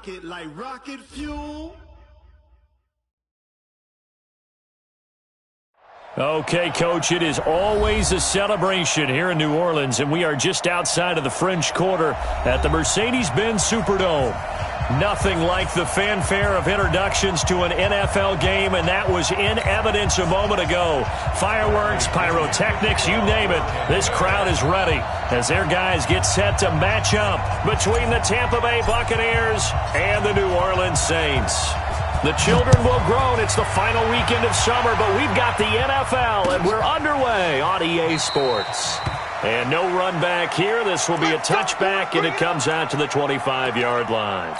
rocket like rocket fuel. Okay, Coach, it is always a celebration here in New Orleans, and we are just outside of the French Quarter at the Mercedes-Benz Superdome. Nothing like the fanfare of introductions to an NFL game, and that was in evidence a moment ago. Fireworks, pyrotechnics, you name it, this crowd is ready as their guys get set to match up between the Tampa Bay Buccaneers and the New Orleans Saints. The children will groan. It's the final weekend of summer, but we've got the NFL, and we're underway on EA Sports. And no run back here. This will be a touchback, and it comes out to the 25-yard line.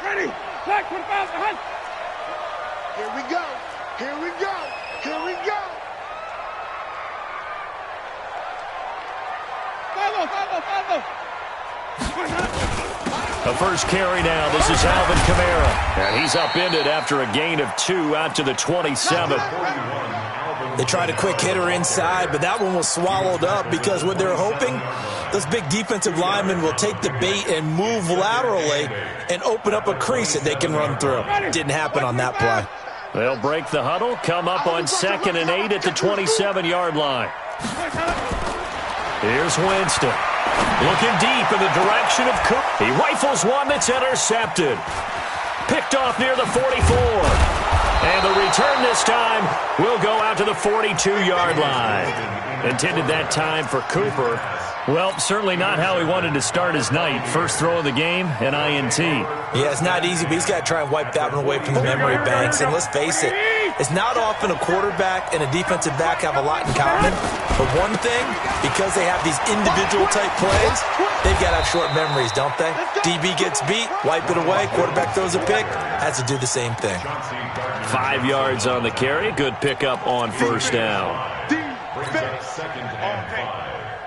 Ready? Black 25 behind. Here we go. Here we go. Here we go. Follow. A first carry now. This is Alvin Kamara. And he's upended after a gain of 2 out to the 27. They tried a quick hitter inside, but that one was swallowed up because what they're hoping, those big defensive linemen will take the bait and move laterally and open up a crease that they can run through. Didn't happen on that play. They'll break the huddle, come up on 2nd and 8 at the 27-yard line. Here's Winston. Looking deep in the direction of Cook. He rifles one that's intercepted. Picked off near the 44. And the return this time will go out to the 42-yard line. Intended that time for Cooper. Well, certainly not how he wanted to start his night. First throw of the game, an INT. Yeah, it's not easy, but he's got to try and wipe that one away from the memory banks. And let's face it, it's not often a quarterback and a defensive back have a lot in common. But one thing, because they have these individual type plays, they've got to have short memories, don't they? DB gets beat, wipe it away, quarterback throws a pick, has to do the same thing. 5 yards on the carry, good pickup on first down.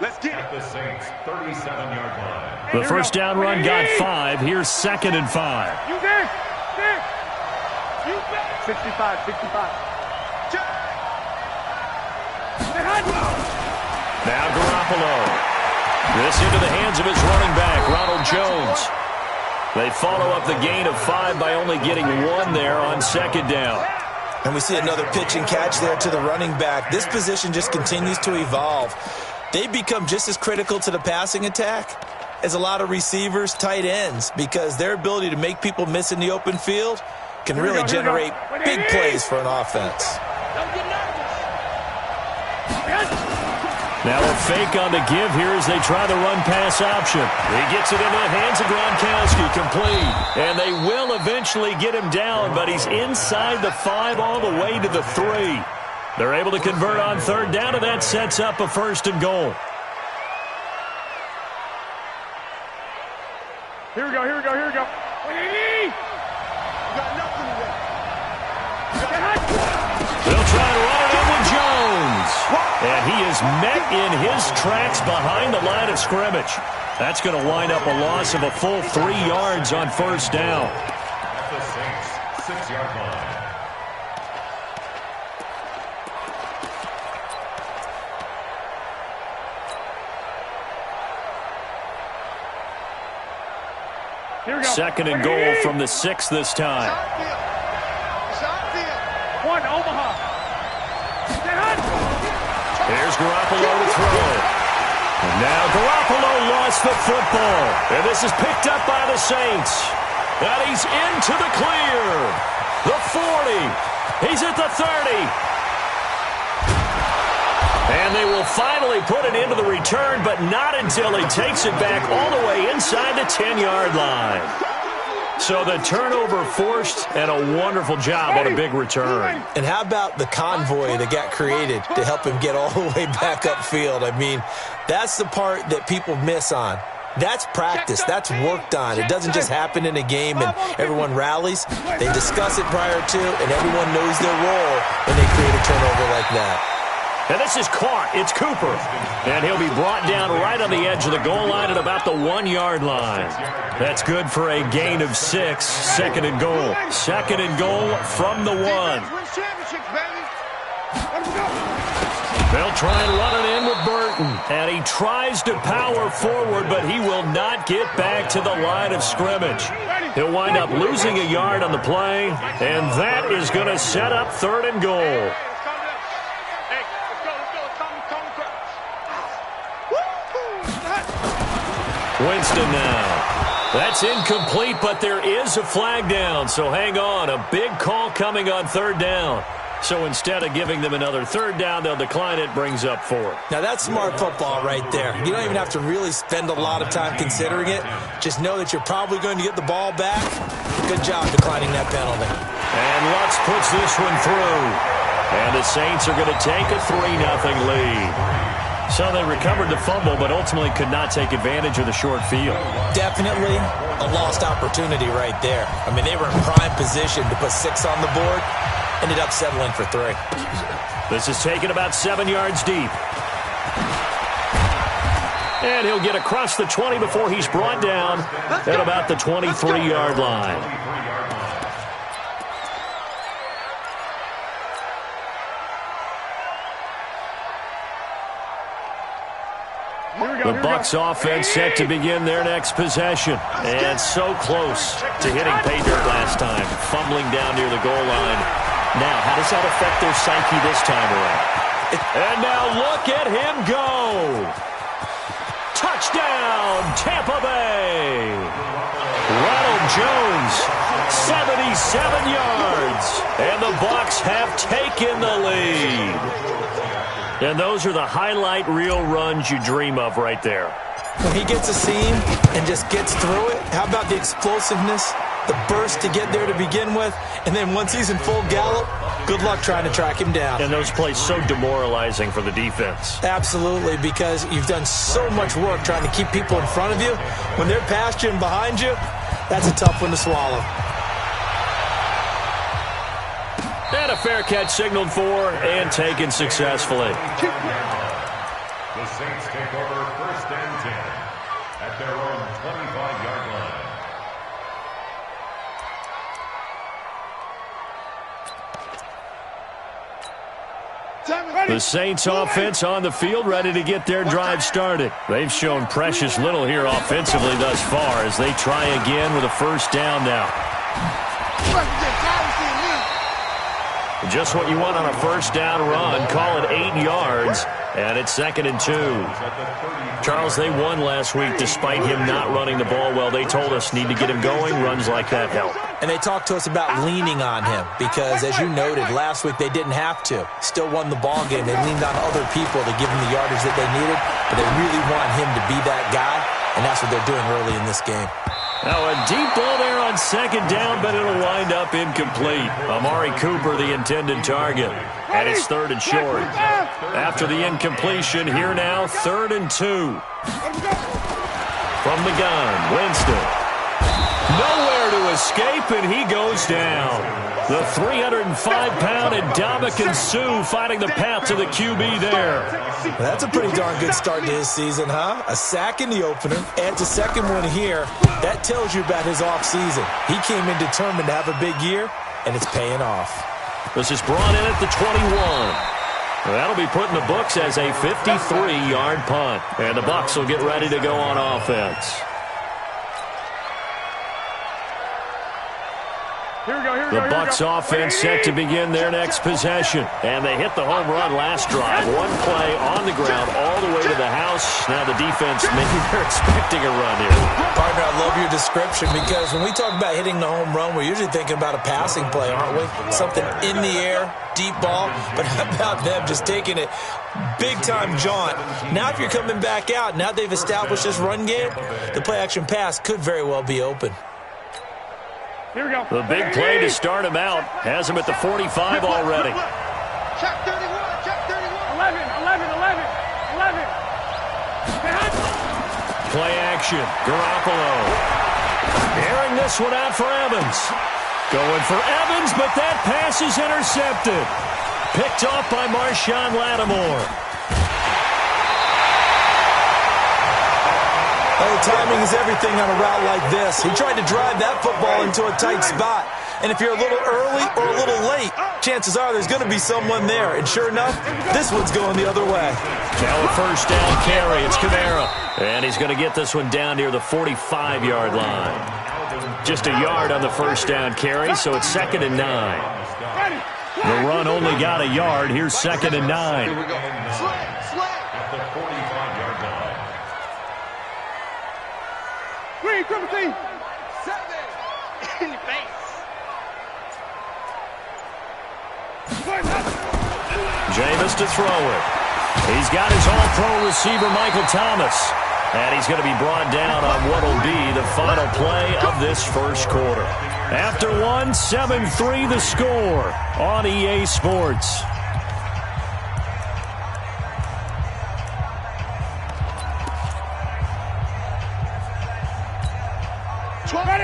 Let's get it. The Saints 37-yard line. The first down run got 5. Here's 2nd and 5. You there? You there? 65. Now Garoppolo. This into the hands of his running back, Ronald Jones. They follow up the gain of 5 by only getting 1 there on 2nd down. And we see another pitch and catch there to the running back. This position just continues to evolve. They become just as critical to the passing attack as a lot of receivers, tight ends, because their ability to make people miss in the open field can really generate big plays for an offense. Now a fake on the give here as they try the run-pass option. He gets it into the hands of Gronkowski, complete. And they will eventually get him down, but he's inside the 5 all the way to the 3. They're able to convert on 3rd down, and that sets up a 1st and goal. Here we go. You got nothing today. They'll try to run it in with Jones. And he is met in his tracks behind the line of scrimmage. That's going to wind up a loss of a full 3 yards on 1st down. At the Saints 6-yard line. Here we go. 2nd and goal from the 6 this time. One, Omaha. Here's Garoppolo to throw. And now Garoppolo lost the football. And this is picked up by the Saints. And he's into the clear. The 40. He's at the 30. And they will finally put it into the return, but not until he takes it back all the way inside the 10-yard line. So the turnover forced, and a wonderful job on a big return. And how about the convoy that got created to help him get all the way back upfield? I mean, that's the part that people miss on. That's practice. That's worked on. It doesn't just happen in a game and everyone rallies. They discuss it prior to, and everyone knows their role when they create a turnover like that. And this is caught. It's Cooper. And he'll be brought down right on the edge of the goal line at about the 1-yard line. That's good for a gain of 6. 2nd and goal. 2nd and goal from the 1. They'll try and run it in with Burton. And he tries to power forward, but he will not get back to the line of scrimmage. He'll wind up losing a yard on the play, and that is going to set up 3rd and goal. Winston now. That's incomplete, but there is a flag down, so hang on. A big call coming on 3rd down. So instead of giving them another 3rd down, they'll decline it, brings up 4th. Now, that's smart football right there. You don't even have to really spend a lot of time considering it. Just know that you're probably going to get the ball back. Good job declining that penalty. And Lutz puts this one through. And the Saints are going to take a 3-0 lead. So they recovered the fumble, but ultimately could not take advantage of the short field. Definitely a lost opportunity right there. I mean, they were in prime position to put 6 on the board. Ended up settling for 3. This is taken about 7 yards deep. And he'll get across the 20 before he's brought down at about the 23-yard line. The Bucs offense set to begin their next possession. And so close to hitting pay dirt last time. Fumbling down near the goal line. Now, how does that affect their psyche this time around? And now look at him go. Touchdown, Tampa Bay. Ronald Jones, 77 yards. And the Bucs have taken the lead. And those are the highlight reel runs you dream of right there. When he gets a seam and just gets through it, how about the explosiveness, the burst to get there to begin with, and then once he's in full gallop, good luck trying to track him down. And those plays so demoralizing for the defense. Absolutely, because you've done so much work trying to keep people in front of you. When they're past you and behind you, that's a tough one to swallow. And a fair catch signaled for and taken successfully. The Saints take over 1st and 10 at their own 25-yard line. The Saints offense on the field, ready to get their drive started. They've shown precious little here offensively thus far as they try again with a 1st down now. Just what you want on a 1st down run. Call it 8 yards, and it's 2nd and 2. Charles, they won last week despite him not running the ball well. They told us need to get him going. Runs like that help. And they talked to us about leaning on him because, as you noted, last week they didn't have to. Still won the ball game. They leaned on other people to give him the yardage that they needed, but they really want him to be that guy, and that's what they're doing early in this game. Now a deep ball there on 2nd down, but it'll wind up incomplete. Amari Cooper, the intended target. And it's 3rd and short. After the incompletion, here now, 3rd and 2. From the gun, Winston. Nowhere to escape, and he goes down. The 305-pound Ndamukong Suh finding the path to the QB there. That's a pretty darn good start to his season, huh? A sack in the opener, adds a 2nd one here. That tells you about his offseason. He came in determined to have a big year, and it's paying off. This is brought in at the 21. That'll be put in the books as a 53-yard punt. And the Bucs will get ready to go on offense. The Bucs offense set to begin their next possession. And they hit the home run last drive. One play on the ground all the way to the house. Now the defense, maybe they're expecting a run here. Partner, I love your description because when we talk about hitting the home run, we're usually thinking about a passing play, aren't we? Something in the air, deep ball. But how about them just taking it big-time jaunt? Now if you're coming back out, now they've established this run game, the play-action pass could very well be open. Here we go. The big play to start him out has him at the 45 already. Check 31, check 31. 11. Play action. Garoppolo. Airing this one out for Evans. Going for Evans, but that pass is intercepted. Picked off by Marshawn Lattimore. Oh, timing is everything on a route like this. He tried to drive that football into a tight spot. And if you're a little early or a little late, chances are there's going to be someone there. And sure enough, this one's going the other way. Now a first down carry. It's Kamara. And he's going to get this one down near the 45-yard line. Just a yard on the first down carry, so it's 2nd and 9. The run only got a yard. Here's 2nd and 9. Here we go. At the 45-yard line. 3, triple T. 7. In your face. Jameis to throw it. He's got his all-pro receiver, Michael Thomas. And he's going to be brought down on what will be the final play of this first quarter. After one, 7-3 the score on EA Sports.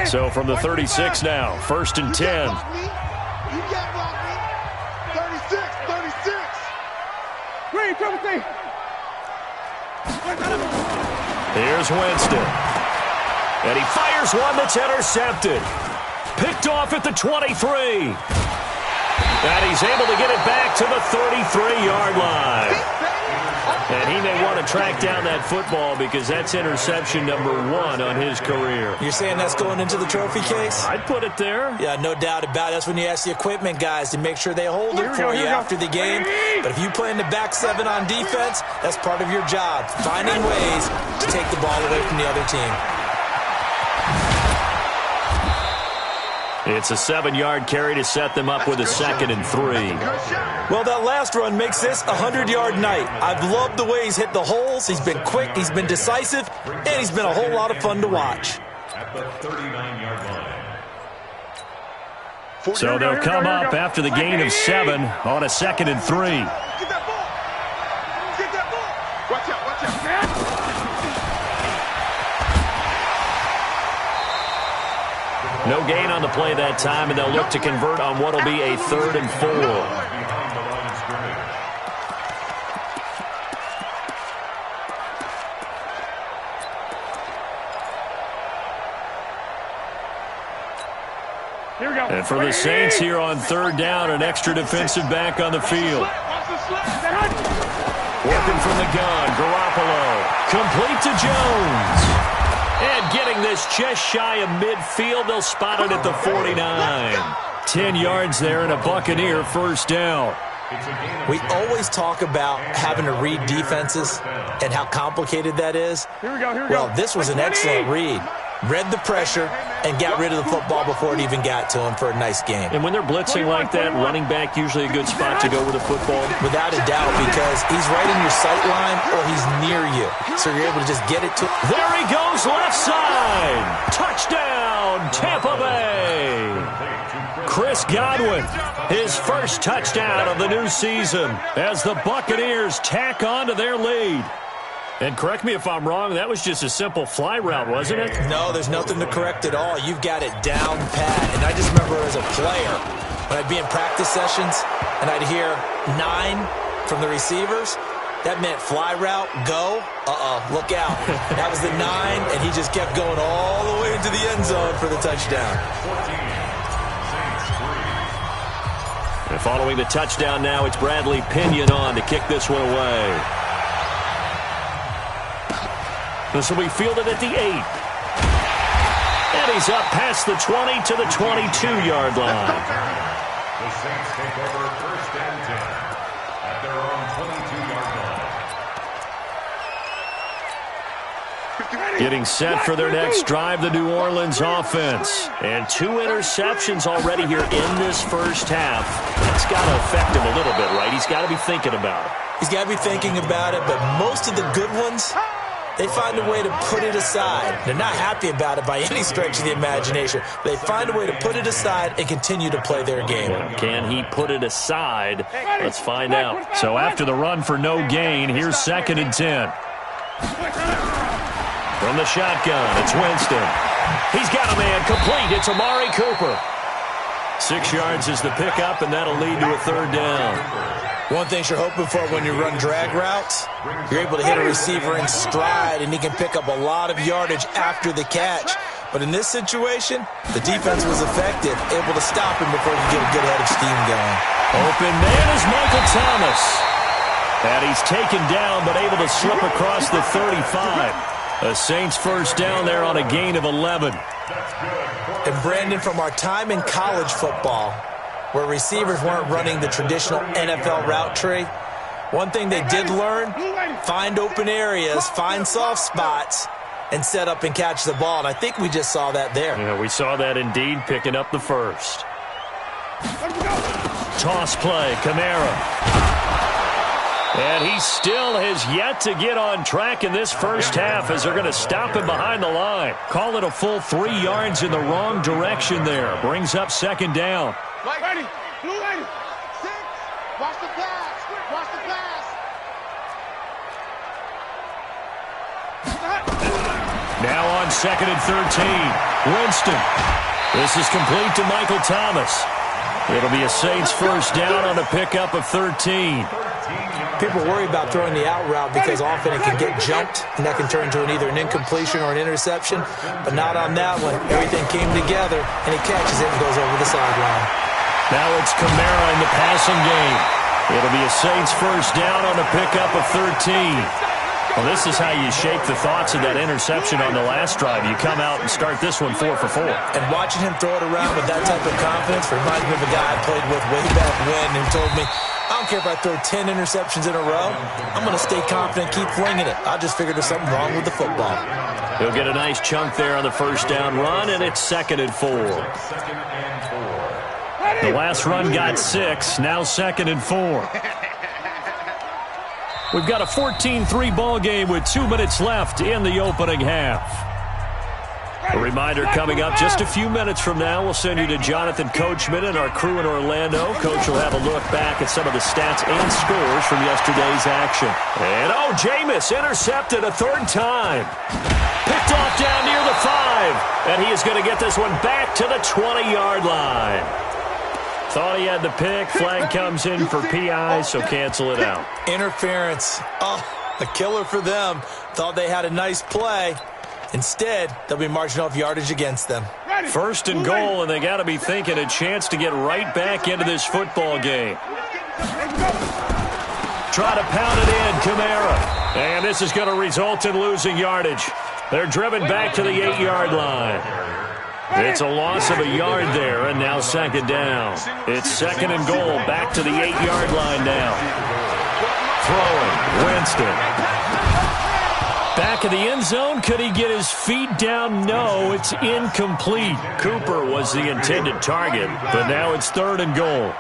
So from the 36 now, 1st and 10. You can't block me. 36, 36. 3, triple T. Here's Winston. And he fires one that's intercepted. Picked off at the 23. And he's able to get it back to the 33-yard line. And he may want to track down that football because that's interception number 1 on his career. You're saying that's going into the trophy case? I'd put it there. Yeah, no doubt about it. That's when you ask the equipment guys to make sure they hold it for you after the game. But if you play in the back 7 on defense, that's part of your job, finding ways to take the ball away from the other team. It's a 7-yard carry to set them up with a 2nd and 3. Well, that last run makes this a 100-yard night. I've loved the way he's hit the holes. He's been quick, he's been decisive, and he's been a whole lot of fun to watch. At the 39-yard line. So they'll come up after the gain of 7 on a 2nd and 3. Get that ball. Get that ball. Watch out, watch out. No gain on the play that time, and they'll look to convert on what will be a 3rd and 4. Behind the line of scrimmage. Here we go. And for the Saints here on 3rd down, an extra defensive back on the field. Working from the gun, Garoppolo. Complete to Jones. And getting this just shy of midfield, they'll spot it at the 49. 10 yards there and a Buccaneer first down. We always talk about having to read defenses and how complicated that is. Here we go, here we go. Well, this was an excellent read. Read the pressure and got rid of the football before it even got to him for a nice game. And when they're blitzing like that, running back usually a good spot to go with the football. Without a doubt, because he's right in your sight line or he's near you. So you're able to just get it to him. There he goes, left side. Touchdown, Tampa Bay. Chris Godwin, his first touchdown of the new season as the Buccaneers tack on to their lead. And correct me if I'm wrong, that was just a simple fly route, wasn't it? No, there's nothing to correct at all. You've got it down pat. And I just remember as a player, when I'd be in practice sessions and I'd hear 9 from the receivers, that meant fly route, go, look out. That was the 9, and he just kept going all the way into the end zone for the touchdown. And following the touchdown now, it's Bradley Pinion on to kick this one away. This will be fielded at the 8. And he's up past the 20 to the 22-yard line. The Saints take over 1st and 10 at their own 22-yard line. Getting set for their next drive, the New Orleans offense. And 2 interceptions already here in this first half. That's got to affect him a little bit, right? He's got to be thinking about it. He's got to be thinking about it, but most of the good ones, they find a way to put it aside. They're not happy about it by any stretch of the imagination. They find a way to put it aside and continue to play their game. Can he put it aside? Let's find out. So after the run for no gain, here's 2nd and 10. From the shotgun, it's Winston. He's got a man complete. It's Amari Cooper. 6 yards is the pickup, and that'll lead to a 3rd down. One thing you're hoping for when you run drag routes, you're able to hit a receiver in stride, and he can pick up a lot of yardage after the catch. But in this situation, the defense was effective, able to stop him before he could get a good head of steam going. Open man is Michael Thomas. And he's taken down, but able to slip across the 35. A Saints first down there on a gain of 11. And Brandon, from our time in college football, where receivers weren't running the traditional NFL route tree, one thing they did learn, find open areas, find soft spots, and set up and catch the ball. And I think we just saw that there. Yeah, we saw that indeed, picking up the first. Toss play, Kamara. And he still has yet to get on track in this first half as they're going to stop him behind the line. Call it a full 3 yards in the wrong direction there. Brings up second down. Ready. Blue ready. 6. Watch the pass. Watch the pass. Now on second and 13. Winston. This is complete to Michael Thomas. It'll be a Saints first down on a pickup of 13. People worry about throwing the out route because often it can get jumped, and that can turn into either an incompletion or an interception. But not on that one. Everything came together, and he catches it and goes over the sideline. Now it's Kamara in the passing game. It'll be a Saints first down on a pickup of 13. Well, this is how you shake the thoughts of that interception on the last drive. You come out and start this one 4 for 4. And watching him throw it around with that type of confidence reminds me of a guy I played with way back when who told me, I don't care if I throw 10 interceptions in a row. I'm going to stay confident, keep flinging it. I just figured there's something wrong with the football. He'll get a nice chunk there on the first down run, and it's 2nd and 4. The last run got 6, now 2nd and 4. We've got a 14-3 ball game with 2 minutes left in the opening half. A reminder coming up just a few minutes from now. We'll send you to Jonathan Coachman and our crew in Orlando. Coach will have a look back at some of the stats and scores from yesterday's action. And, Jameis intercepted a 3rd time. Picked off down near the 5. And he is going to get this one back to the 20-yard line. Thought he had the pick. Flag comes in for PI, so cancel it out. Interference. A killer for them. Thought they had a nice play. Instead, they'll be marching off yardage against them. First and goal, and they got to be thinking a chance to get right back into this football game. Try to pound it in, Kamara. And this is going to result in losing yardage. They're driven back to the 8-yard line. It's a loss of a yard there, and now 2nd down. It's 2nd and goal, back to the 8-yard line now. Throwing, Winston. Back of the end zone, could he get his feet down? No, it's incomplete. Cooper was the intended target, but now it's 3rd and goal.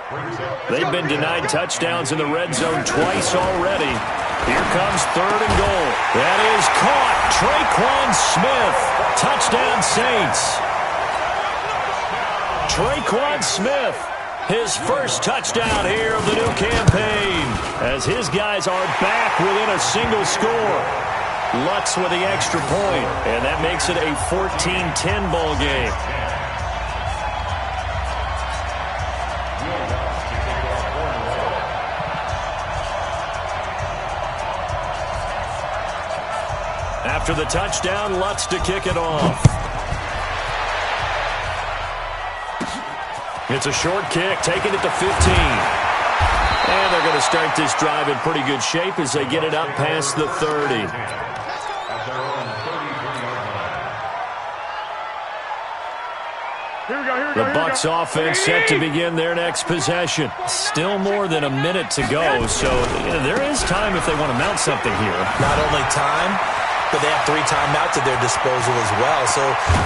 They've been denied touchdowns in the red zone twice already. Here comes 3rd and goal. That is caught. Traquan Smith. Touchdown Saints. Traquan Smith, his first touchdown here of the new campaign, as his guys are back within a single score. Lutz with the extra point, and that makes it a 14-10 ball game. After the touchdown, Lutz to kick it off. It's a short kick, taking it to 15. And they're going to start this drive in pretty good shape as they get it up past the 30. The Bucs offense set to begin their next possession. Still more than a minute to go, so there is time if they want to mount something here. Not only time, but they have 3 timeouts at their disposal as well, so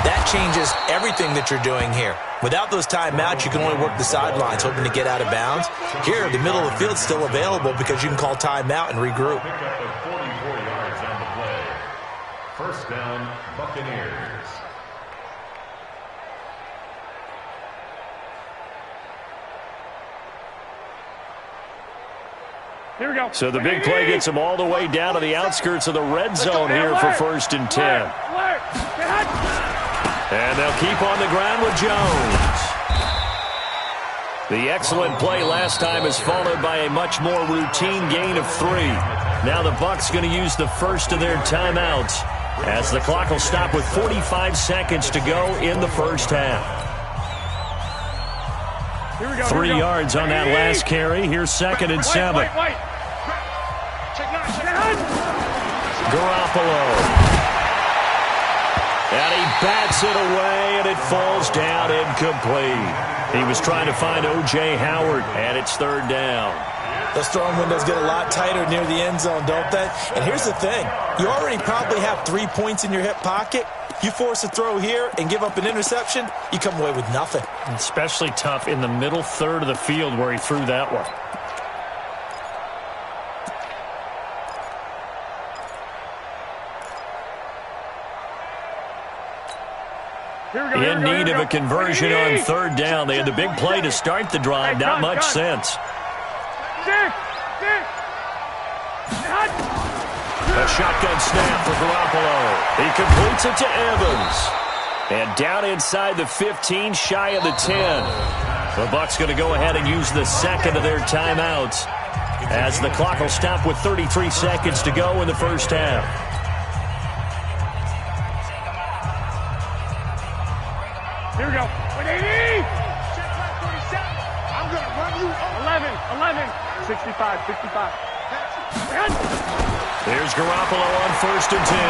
that changes everything that you're doing here. Without those timeouts, you can only work the sidelines, hoping to get out of bounds. Here, the middle of the field's still available because you can call timeout and regroup. 44 yards on the play. First down, Buccaneers. Here we go. So the big play gets them all the way down to the outskirts of the red zone here for 1st and 10. And they'll keep on the ground with Jones. The excellent play last time is followed by a much more routine gain of 3. Now the Bucs going to use the first of their timeouts as the clock will stop with 45 seconds to go in the first half. 3 yards on that last carry. Here's 2nd and 7. Garoppolo. And he bats it away, and it falls down incomplete. He was trying to find O.J. Howard, and it's 3rd down. Those throwing windows get a lot tighter near the end zone, don't they? And here's the thing. You already probably have 3 points in your hip pocket. You force a throw here and give up an interception, you come away with nothing. Especially tough in the middle third of the field where he threw that one. In need of a conversion on 3rd down. They had the big play to start the drive. Not much sense. A shotgun snap for Garoppolo. He completes it to Evans. And down inside the 15, shy of the 10. The Bucs going to go ahead and use the 2nd of their timeouts as the clock will stop with 33 seconds to go in the first half. Here we go. 180. I'm going to run you over. 11. 65. There's Garoppolo on 1st and 10.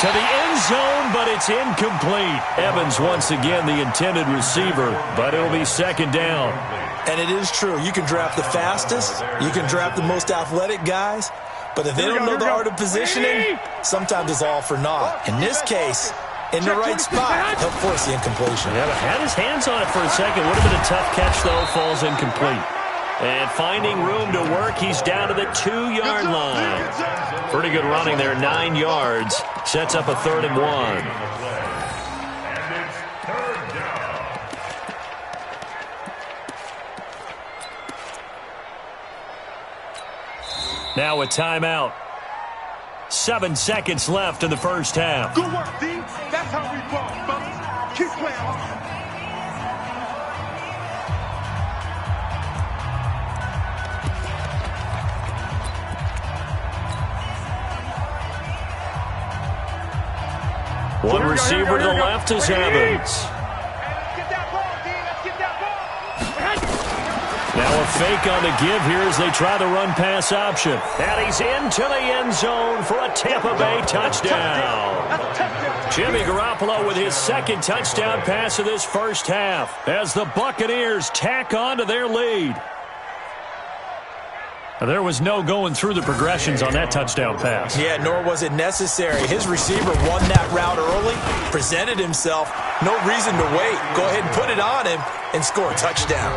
To the end zone, but it's incomplete. Evans once again the intended receiver, but it'll be 2nd down. And it is true. You can draft the fastest. You can draft the most athletic guys. But if they don't know the art of positioning, sometimes it's all for naught. In this case, in the right spot, he'll force the incompletion. Yeah, but had his hands on it for a second. Would have been a tough catch, though. Falls incomplete. And finding room to work, he's down to the 2-yard line. Pretty good running there, 9 yards. Sets up a 3rd and 1. And it's 3rd down. Now a timeout. 7 seconds left in the first half. Good work, D. That's how we ball, fellas. Keep playing hard. One receiver to the left is Evans. Let's get that ball, D. Let's get that ball. Now a fake on the give here as they try the run-pass option. And he's into the end zone for a Tampa Bay touchdown. Jimmy Garoppolo with his 2nd touchdown pass of this first half as the Buccaneers tack on to their lead. There was no going through the progressions on that touchdown pass. Yeah, nor was it necessary. His receiver won that route early, presented himself. No reason to wait. Go ahead and put it on him and score a touchdown.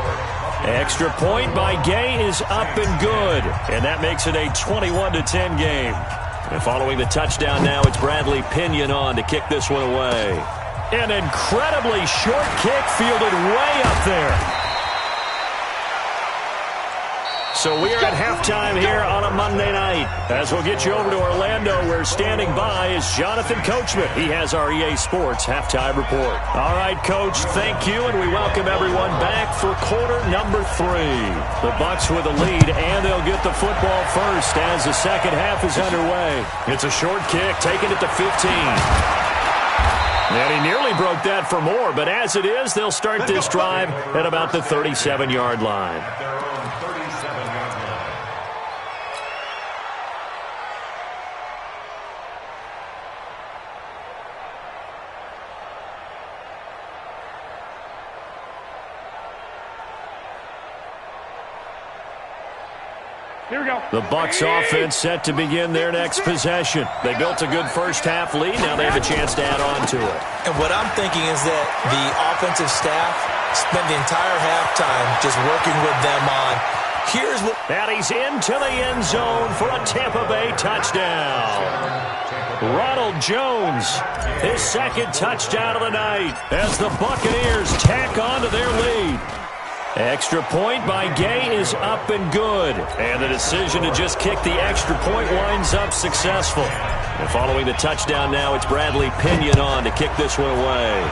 Extra point by Gay is up and good. And that makes it a 21-10 game. And following the touchdown now, it's Bradley Pinion on to kick this one away. An incredibly short kick fielded way up there. So we are at halftime here on a Monday night. As we'll get you over to Orlando, where standing by is Jonathan Coachman. He has our EA Sports Halftime Report. All right, Coach, thank you, and we welcome everyone back for quarter number 3. The Bucs with a lead, and they'll get the football first as the second half is underway. It's a short kick, taking it to 15. And he nearly broke that for more, but as it is, they'll start this drive at about the 37-yard line. Here we go. The Bucs offense set to begin their next possession. They built a good first half lead. Now they have a chance to add on to it. And what I'm thinking is that the offensive staff spent the entire halftime just working with them on here's what. And he's into the end zone for a Tampa Bay touchdown. Ronald Jones, his 2nd touchdown of the night as the Buccaneers tack on to their lead. Extra point by Gay is up and good. And the decision to just kick the extra point winds up successful. And following the touchdown now, it's Bradley Pinion on to kick this one away.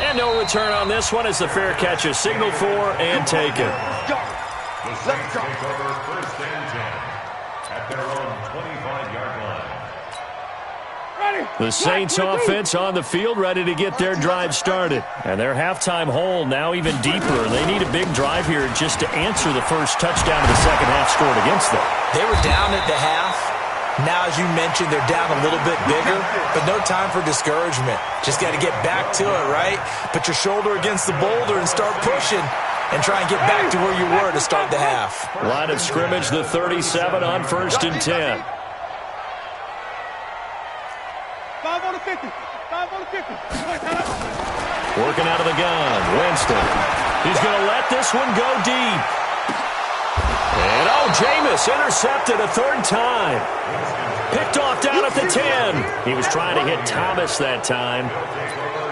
And no return on this one as the fair catch is signaled for and taken. The Saints take over 1st and 10. at their own 25-yard line. The Saints offense on the field, ready to get their drive started. And their halftime hole now even deeper. They need a big drive here just to answer the first touchdown of the second half scored against them. They were down at the half. Now, as you mentioned, they're down a little bit bigger, but no time for discouragement. Just got to get back to it, right? Put your shoulder against the boulder and start pushing and try and get back to where you were to start the half. Line of scrimmage, the 37 on 1st and 10. 5 on the 50. 5 on the 50. Working out of the gun, Winston. He's going to let this one go deep. And, Jameis intercepted a third time. Picked off down at the 10. He was trying to hit Thomas that time.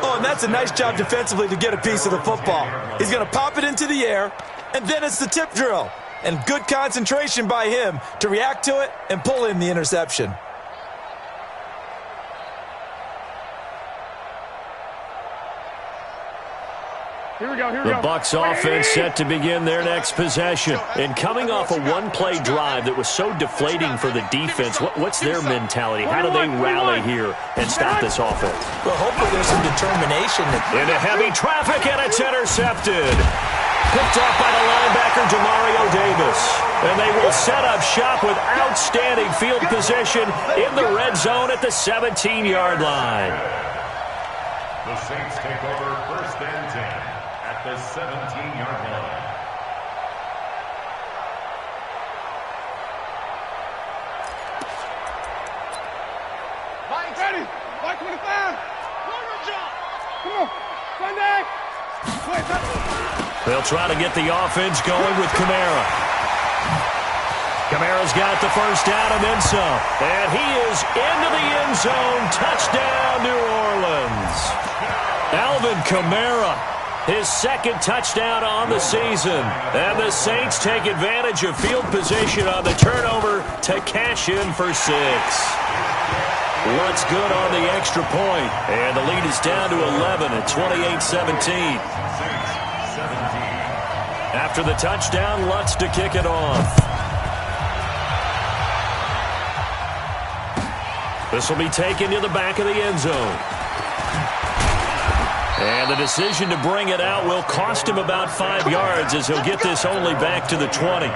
Oh, and that's a nice job defensively to get a piece of the football. He's going to pop it into the air, and then it's the tip drill. And good concentration by him to react to it and pull in the interception. Here we go, The Bucs offense set to begin their next possession. And coming off a one-play drive that was so deflating for the defense, what's their mentality? How do they rally here and stop this offense? Well, hopefully there's some determination. Into heavy traffic, and it's intercepted. Picked off by the linebacker, Demario Davis. And they will set up shop with outstanding field position in the red zone at the 17-yard line. The Saints take over 1st and 10. At the 17-yard line. Mike's ready. Mike 25. Come on. Sunday. They'll try to get the offense going with Kamara. Kamara's got the first down and then some. And he is into the end zone. Touchdown, New Orleans. Alvin Kamara. His second touchdown on the season. And the Saints take advantage of field position on the turnover to cash in for 6. What's good on the extra point? And the lead is down to 11 at 28-17. After the touchdown, Lutz to kick it off. This will be taken to the back of the end zone. And the decision to bring it out will cost him about 5 yards as he'll get this only back to the 20.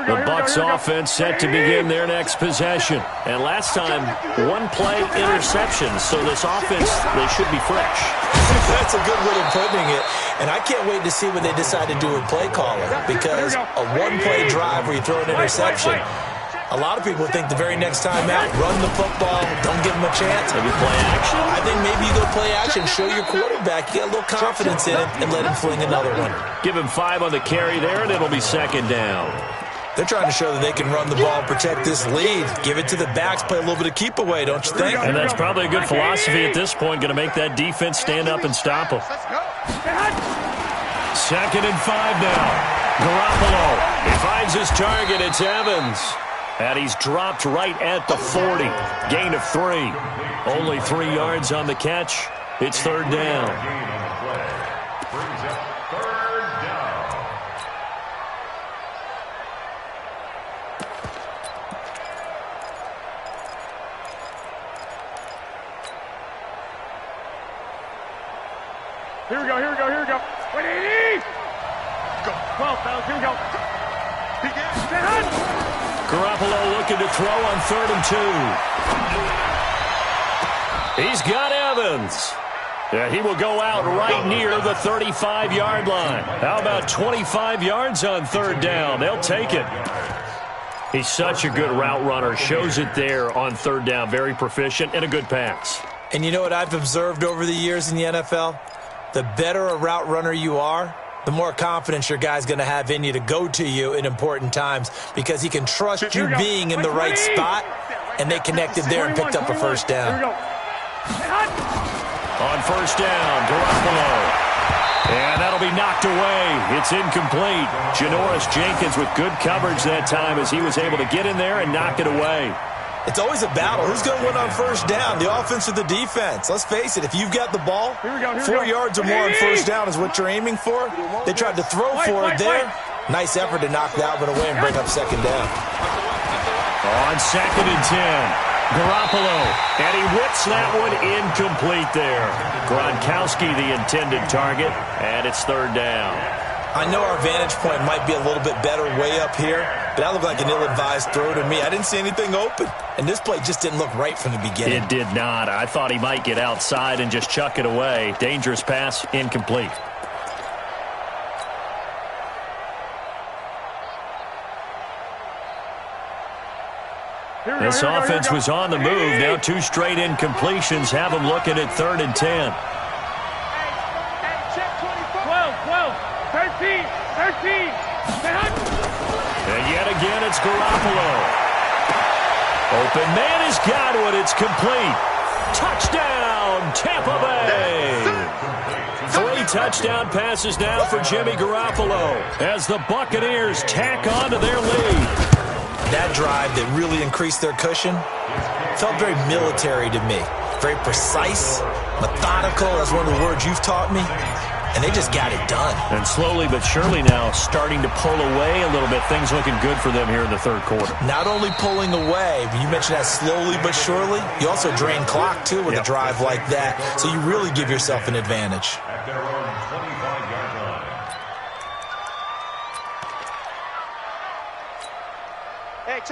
The Bucs offense set to begin their next possession. And last time, one-play interception. So this offense, they should be fresh. That's a good way of putting it. And I can't wait to see what they decide to do with play calling. Because a one-play drive where you throw an interception, a lot of people think the very next time out, run the football, don't give them a chance. Maybe play action. I think maybe you go play action, show your quarterback you got a little confidence in it, and let him fling another one. Give him 5 on the carry there, and it'll be second down. They're trying to show that they can run the ball, protect this lead. Give it to the backs, play a little bit of keep away, don't you think? And that's probably a good philosophy at this point, going to make that defense stand up and stop them. 2nd and 5 now. Garoppolo. He finds his target. It's Evans. And he's dropped right at the 40. Gain of 3. Only 3 yards on the catch. It's 3rd down. Brings up 3rd down. Here we go. Wait, 80. Go. 12, fellas. Here we go. Garoppolo looking to throw on 3rd and 2. He's got Evans. Yeah, he will go out right near the 35-yard line. How about 25 yards on 3rd down? They'll take it. He's such a good route runner. Shows it there on 3rd down. Very proficient and a good pass. And you know what I've observed over the years in the NFL? The better a route runner you are, the more confidence your guy's going to have in you to go to you in important times because he can trust you being in the right spot, and they connected there and picked up a first down. On 1st down, Garoppolo. And that'll be knocked away. It's incomplete. Janoris Jenkins with good coverage that time as he was able to get in there and knock it away. It's always a battle. Who's going to win on first down, the offense or the defense? Let's face it, if you've got the ball, 4 yards or more on first down is what you're aiming for. They tried to throw for it there. Nice effort to knock that one away and bring up second down. On 2nd and 10. Garoppolo, and he whips that one incomplete there. Gronkowski, the intended target, and it's 3rd down. I know our vantage point might be a little bit better way up here, but that looked like an ill-advised throw to me. I didn't see anything open, and this play just didn't look right from the beginning. It did not. I thought he might get outside and just chuck it away. Dangerous pass, incomplete. This offense was on the move. Now 2 straight incompletions have them looking at 3rd and 10. 12, 13. And yet again, it's Garoppolo. Open man has got one. It's complete. Touchdown, Tampa Bay. 3 touchdown passes now for Jimmy Garoppolo as the Buccaneers tack on to their lead. That drive that really increased their cushion felt very military to me. Very precise, methodical, that's one of the words you've taught me. And they just got it done. And slowly but surely now starting to pull away a little bit. Things looking good for them here in the 3rd quarter. Not only pulling away, but you mentioned that slowly but surely. You also drain clock, too, with a drive like that. So you really give yourself an advantage. At their own 25-yard line.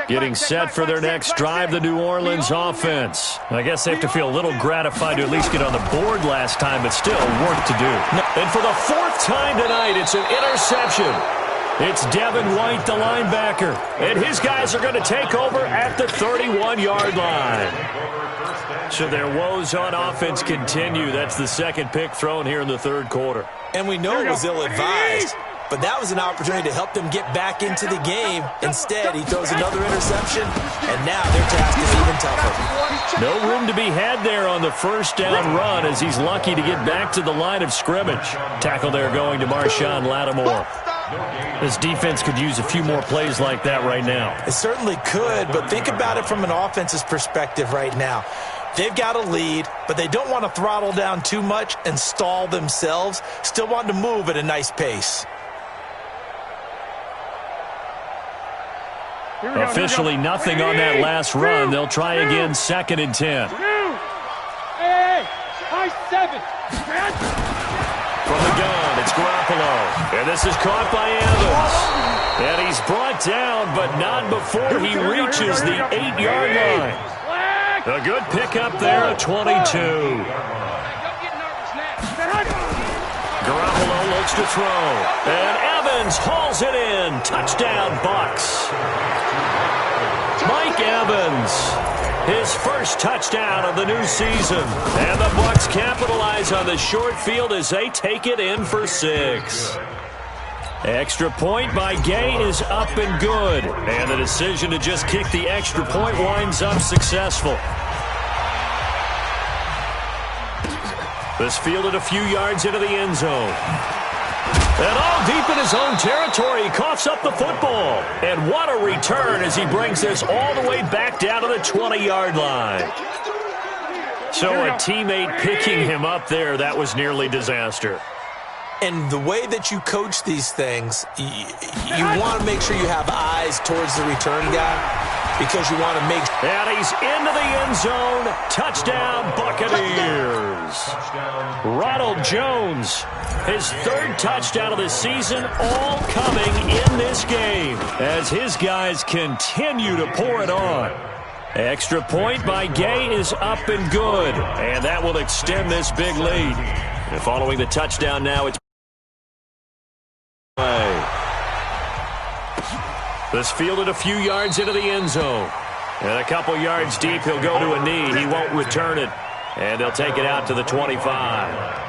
Getting set for their next drive, the New Orleans offense. I guess they have to feel a little gratified to at least get on the board last time, but still work to do. And for the 4th time tonight, it's an interception. It's Devin White, the linebacker, and his guys are going to take over at the 31-yard line. So their woes on offense continue. That's the 2nd pick thrown here in the 3rd quarter. And we know it was ill-advised. But that was an opportunity to help them get back into the game. Instead, he throws another interception, and now their task is even tougher. No room to be had there on the 1st down run as he's lucky to get back to the line of scrimmage. Tackle there going to Marshawn Lattimore. This defense could use a few more plays like that right now. It certainly could, but think about it from an offense's perspective right now. They've got a lead, but they don't want to throttle down too much and stall themselves. Still want to move at a nice pace. Officially nothing on that last run. They'll try again, 2nd and 10. From the gun, it's Garoppolo. And this is caught by Evans. And he's brought down, but not before he reaches the 8-yard line. A good pickup there at 22. Garoppolo looks to throw. And Evans hauls it in. Touchdown, Bucs. Mike Evans, his first touchdown of the new season. And the Bucs capitalize on the short field as they take it in for 6. Extra point by Gay is up and good. And the decision to just kick the extra point winds up successful. This fielded a few yards into the end zone. And all deep in his own territory, he coughs up the football. And what a return as he brings this all the way back down to the 20-yard line. So a teammate picking him up there, that was nearly disaster. And the way that you coach these things, you want to make sure you have eyes towards the return guy because you want to make sure. And he's into the end zone. Touchdown, Buccaneers. Ronald Jones, his 3rd touchdown of the season, all coming in this game as his guys continue to pour it on. Extra point by Gay is up and good, and that will extend this big lead. And following the touchdown now, it's this fielded a few yards into the end zone. And a couple yards deep, he'll go to a knee. He won't return it. And they'll take it out to the 25.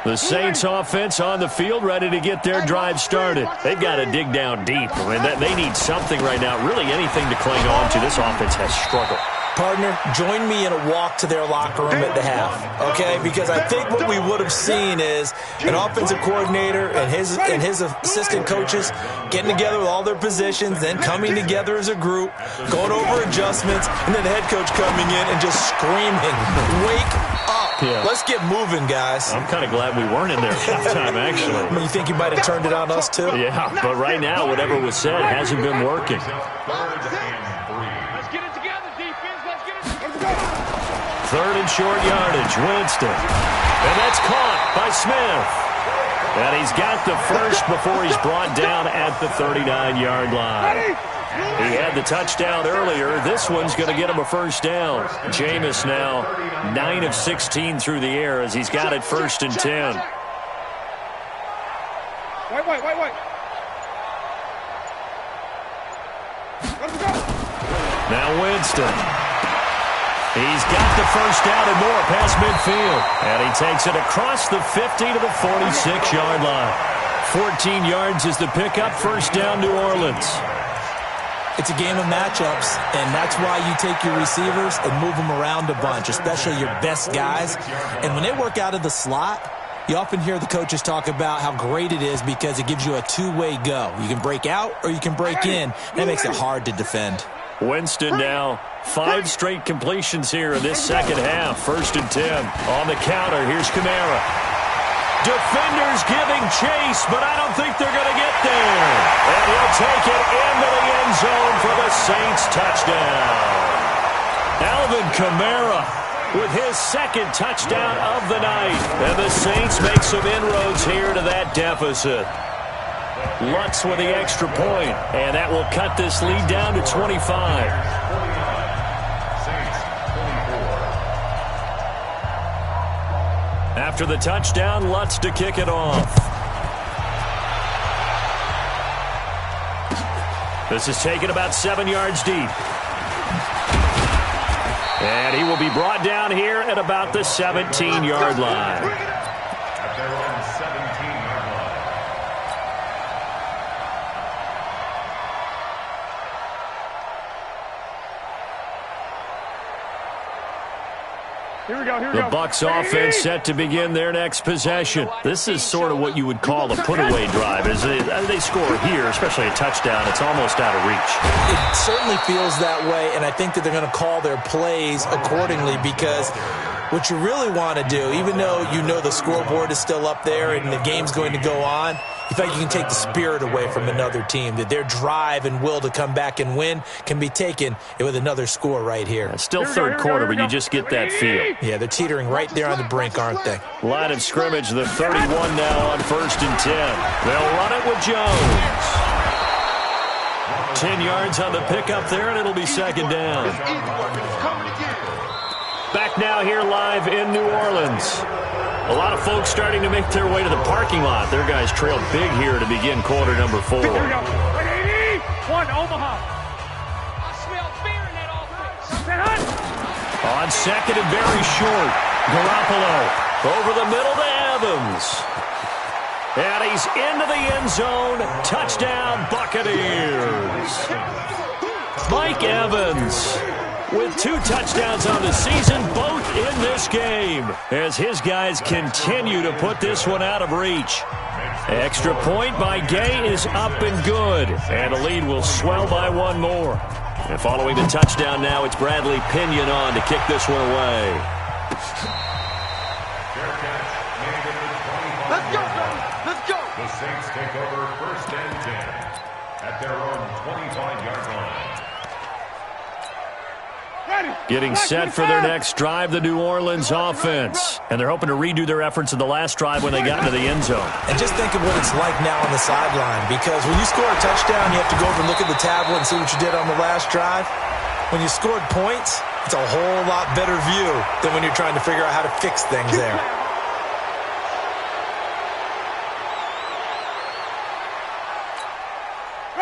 The Saints offense on the field, ready to get their drive started. They've got to dig down deep. I mean, they need something right now, really anything to cling on to. This offense has struggled. Partner, join me in a walk to their locker room at the half, okay? Because I think what we would have seen is an offensive coordinator and his assistant coaches getting together with all their positions, then coming together as a group, going over adjustments, and then the head coach coming in and just screaming, "Wake up. Yeah. Let's get moving, guys." I'm kind of glad we weren't in there at halftime, actually. I mean, you think you might have turned it on us, too? Yeah, but right now, whatever was said hasn't been working. Third and short yardage, Winston. And that's caught by Smith. And he's got the first before he's brought down at the 39-yard line. He had the touchdown earlier. This one's going to get him a first down. Jameis now 9 of 16 through the air as he's got it first and 10. Wait. Now Winston. He's got the first down and more past midfield. And he takes it across the 50 to the 46-yard line. 14 yards is the pickup. First down, New Orleans. It's a game of matchups, and that's why you take your receivers and move them around a bunch, especially your best guys. And when they work out of the slot, you often hear the coaches talk about how great it is because it gives you a two-way go. You can break out or you can break in. That makes it hard to defend. Winston now 5 straight completions here in this second half. First and 10 on the counter. Here's Kamara. Defenders giving chase, but I don't think they're going to get there. And he'll take it into the end zone for the Saints touchdown. Alvin Kamara with his second touchdown of the night. And the Saints make some inroads here to that deficit. Lutz with the extra point, and that will cut this lead down to 25. After the touchdown, Lutz to kick it off. This is taken about 7 yards deep. And he will be brought down here at about the 17-yard line. Here we go. The Bucs offense set to begin their next possession. This is sort of what you would call a put-away drive. As they score here, especially a touchdown, it's almost out of reach. It certainly feels that way, and I think that they're going to call their plays accordingly because what you really want to do, even though you know the scoreboard is still up there and the game's going to go on, you think you can take the spirit away from another team, that their drive and will to come back and win can be taken with another score right here. It's still third quarter, but you just get that feel. Yeah, they're teetering right there on the brink, aren't they? Line of scrimmage, the 31 now on first and 10. They'll run it with Jones. 10 yards on the pickup there, and it'll be second down. Back now here live in New Orleans. A lot of folks starting to make their way to the parking lot. Their guys trailed big here to begin quarter number 4. Here we go. 181, Omaha. I smell fear in that offense. On second and very short, Garoppolo over the middle to Evans. And he's into the end zone. Touchdown, Buccaneers. Mike Evans with 2 touchdowns on the season, both in this game, as his guys continue to put this one out of reach. Extra point by Gay is up and good, and the lead will swell by 1 more. And following the touchdown now, it's Bradley Pinion on to kick this one away. Let's go, baby. Let's go. The Saints take over first and 10 at their own 25-yard line. Getting set for their next drive, the New Orleans offense. And they're hoping to redo their efforts in the last drive when they got into the end zone. And just think of what it's like now on the sideline, because when you score a touchdown, you have to go over and look at the tablet and see what you did on the last drive. When you scored points, it's a whole lot better view than when you're trying to figure out how to fix things there.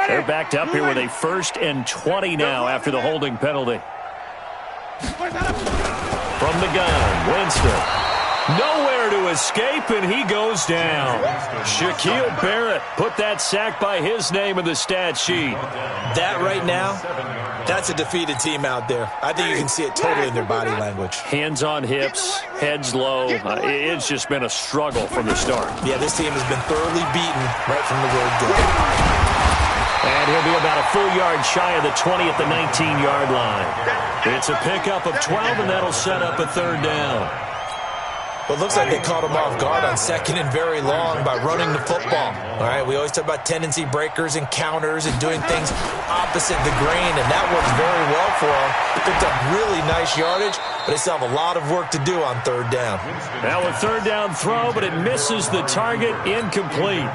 They're backed up here with a first and 20 now after the holding penalty. From the gun, Winston. Nowhere to escape, and he goes down. Shaquille Barrett put that sack by his name in the stat sheet. That right now, that's a defeated team out there. I think you can see it totally in their body language. Hands on hips, heads low. It's just been a struggle from the start. Yeah, this team has been thoroughly beaten right from the word go. And he'll be about a full yard shy of the 20 at the 19-yard line. It's a pickup of 12, and that'll set up a third down. Well, it looks like they caught him off guard on second and very long by running the football. All right, we always talk about tendency breakers and counters and doing things opposite the grain, and that works very well for them. Picked up really nice yardage, but they still have a lot of work to do on third down. Now a third down throw, but it misses the target, incomplete.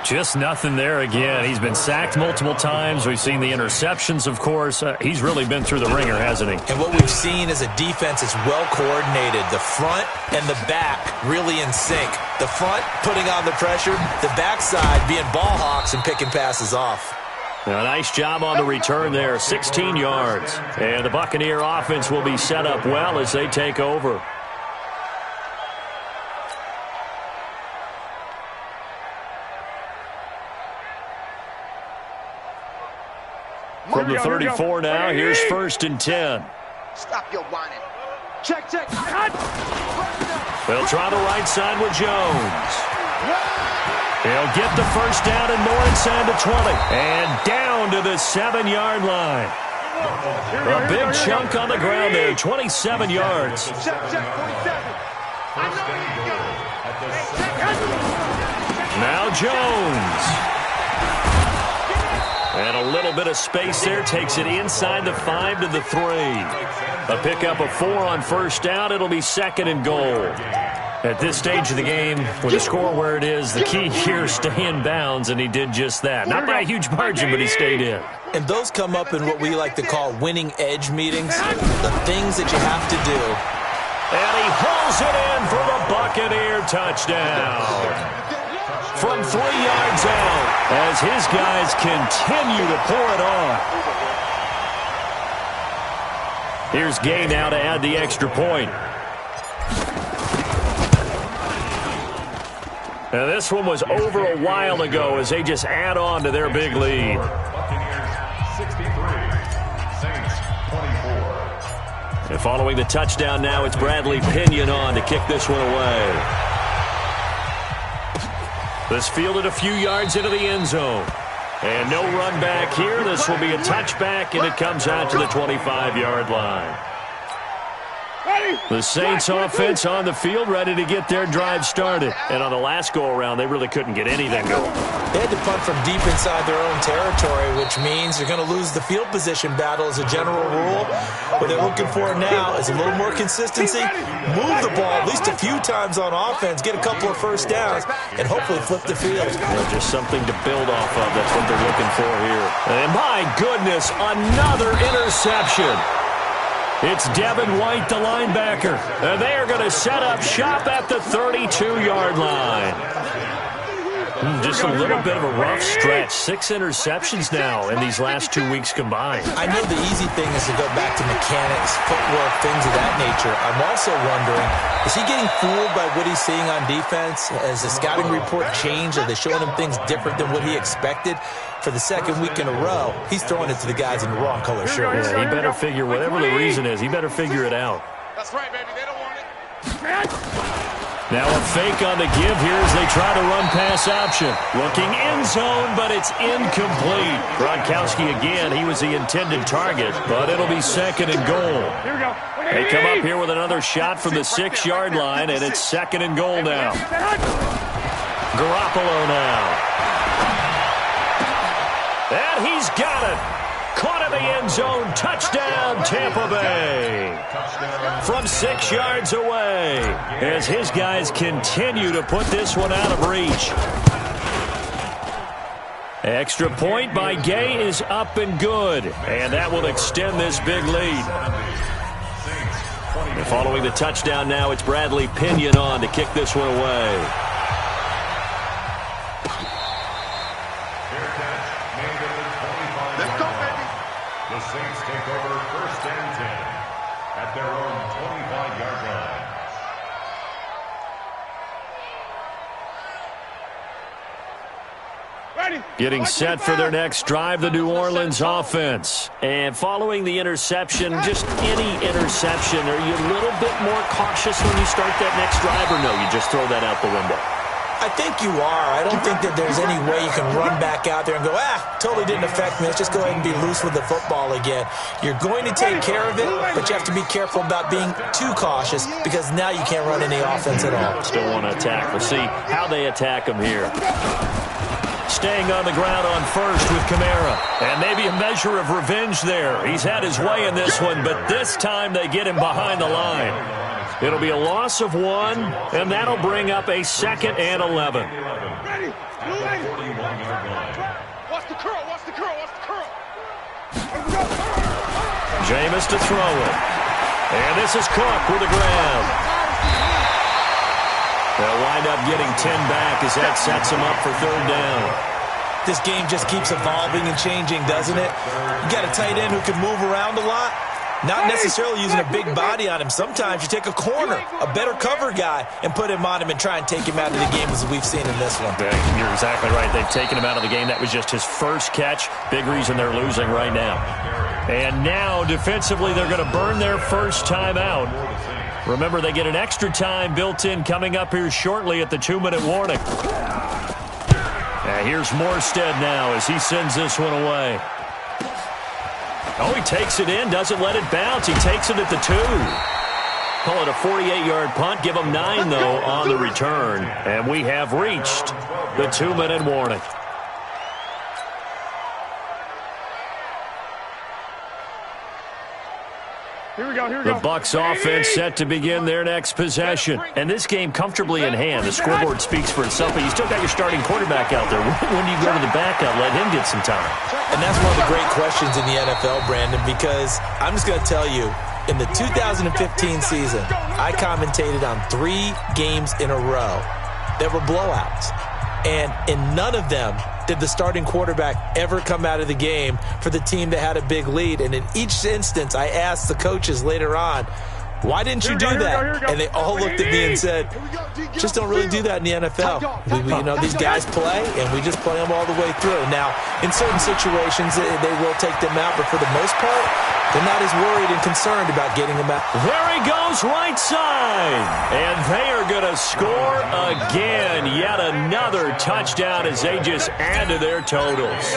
Just nothing there again. He's been sacked multiple times. We've seen the interceptions, of course. He's really been through the ringer, hasn't he? And what we've seen is a defense that's well coordinated. The front and the back really in sync. The front putting on the pressure, the backside being ball hawks and picking passes off. Now, a nice job on the return there, 16 yards. And the Buccaneer offense will be set up well as they take over. From the 34 now, here's 1st and 10. Stop your whining. Check. They'll try the right side with Jones. He'll get the first down and more inside the 20. And down to the 7-yard line. A big chunk on the ground there, 27 yards. Check, 47. I know you Now Jones. And a little bit of space there, takes it inside the 5 to the 3. A pickup of 4 on first down. It'll be 2nd and goal. At this stage of the game, with the score where it is, the key here is stay in bounds, and he did just that. Not by a huge margin, but he stayed in. And those come up in what we like to call winning edge meetings, the things that you have to do. And he hauls it in for the Buccaneer touchdown. From 3 yards out, as his guys continue to pour it on. Here's Gay now to add the extra point. Now this one was over a while ago as they just add on to their big lead. Buccaneers 63, Saints 24. And following the touchdown now, it's Bradley Pinion on to kick this one away. This fielded a few yards into the end zone. And no run back here. This will be a touchback, and it comes out to the 25-yard line. The Saints offense on the field, ready to get their drive started. And on the last go-around, they really couldn't get anything going. They had to punt from deep inside their own territory, which means they're going to lose the field position battle as a general rule. What they're looking for now is a little more consistency, move the ball at least a few times on offense, get a couple of first downs, and hopefully flip the field. Just something to build off of. That's what they're looking for here. And my goodness, another interception. It's Devin White, the linebacker. And they are going to set up shop at the 32-yard line. Just a little bit of a rough stretch. 6 interceptions now in these last 2 weeks combined. I know the easy thing is to go back to mechanics, footwork, things of that nature. I'm also wondering, is he getting fooled by what he's seeing on defense? Has the scouting report changed? Are they showing him things different than what he expected? For the second week in a row, he's throwing it to the guys in the wrong color shirt. Yeah, he better figure, whatever the reason is, he better figure it out. That's right, baby. They don't want it. Now a fake on the give here as they try to run pass option. Looking end zone, but it's incomplete. Gronkowski again, he was the intended target, but it'll be 2nd and goal. Here we go. They come up here with another shot from the 6-yard line, and it's 2nd and goal now. Garoppolo now. And he's got it. Caught in the end zone. Touchdown, Tampa Bay. From 6 yards away as his guys continue to put this one out of reach. Extra point by Gay is up and good. And that will extend this big lead. And following the touchdown now, it's Bradley Pinion on to kick this one away. The Saints take over 1st and 10 at their own 25-yard line. Getting set for their next drive, the New Orleans offense. And following the interception, just any interception, are you a little bit more cautious when you start that next drive, or no, you just throw that out the window? I think you are. I don't think that there's any way you can run back out there and go, totally didn't affect me. Let's just go ahead and be loose with the football again. You're going to take care of it, but you have to be careful about being too cautious because now you can't run any offense at all. Still want to attack. We'll see how they attack them here. Staying on the ground on first with Kamara. And maybe a measure of revenge there. He's had his way in this one, but this time they get him behind the line. It'll be a loss of 1, and that'll bring up a 2nd and 11. Ready. Watch the curl. Watch the curl. Watch the curl. Jameis to throw it. And this is Cook with a grab. They'll wind up getting 10 back as that sets them up for 3rd down. This game just keeps evolving and changing, doesn't it? You got a tight end who can move around a lot. Not necessarily using a big body on him. Sometimes you take a corner, a better cover guy, and put him on him and try and take him out of the game as we've seen in this one. You're exactly right. They've taken him out of the game. That was just his first catch. Big reason they're losing right now. And now, defensively, they're going to burn their first time out. Remember, they get an extra time built in coming up here shortly at the 2-minute warning. And here's Morstead now as he sends this one away. Oh, he takes it in, doesn't let it bounce. He takes it at the 2. Call it a 48-yard punt. Give them 9, though, on the return. And we have reached the 2-minute warning. Here we go. The Bucs offense set to begin their next possession. And this game comfortably in hand. The scoreboard speaks for itself, but you still got your starting quarterback out there. When do you go to the backup, let him get some time? And that's one of the great questions in the NFL, Brandon, because I'm just going to tell you, in the 2015 season, I commentated on 3 games in a row. There were blowouts. And in none of them did the starting quarterback ever come out of the game for the team that had a big lead. And in each instance, I asked the coaches later on, why didn't you do that? And they all looked at me and said, just don't really do that in the NFL. These guys play, and we just play them all the way through. Now, in certain situations, they will take them out, but for the most part, they're not as worried and concerned about getting them out. There he goes, right side. And they are going to score again. Yet another touchdown as they just add to their totals.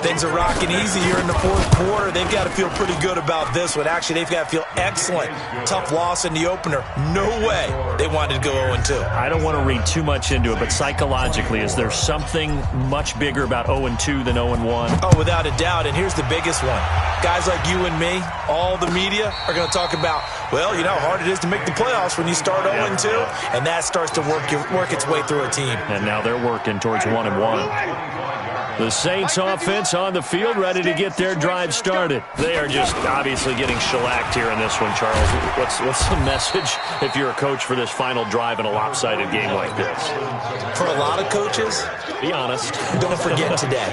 Things are rocking easy here in the 4th quarter. They've got to feel pretty good about this one. Actually, they've got to feel excellent. Tough loss in the opener. No way they wanted to go 0-2. I don't want to read too much into it, but psychologically, is there something much bigger about 0-2 than 0-1? Oh, without a doubt. And here's the biggest one. Guys like you and me, all the media, are going to talk about, well, you know how hard it is to make the playoffs when you start 0-2, and that starts to work its way through a team. And now they're working towards 1-1. The Saints offense on the field, ready to get their drive started. They are just obviously getting shellacked here in this one, Charles. What's the message if you're a coach for this final drive in a lopsided game like this? For a lot of coaches, be honest, don't forget today.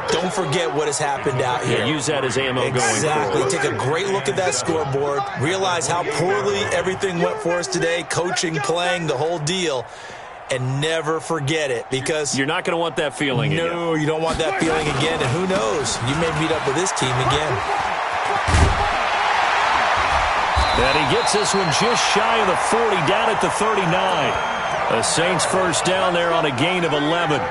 Don't forget what has happened out here. Yeah, use that as ammo going forward. Exactly. Take a great look at that scoreboard. Realize how poorly everything went for us today. Coaching, playing, the whole deal. And never forget it, because you're not going to want that feeling again. No, you don't want that feeling again. And who knows? You may meet up with this team again. And he gets this one just shy of the 40, down at the 39. The Saints first down there on a gain of 11.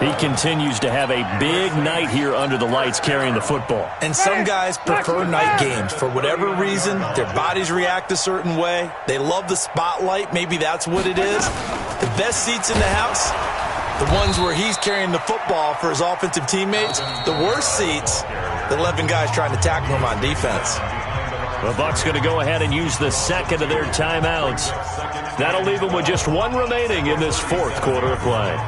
He continues to have a big night here under the lights carrying the football. And some guys prefer night games. For whatever reason, their bodies react a certain way. They love the spotlight. Maybe that's what it is. The best seats in the house, the ones where he's carrying the football for his offensive teammates. The worst seats, the 11 guys trying to tackle him on defense. The Bucs going to go ahead and use the second of their timeouts. That'll leave them with just 1 remaining in this 4th quarter of play.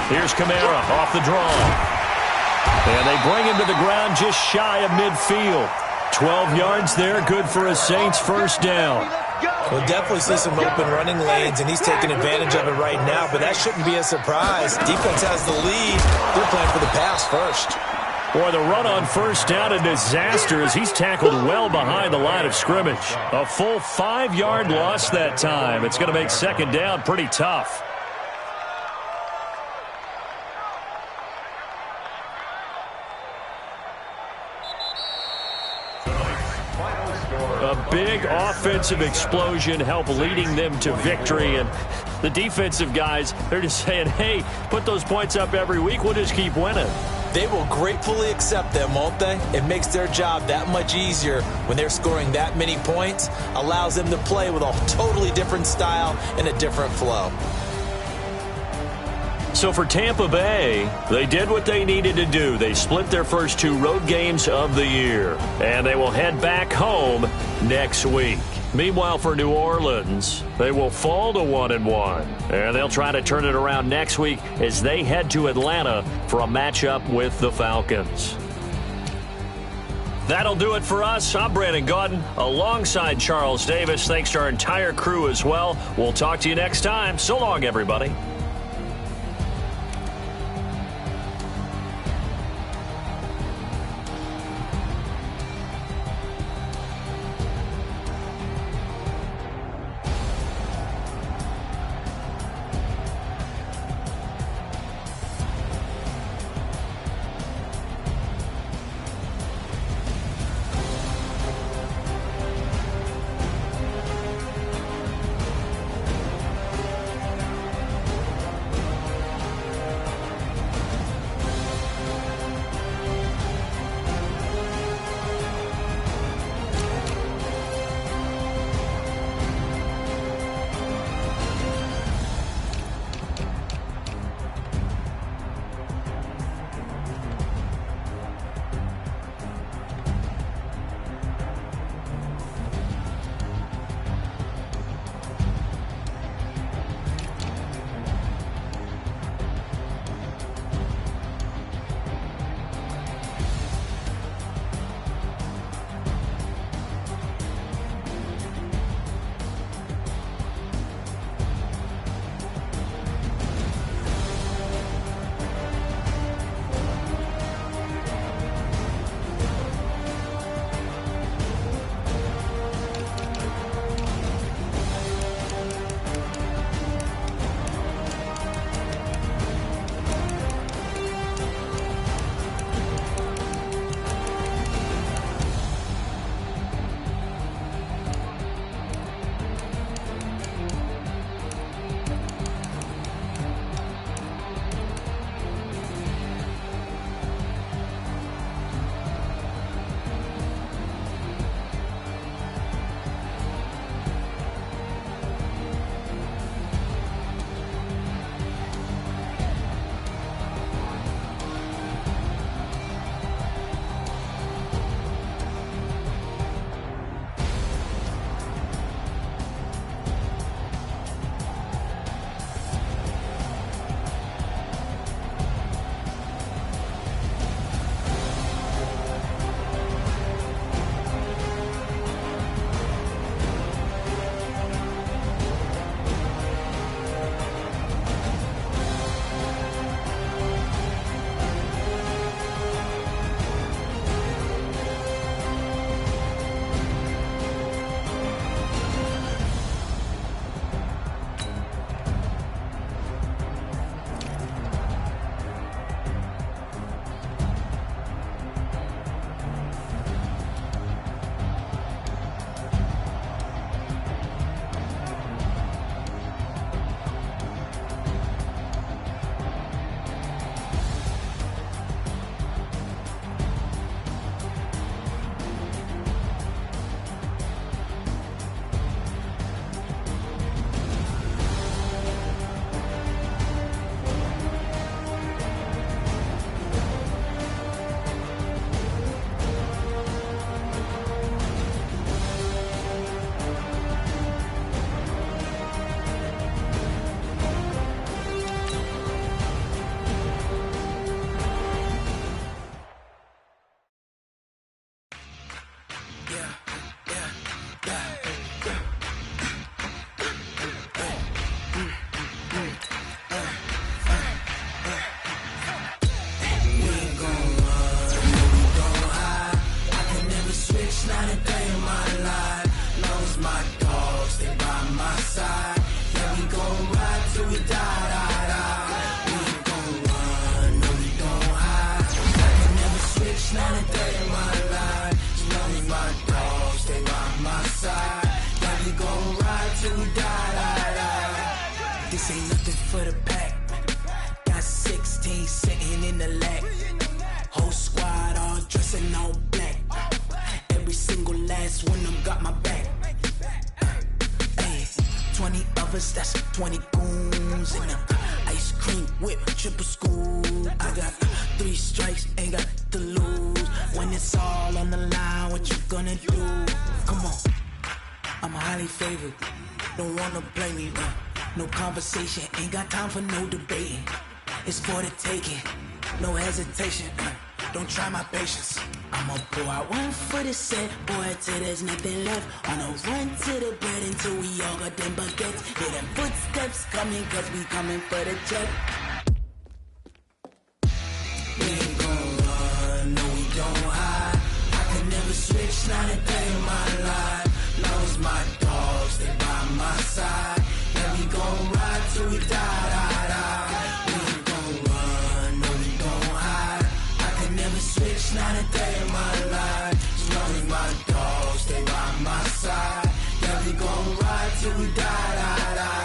Here's Kamara off the draw. And they bring him to the ground just shy of midfield. 12 yards there, good for a Saints first down. We'll definitely see some open running lanes, and he's taking advantage of it right now, but that shouldn't be a surprise. Defense has the lead. They're playing for the pass first. Boy, the run on first down, a disaster as he's tackled well behind the line of scrimmage. A full 5-yard loss that time. It's going to make second down pretty tough. A big offensive explosion helped leading them to victory. And the defensive guys, they're just saying, hey, put those points up every week. We'll just keep winning. They will gratefully accept them, won't they? It makes their job that much easier when they're scoring that many points. Allows them to play with a totally different style and a different flow. So for Tampa Bay, they did what they needed to do. They split their first 2 road games of the year, and they will head back home next week. Meanwhile, for New Orleans, they will fall to 1-1, and they'll try to turn it around next week as they head to Atlanta for a matchup with the Falcons. That'll do it for us. I'm Brandon Gaudin alongside Charles Davis. Thanks to our entire crew as well. We'll talk to you next time. So long, everybody. it's all on the line, what you gonna do? Come on, I'm highly favored. Don't wanna blame me, no conversation, ain't got time for no debating. It's for the taking, no hesitation. Don't try my patience. I'ma pour out one for the set, boy, till there's nothing left. On a run to the bread until we all got them baguettes. Hear them footsteps coming, cause we coming for the jet. We ain't gon' run, no we don't hide. I can never switch, not a day in my life. Long as my dogs, they by my side. Yeah, we gon' ride till we die, die, die. We ain't gon' run, no we don't hide. I can never switch, not a day in my life. As long as my dogs, they by my side. Yeah, we gon' ride till we die, die, die.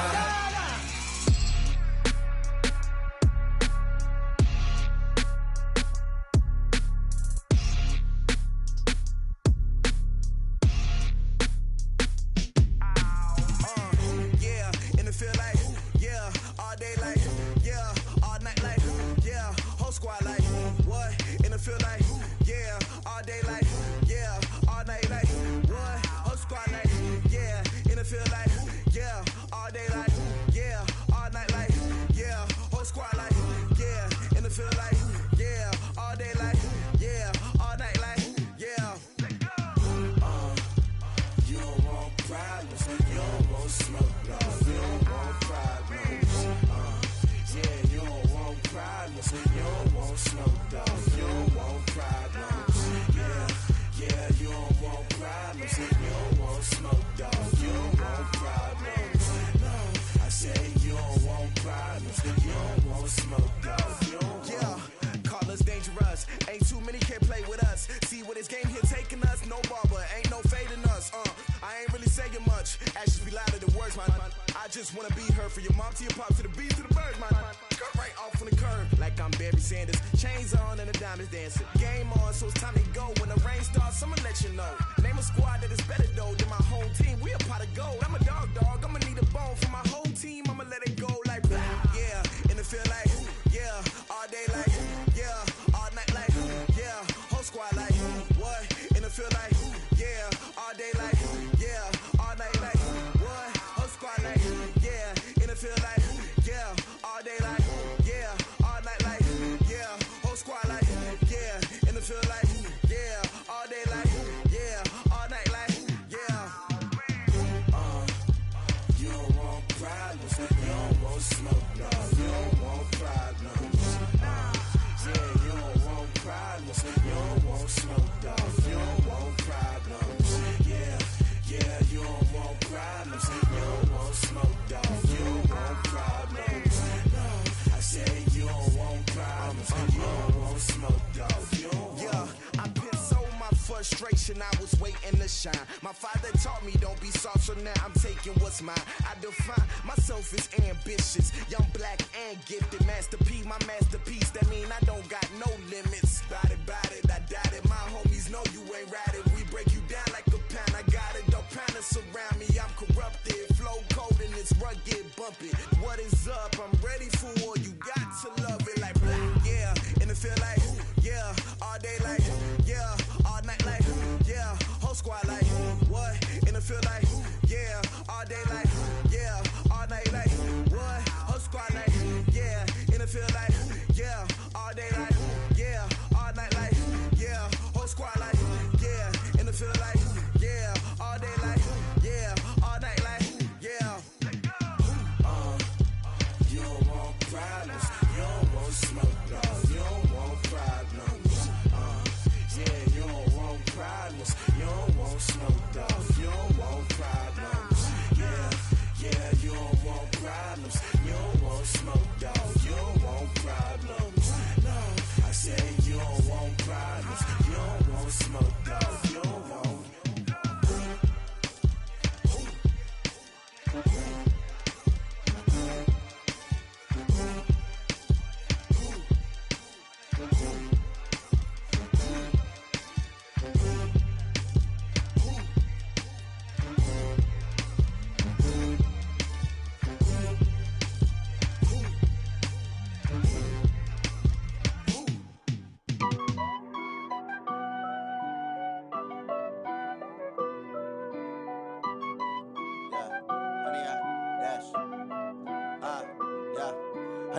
I was waiting to shine. My father taught me don't be soft, so now I'm taking what's mine. I define myself as ambitious, young, black, and gifted. Masterpiece, my masterpiece. That mean I don't got no limits. Bout it, I doubt it. My homies know you ain't ratted. We break you down like a pound. I got it, don't pound us around me. I'm corrupted, flow cold and it's rugged, bumpy. What is up? I'm ready for war. You got to love it like black, yeah. And it feel like, yeah, all day like, yeah, all night like, yeah, whole squad like, what? And it feel like, yeah, all day like, yeah, all night like, what? Whole squad like, yeah, and it feel like, yeah, all day like, yeah, all night like, yeah, whole squad like, yeah, and it feel like, yeah, all day like, yeah, all night like, yeah.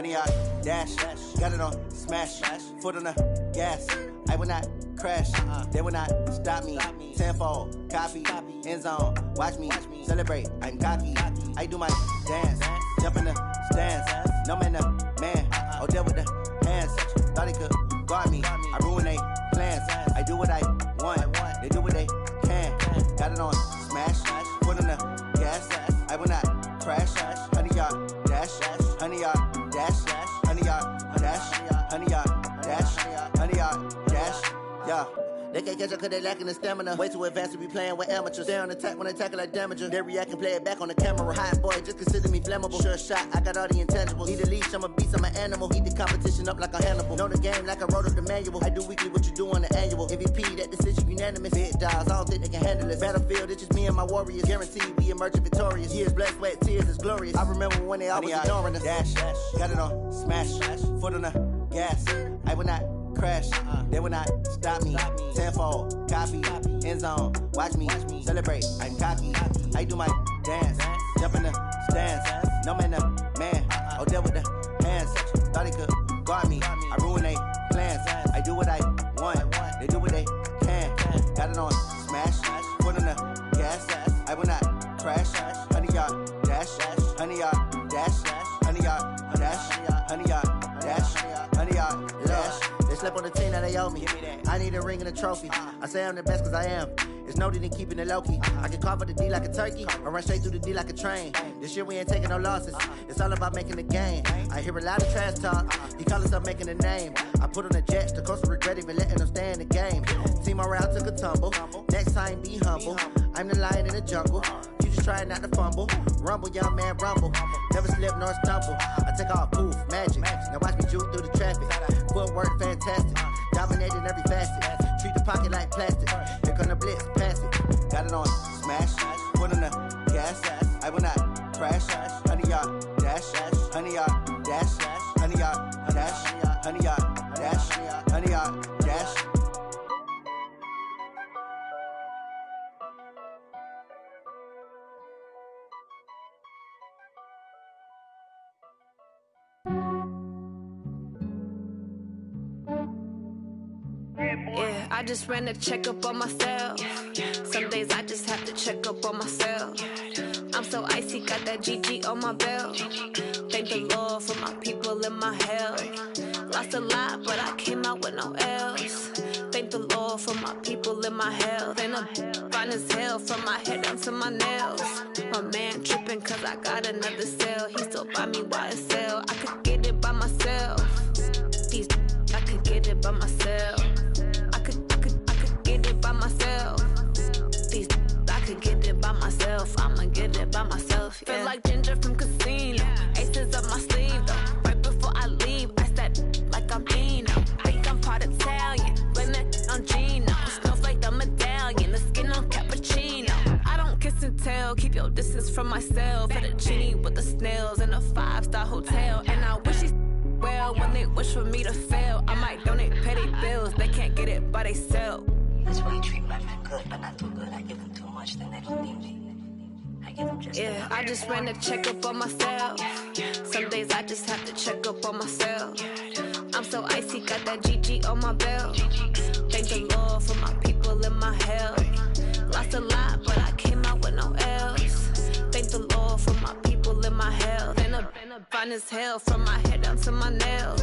100-yard dash. Got it on smash. Foot on the gas. I will not crash. They will not stop me. Tenfold, copy, end zone. Watch me celebrate. I'm cocky. I do my dance. Jump in the stands. No man, the man. Oh, there with the hands. Thought he could guard me. I ruin they plans. I do what I want. They do what they can. Got it on smash. Foot on the gas. I will not crash. 100-yard dash. 100-yard dash. 100-yard dash. 100-yard dash. 100-yard dash. Yeah. They can't catch up cause they lacking the stamina. Way too advanced to be playing with amateurs. Stay on attack when they tackle like damager. They react and play it back on the camera. Hot boy, just consider me flammable. Sure shot, I got all the intangibles. Need a leash, I'm a beast, I'm an animal. Heat the competition up like a Hannibal. Know the game like I wrote up the manual. I do weekly what you do on the annual. MVP, that decision unanimous. Big dogs, I don't think they can handle it. Battlefield, it's just me and my warriors. Guaranteed we emerge victorious. Years, blood, sweat, tears, it's glorious. I remember when they always ignoring us. Dash, got it on smash. Foot on the gas. I will not crash. They will not stop me. Tenfold, copy, end zone. Watch me celebrate. I'm cocky. I do my dance. Jump in the stands. No man, the man. Oh, there with the hands. Thought he could guard me. I ruin they plans. I do what I want. They do what they can. Got it on smash. Foot on the gas. I will not crash. 100-yard dash. 100-yard dash. 100-yard dash. 100-yard dash. 100-yard dash. They slept on the team that they owe me. I need a ring and a trophy. I say I'm the best cause I am. It's noted in keeping it low-key. I can carve up the D like a turkey or run straight through the D like a train. This year we ain't taking no losses. It's all about making the game. I hear a lot of trash talk. He call himself making a name. I put on the Jets. The coach will regret even letting them stay in the game. Team morale took a tumble. Next time be humble. I'm the lion in the jungle. You just try not to fumble. Rumble, young man, rumble. Never slip nor stumble. I take off, poof, magic. Now watch me juke through the traffic. Footwork fantastic. Dominating every facet. Treat the pocket like plastic. Here come the blitz, pass it. Got it on smash. Foot on the gas. I will not crash. 100-yard dash. 100-yard dash. 100-yard dash. 100-yard dash. 100-yard dash. Yeah, I just ran a checkup on myself. Some days I just have to check up on myself. I'm so icy, got that GG on my belt. Thank the Lord for my people in my hell. Lost a lot, but I came out with no L's. Thank the Lord for my people in my health. And I'm fine as hell from my head down to my nails. My man tripping cause I got another cell. He still buy me YSL. I could get it by myself. These I could get it by myself. I could get it by myself. These I could get it by myself. I'ma get it by myself. Yeah. Feel like Ginger from Casino. Aces up my sleeve though. Right before I leave, I said like I'm Dino. Think I'm part Italian. Blame it on Gino. Smells like the medallion. The skin on cappuccino. I don't kiss and tell. Keep your distance from myself. For the genie with the snails in a 5-star hotel. And I wish he's well when they wish for me to fail. I might donate petty bills. They can't get it by they sell. That's why you treat my men good, but not too good. I give them too much, then they don't need me. I give them just yeah, I just ran a checkup on myself. Some days I just have to check up on myself. I'm so icy, got that GG on my belt. Thank the Lord for my people in my hell. Lost a lot, but I came out with no L's. Thank the Lord for my people in my health. And I'm fine as hell from my head down to my nails.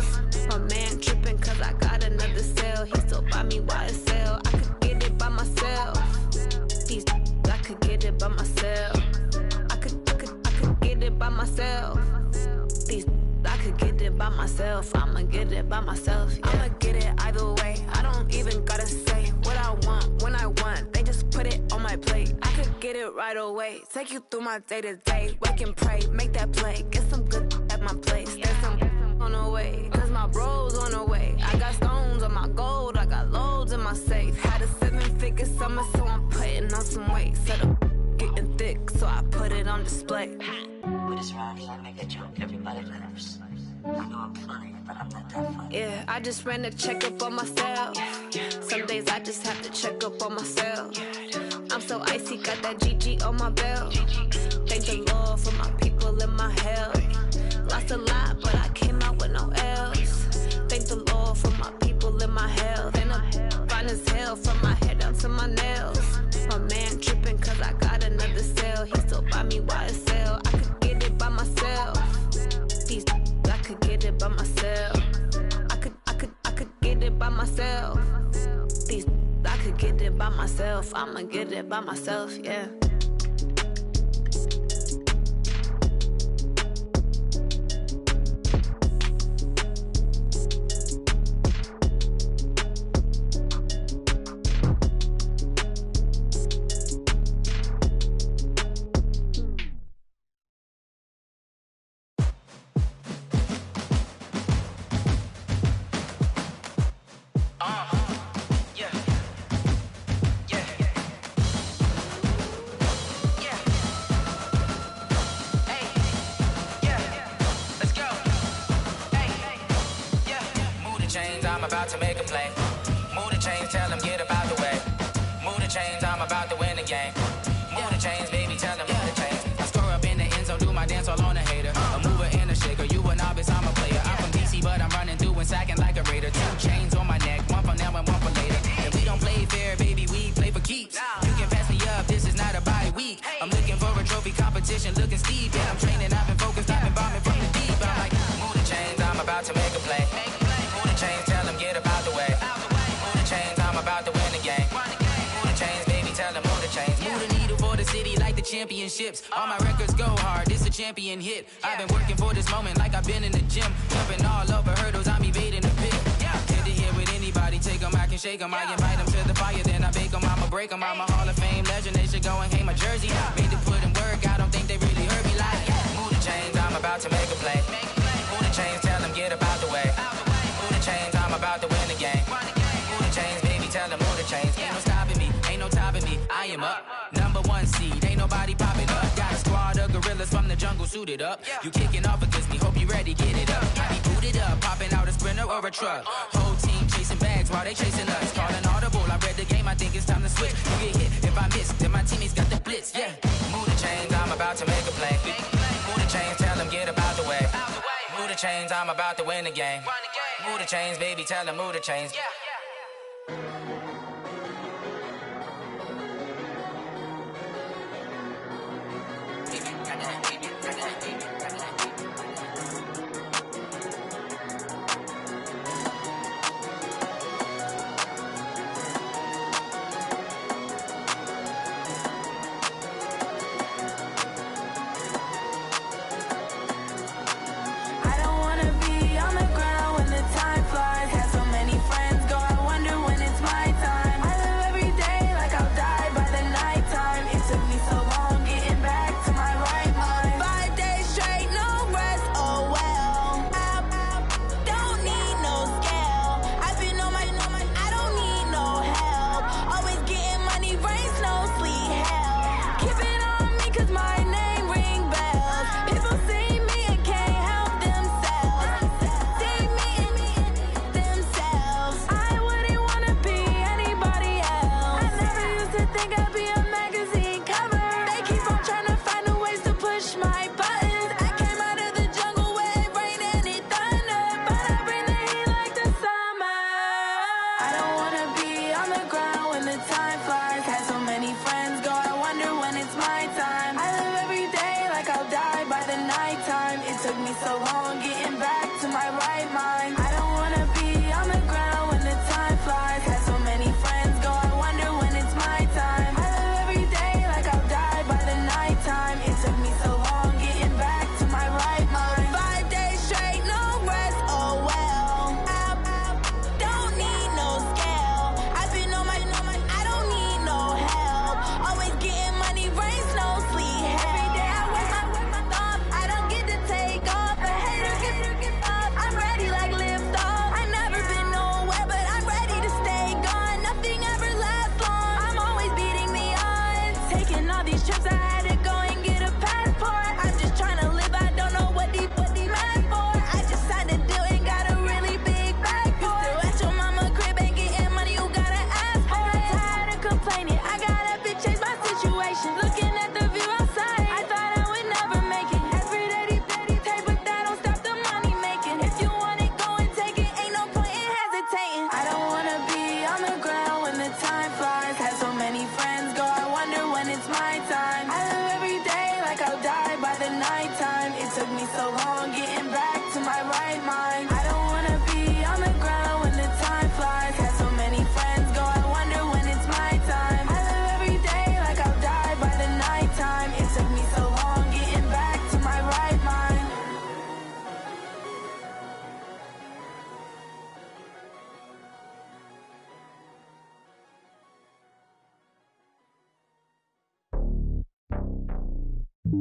My man tripping cause I got another cell. He still buy me YSL. I could get it by myself. These I could get it by myself. I could get it by myself. These I could get it by myself. I'ma get it by myself. Yeah. I'ma get it either way. I don't even gotta say what I want when I want. They just put it on my plate. I could get it right away. Take you through my day to day. Wake and pray, make that play. Get some good at my place. There's some on the way. Cause my bro's on the way. I got stones on my gold. I got loads in my safe. Had a 7-figure summer, so I'm putting on some weight. Set up getting thick, so I put it on display. With this round here, I make a joke. Everybody laughs. I know I'm funny, but I'm not that funny. Yeah, I just ran a checkup on myself. Some days I just have to check up on myself. I'm so icy, got that GG on my belt. Thank the Lord for my people in my hell. Lost a lot, but I came out no L's. Thank the Lord for my people in my health. And I'm fine as hell from my head down to my nails. My man tripping cause I got another cell. He still buy me YSL. I could get it by myself. These I could get it by myself. I could get it by myself. These I could get it by myself. I'ma get it by myself, yeah. I'm about to make a play. Move the chains, tell them get about the way. Move the chains, I'm about to win the game. Move the chains, baby, tell them move the chains. I score up in the end zone, do my dance all on a hater. A mover and a shaker, you a novice, I'm a player. I'm from DC, but I'm running through and sacking like a raider. 2 chains on my neck, one for now and one for later. And we don't play fair, baby, we play for keeps. You can pass me up, this is not a bye week. I'm looking for a trophy competition, looking steep. Yeah, I'm training, I've been focused, I've been bombing from the deep. I'm like, move the chains, I'm about to make a play. Move the chains, tell them get about the way. Move the chains, I'm about to win the game. Move the chains, baby, tell them move the chains. Move the needle for the city like the championships. All my records go hard, this a champion hit. I've been working for this moment like I've been in the gym. Jumping all over hurdles, I'm evading the pit. Get to here with anybody, take them, I can shake them. I invite them to the fire, then I bake them, I'ma break them. I'm a Hall of Fame legend, they should go and hang my jersey. Made to put in work, I don't think they really heard me like. Move the chains, I'm about to make a play. Move the chains, tell them get about the way. Move the chains, I'm about to win the game. Move the chains, baby, tell them move the chains. Ain't no stopping me, ain't no topping me. I am up, #1 seed, ain't nobody popping up. Got a squad of gorillas from the jungle suited up. You kicking off against me, hope you ready, get it up. I be booted up, popping out a Sprinter or a truck. Whole team chasing bags while they chasing us. Calling audible, I read the game, I think it's time to switch. You get hit, if I miss, then my teammates got the blitz, yeah. Move the chains, I'm about to make a play. Move the chains, tell them get about the way. Move the chains, I'm about to win the game. Move the chains, baby, tell them move the chains. Scale. It's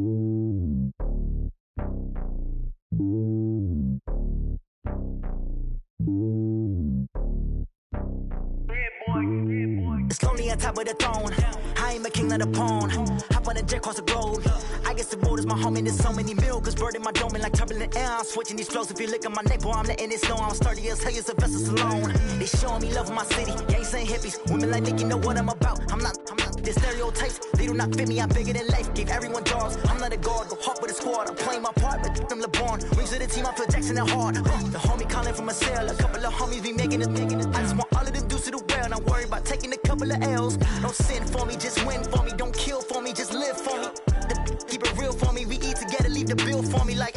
lonely on top of the throne. I ain't a king of the pawn. Hop on a jet across the globe. I guess the road is my home and there's so many milkers burning my dome and like turbulent air. I'm switching these flows. If you look at my neck, boy, I'm letting it snow. I'm sturdy as hell, it's a vessel alone. They showing me love in my city. Yeah, ain't saying hippies. Women like Nick, you know what I'm about. I'm not. The stereotypes, they do not fit me. I'm bigger than life. Gave everyone dogs. I'm not a guard. Go hard with a squad. I'm playing my part, but them LeBron. Rings to the team, I feel Jackson and hard. The homie calling from a cell. A couple of homies be making it. I just want all of them dudes to the well. Not worried about taking a couple of L's. Don't sin for me, just win for me. Don't kill for me, just live for me. Keep it real for me. We eat together, leave the bill for me like.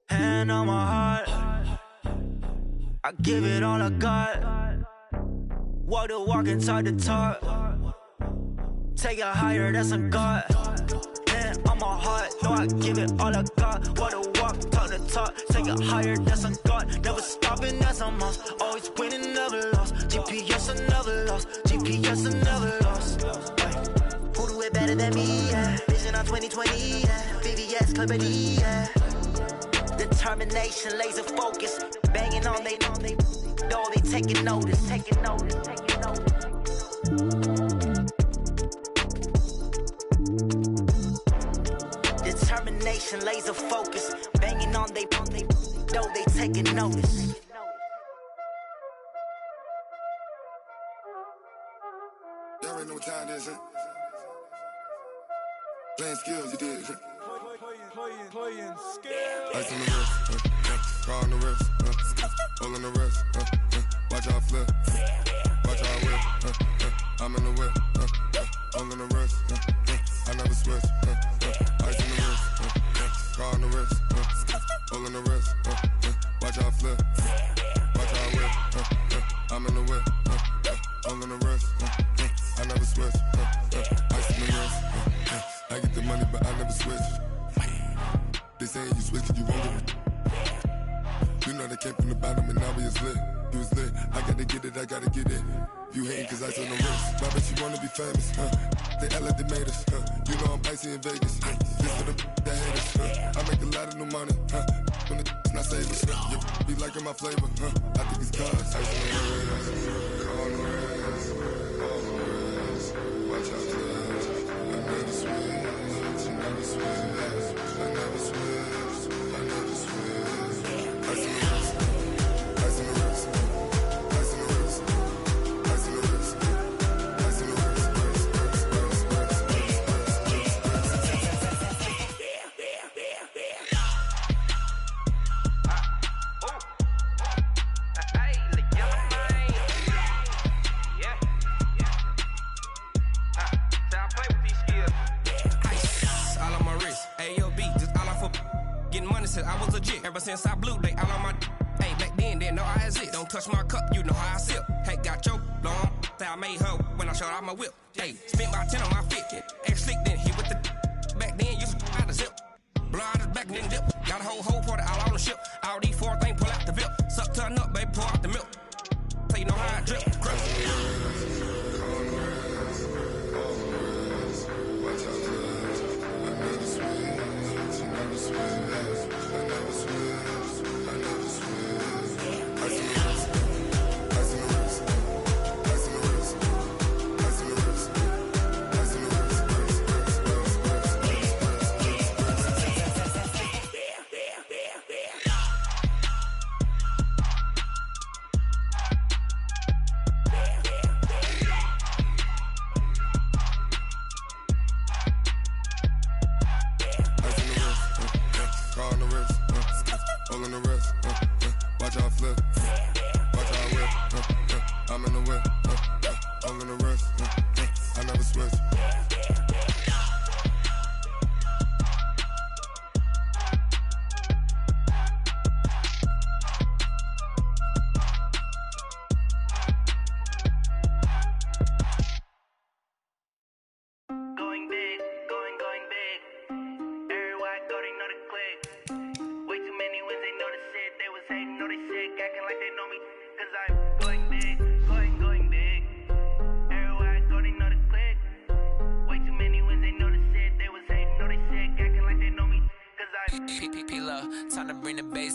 Hand on my heart, I give it all I got. Walk the walk and talk the talk. Take it higher, that's a God. Hand on my heart, no, I give it all I got. Walk the walk, talk the talk. Take it higher, that's a God. Never stopping, that's a must. Always winning, never lost. GPS, I never lost. GPS, I never lost. Who do it better than me? Yeah. Vision on 2020. Yeah. VVS, Clippity. Yeah. Determination, laser focus. Banging on they know they taking notice. Taking notice. Taking notice. Determination, laser focus. Banging on they know they taking notice. Y'all already know what time it is, huh? Playing skills, you did. Playing skills. Ice on the wrist, car on the wrist, hole on the wrist, watch out flip, watch out whip, I'm in the whip, hole on the wrist, I never switch, ice on the wrist, car on the wrist, hole on the wrist, watch out flip, watch out whip, I'm in the whip, hole on the wrist, I never switch, ice on the wrist, I get the money but I never switch. They saying you switch and you won't get it. You know they came from the bottom and now we is lit. You was lit, I gotta get it, I gotta get it. You hating cause ice on the wrist. I bet you wanna be famous, They act like they made us, You know I'm icy in Vegas, This for the that hate us, I make a lot of new money, When the not save us, You be liking my flavor, I think it's cause ice on the wrist, on the wrist, on the wrist. Watch out for this, I never switch, I never switch. I never switch, I never switch. Ice in the wrist, ice in the wrist, ice in the wrist, ice in the wrist, ice in the wrist, I was legit. Ever since I blew, they all on my hey, back then, didn't know I exist. Don't touch my cup, you know how I sip. Hey, got your long, say I made her when I showed out my whip. Hey, spent about 10 on my fit. Ex slick, then hit with the back then, used to out the zip. Blow out his back, then dip. Got a whole party all on the ship. All these four things, pull out the VIP. Suck, turn up, baby, pour out the milk. So you know how I drip.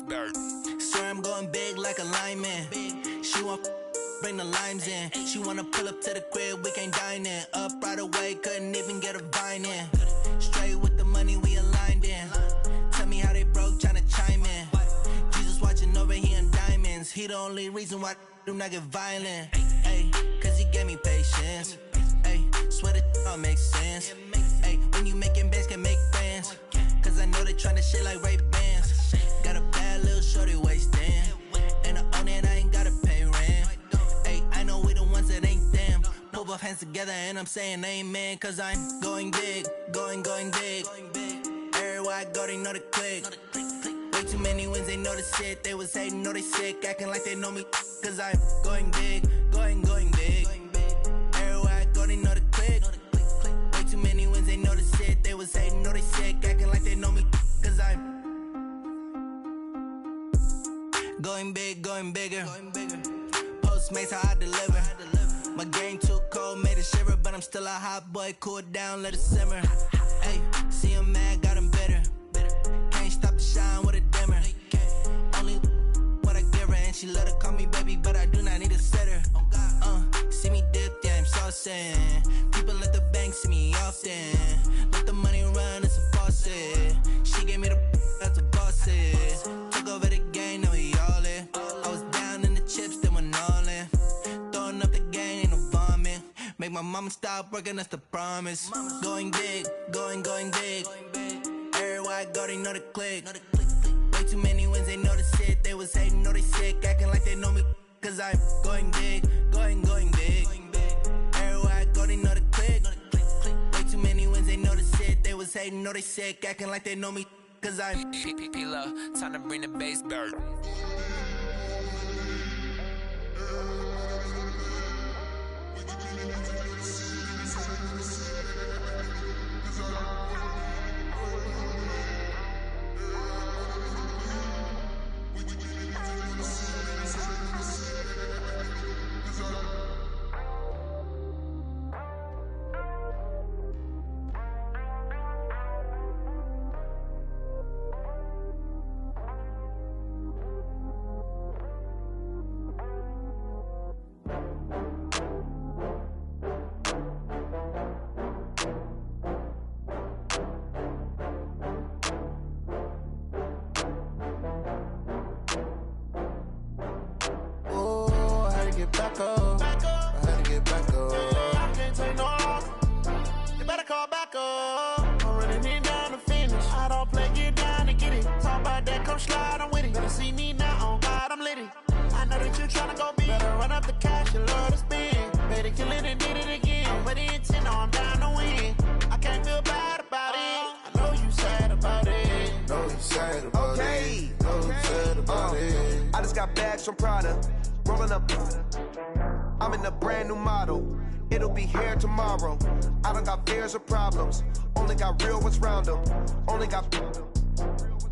bird. Swear I'm going big like a lineman. She want bring the limes in. She wanna pull up to the crib, we can't dine in. Up right away, couldn't even get a vine in. Straight with the money we aligned in. Tell me how they broke, tryna chime in. Jesus watching over here in diamonds. He the only reason why I do not get violent. Ay, cause he gave me patience. Ay, swear that all makes sense. Ay, when you making bands, can make friends. Cause I know they tryna shit like Ray-Bans. Got a bad little shorty wasting. And I own it, I ain't gotta pay rent. Ay, I know we the ones that ain't them. Put both hands together and I'm saying amen. Cause I'm going big, going big. Everywhere I go, they know the click. Way too many wins, they know the shit. They was hating, know they sick, acting like they know me. Cause I'm going big, going big. Everywhere I go, they know the click. Way too many wins, they know the shit. They was hating, know they sick, acting like they know me. Cause I'm going big, going bigger. Postmates, how I deliver. My game too cold, made it shiver. But I'm still a hot boy, cool down, let it simmer. Hey, see him mad, got him bitter. Can't stop the shine with a dimmer. Only what I give her, and she let her call me baby, but I do not need a sitter. See me dip, yeah, I'm saucing. People at the bank see me often. Let the money run, it's a faucet. She gave me the that's a faucet. Took over the game, now we all in. I was down in the chips, then went all in. Throwing up the game, ain't no vomit. Make my mama stop working, that's the promise. Going big, going big. Everywhere I go, they know the click. Way too many wins, they know the shit. They was hating, know they sick, acting like they know me. Cause I'm going big, going big. Everywhere I go, they know the click. Way too many wins, they know the shit. They was hating, know they sick, acting like they know me. Cause I'm P-Love, time to bring the bass bird. back up. I had to get back up. I can't take no loss. You better call back up. I'm running it down to finish. I don't play, get down to get it. Talk about that, come slide, I'm with it. Better see me now, on God, I'm litty. I know that you tryna go big. Better run up the cash, you love to spend. Better kill it and did it again. I'm with the intent, no, I'm down to win. I can't feel bad about it. I know you sad about it. Know you sad about it. Know you sad about it. I just got bags from Prada. Rolling up. I'm in a brand new model. It'll be here tomorrow. I don't got fears or problems. Only got real ones round them. Only got.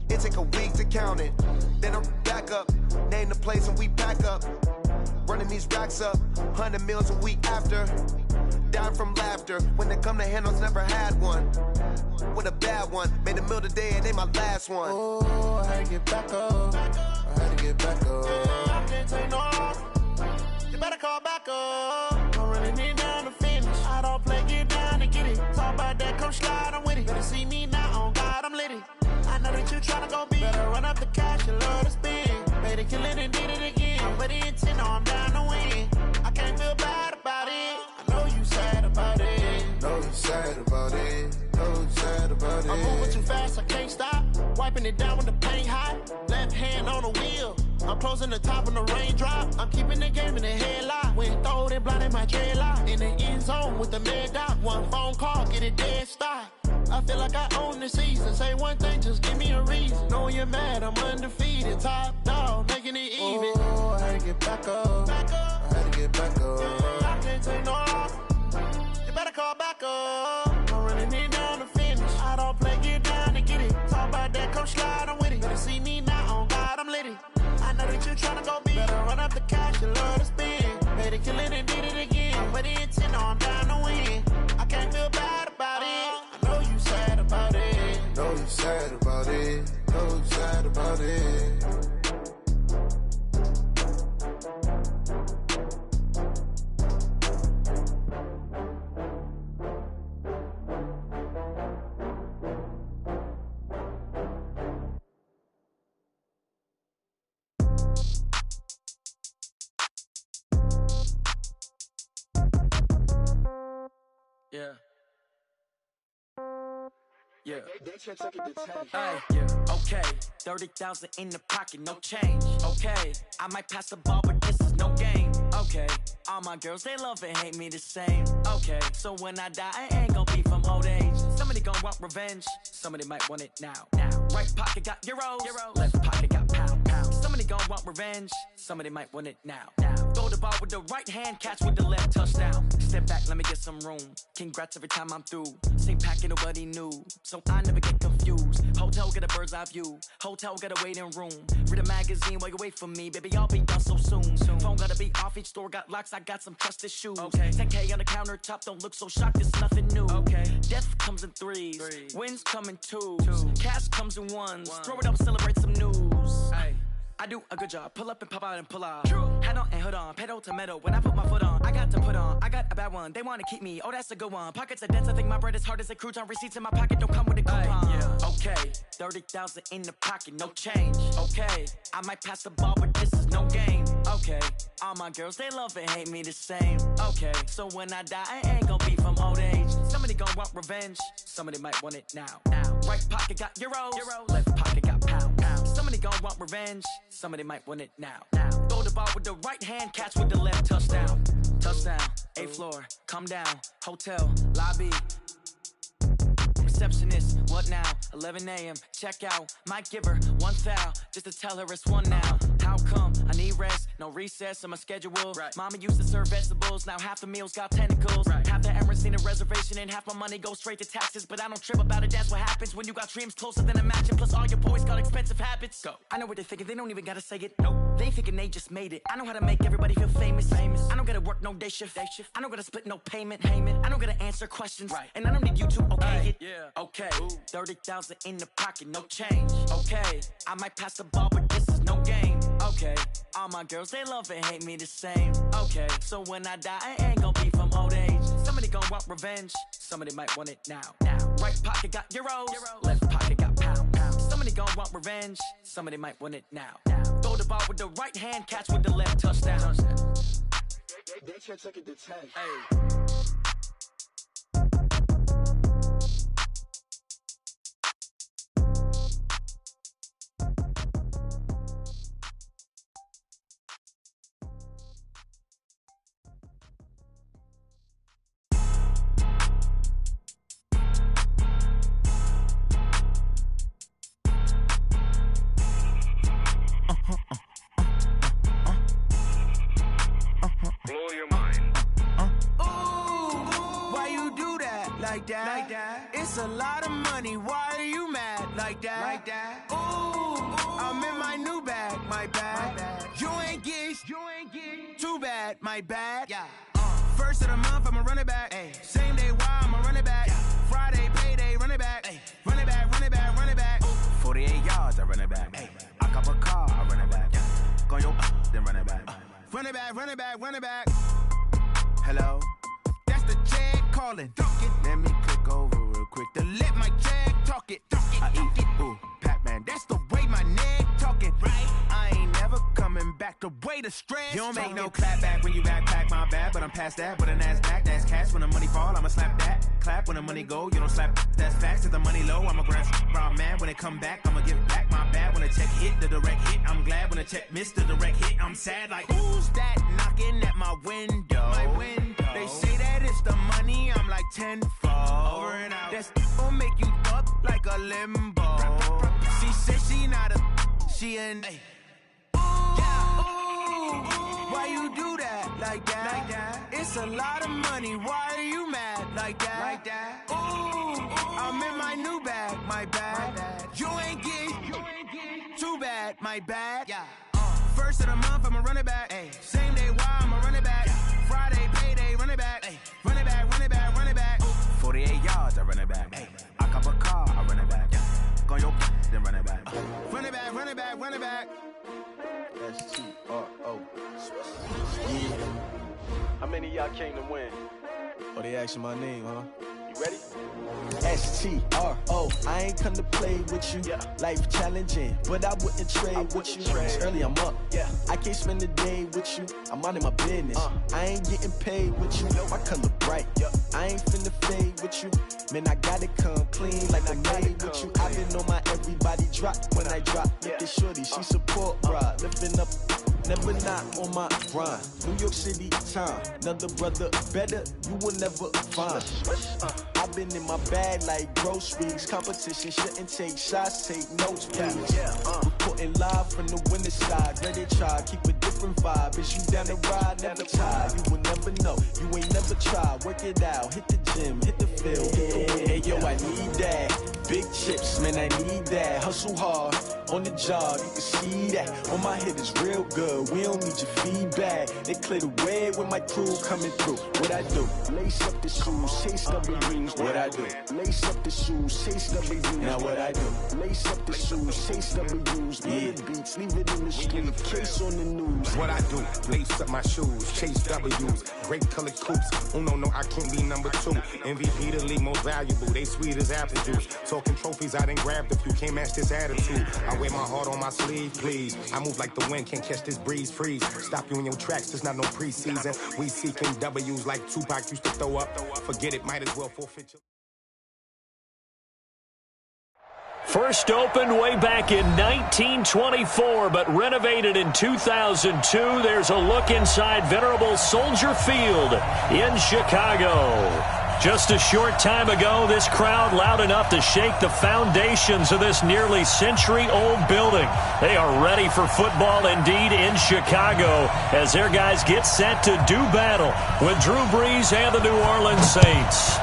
It take a week to count it. Then I'm back up. Name the place and we pack up. Running these racks up. 100 meals a week after. Down from laughter. When they come to handles, never had one. With a bad one. Made a meal today and they my last one. Oh, I had to get back up. I had to get back up. I can't take no loss. You better call back up. I'm running it down to finish. I don't play, get down to get it. Talk about that, come slide, I'm with it. Better see me now, on God, I'm litty. I know that you tryna go big. Better run up the cash, you love to spend. Better kill it and did it again. I'm with the intent, no, I'm down to win. I can't feel bad about it. I know you sad about it. Know you sad about it. Know you sad about it. I'm moving too fast, I can't stop. Wiping it down when the paint hot. Left hand on the wheel. I'm closing the top when the raindrop. I'm keeping the game in the headlock. When throwed and blinded my dreadlock. In the end zone with the mad dot. One phone call, get it dead stop. I feel like I own the season. Say one thing, just give me a reason. Knowing you're mad, I'm undefeated. Top dog, making it even. Oh, I had to get back up. I had to get back up. I can't take no loss. You better call back up. I'm running it down to finish. I don't play, get down to get it. Talk about that, come slide, I'm with it. Better see me now, on God, I'm litty. I know that you tryna go big. Better run up the cash, you love to spend. Better kill it and did it again. I'm with the intent, no, I'm down to win. I can't feel bad about it. I know you sad about it. Know you sad about it. Know you sad about it. Yeah. Hey, yeah. Okay. 30,000 in the pocket, no change. Okay. I might pass the ball, but this is no game. Okay. All my girls, they love and hate me the same. Okay. So when I die, I ain't gonna be from old age. Somebody gon' want revenge. Somebody might want it now. Right pocket got euros. Left pocket got pound. Somebody gon' want revenge. Somebody might want it now. Throw the ball with the right hand, catch with the left, touchdown. Step back, let me get some room. Congrats every time I'm through. Same packet, nobody knew, so I never get confused. Hotel get a bird's eye view. Hotel get a waiting room. Read a magazine while you wait for me, baby. I'll be done so soon. Phone gotta be off. Each store got locks. I got some trusted shoes. Okay. 10K on the countertop. Don't look so shocked. It's nothing new. Okay. Death comes in threes. Wins come in twos. Cash comes in ones. Throw it up, celebrate some news. Ay. I do a good job, pull up and pop out and pull off. Hat on and hood on, pedal to metal. When I put my foot on, I got to put on. I got a bad one, they wanna keep me. Oh, that's a good one. Pockets are dense, I think my bread is hard as a crouton. Receipts in my pocket don't come with a coupon. Yeah. Okay, 30,000 in the pocket, no change. Okay, I might pass the ball, but this is no game. Okay, all my girls, they love and hate me the same. Okay, so when I die, I ain't gonna be from old age. Somebody gon' want revenge. Somebody might want it now. Right pocket got euros. Left pocket got pound. Somebody gon' want revenge. Somebody might want it now. Throw the ball with the right hand, catch with the left, touchdown. Touchdown, 8th floor, come down, hotel, lobby. Receptionist, what now? 11 a.m., check out. Might give her one foul, just to tell her it's one now. How come? I need rest, no recess in my schedule. Mama used to serve vegetables, now half the meals got tentacles. Half the errands need a reservation and half my money goes straight to taxes. But I don't trip about it, that's what happens when you got dreams closer than a mansion. Plus all your boys got expensive habits. Go. I know what they're thinking, they don't even gotta say it. Nope. They thinking they just made it. I know how to make everybody feel famous. I don't gotta work no day shift. I don't gotta split no payment. I don't gotta answer questions. And I don't need you to okay it. Okay, 30,000 in the pocket, no change. Okay, I might pass the ball, but this is no game. Okay, all my girls, they love and hate me the same. Okay, so when I die, I ain't gonna be from old age. Somebody gon' want revenge. Somebody might want it now. Right pocket got euros. Left pocket got pound. Somebody gon' want revenge. Somebody might want it now. Throw the ball with the right hand, catch with the left, touchdown. They took it to 10. Hey. Blow your mind. Ooh, why you do that? Like that? It's a lot of money. Why are you mad? Like that? Ooh, I'm in my new bag. My bad. You ain't get. Too bad. My bad. Yeah. First of the month, I'ma run it back. Ay. Same day, why I'ma run it back. Yeah. Friday, payday, run it back. Ay. Run it back. 48 yards, I run it back. Ay. I cop a car, I run it back. Yeah. Go your then run it back. Run it back. Hello? That's the Jag calling. Let me click over real quick to let my Jag talk it. I eat it. Ooh, Pac-Man, that's the way my neck talking. Right? I ain't never coming back the way the stress. You don't make no clap back when you backpack, my bad, but I'm past that. With a NASDAQ, that's cash. When the money fall, I'ma slap that. Clap when the money go, you don't slap. That's facts. If the money low, I'ma grab round man. When it come back, I'ma give back my bad. When the check hit, the direct hit, I'm glad. When the check missed the direct hit, I'm sad. Like, who's that knocking at my window? They say that it's the money, I'm like tenfold. Over and out. That's gon' make you up like a limbo. She said she not a, she an. Why you do that? Like that? It's a lot of money. Why are you mad? Like that? Ooh, I'm in my new bag. My bad. You ain't get. Too bad. My bad. Yeah. First of the month, I'ma run it back. Ay. Same day, why I'ma run it back. Yeah. Friday, payday, run it back. Ay. Run it back. 48 yards, I run it back. Ay. I cop a car, I run it back. Yeah. Go your then run it back. Run it back. S-T-R-O. Yeah. How many of y'all came to win? Oh, they asking my name, huh? You Ready? STRO, I ain't come to play with you. Life challenging, but I wouldn't trade with you. It's early, I'm up. I can't spend the day with you. I'm minding my business. I ain't getting paid with you. My color bright. I ain't finna fade with you. Man, I gotta come clean like I made with you. I've been on my everybody drop when I drop. Look at shorty, she support ride. Lifting up, never not on my grind. New York City time, another brother better, you will never find. I've been in my bag like groceries. Competition shouldn't take shots, take notes, please. Reporting live from the winter side. Ready to try, keep a different vibe. Is you down the ride, never tired. You will never know, you ain't never tried. Work it out, hit the gym, hit the field. Hey, yo, I need that. Big chips, man, I need that. Hustle hard, on the job, you can see that. On my head is real good, we don't need your feedback. They clear the way with my crew coming through. What I do? Lace up the shoes, chase W's. What I do? Lace up the shoes, chase W's. Now what I do? Lace up the shoes, chase W's. Good beats, leave it in the street, case on the news. What I do? Lace up my shoes, chase W's. Great colored coops. Oh no, I can't be number 2. MVP the league most valuable. They sweet as apple juice. Talking trophies, I didn't grab the few. Can't match this attitude. I wear my heart on my sleeve, please. I move like the wind, can't catch this breeze, freeze. Stop you in your tracks, there's not no preseason. We seeking W's like Tupac used to throw up. Forget it, might as well forfeit your... First opened way back in 1924, but renovated in 2002. There's a look inside venerable Soldier Field in Chicago. Just a short time ago, this crowd loud enough to shake the foundations of this nearly century-old building. They are ready for football indeed in Chicago as their guys get set to do battle with Drew Brees and the New Orleans Saints.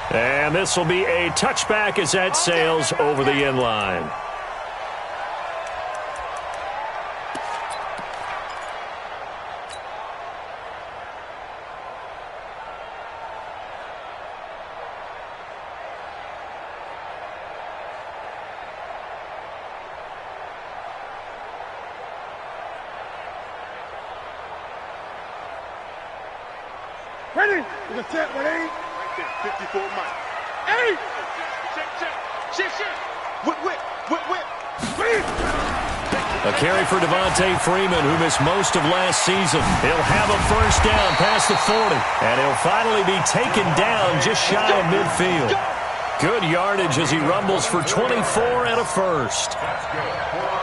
And this will be a touchback as that sails over the end line. Ready? With a set, ready? Right there, 54 miles. Hey! Check. Whip. A carry for Devontae Freeman, who missed most of last season. He'll have a first down past the 40, and he'll finally be taken down just shy of midfield. Good yardage as he rumbles for 24 and a first.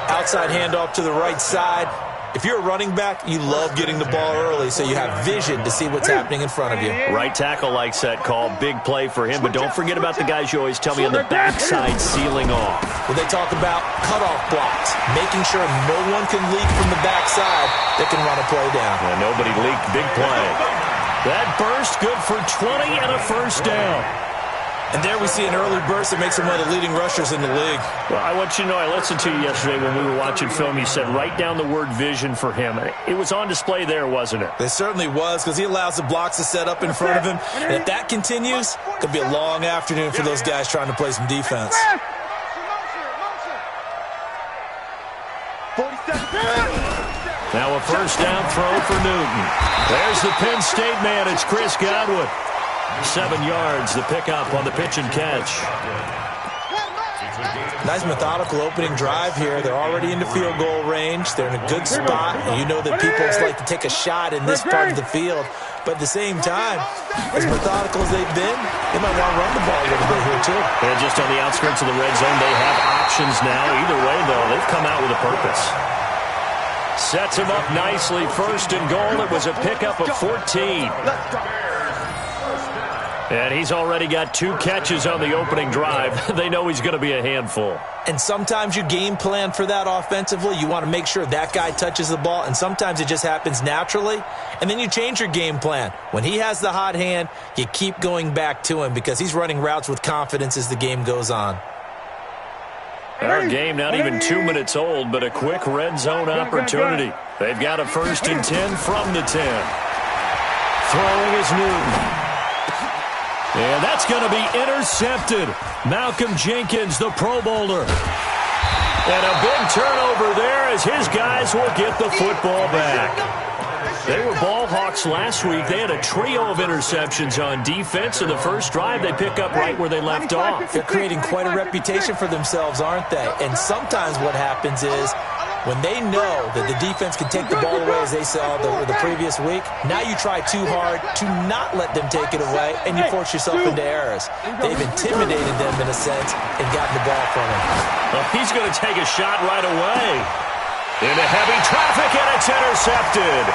Outside handoff to the right side. If you're a running back, you love getting the ball early so you have vision to see what's happening in front of you. Right tackle likes that call. Big play for him, but don't forget about the guys you always tell me on the backside sealing off. Well, they talk about cutoff blocks, making sure no one can leak from the backside that can run a play down. And nobody leaked. Big play. That burst good for 20 and a first down. And there we see an early burst that makes him one of the leading rushers in the league. Well, I want you to know, I listened to you yesterday when we were watching film. You said write down the word vision for him. It was on display there, wasn't it? It certainly was, because he allows the blocks to set up in front of him. And if that continues, it could be a long afternoon for those guys trying to play some defense. Now a first down throw for Newton. There's the Penn State man. It's Chris Godwin. 7 yards, the pickup on the pitch and catch. Nice methodical opening drive here. They're already into field goal range. They're in a good spot. And you know that people like to take a shot in this part of the field. But at the same time, as methodical as they've been, they might want to run the ball a little bit here too. And just on the outskirts of the red zone, they have options now. Either way, though, they've come out with a purpose. Sets him up nicely. First and goal. It was a pickup of 14. And he's already got 2 catches on the opening drive. They know he's going to be a handful. And sometimes you game plan for that offensively. You want to make sure that guy touches the ball, and sometimes it just happens naturally. And then you change your game plan. When he has the hot hand, you keep going back to him because he's running routes with confidence as the game goes on. Our game not even 2 minutes old, but a quick red zone opportunity. They've got a first and 10 from the 10. Throwing is Newton. And that's going to be intercepted. Malcolm Jenkins, the Pro Bowler. And a big turnover there as his guys will get the football back. They were ball hawks last week. They had a trio of interceptions on defense. In the first drive, they pick up right where they left off. They're creating quite a reputation for themselves, aren't they? And sometimes what happens is when they know that the defense can take the ball away, as they saw the previous week, now you try too hard to not let them take it away, and you force yourself into errors. They've intimidated them, in a sense, and gotten the ball from them. Well, he's going to take a shot right away. Into heavy traffic, and it's intercepted.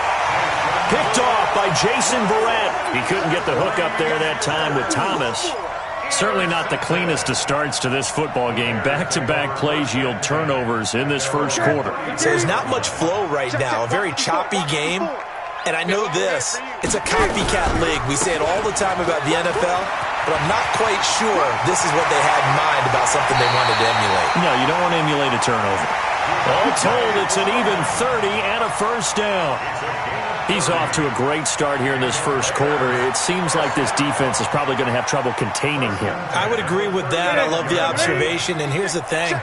Picked off by Jason Verrett. He couldn't get the hook up there that time with Thomas. Certainly not the cleanest of starts to this football game. Back-to-back plays yield turnovers in this first quarter. So there's not much flow right now. A very choppy game. And I know this. It's a copycat league. We say it all the time about the NFL, but I'm not quite sure this is what they had in mind about something they wanted to emulate. No, you don't want to emulate a turnover. All told, it's an even 30 and a first down. He's off to a great start here in this first quarter. It seems like this defense is probably going to have trouble containing him. I would agree with that. I love the observation. And here's the thing.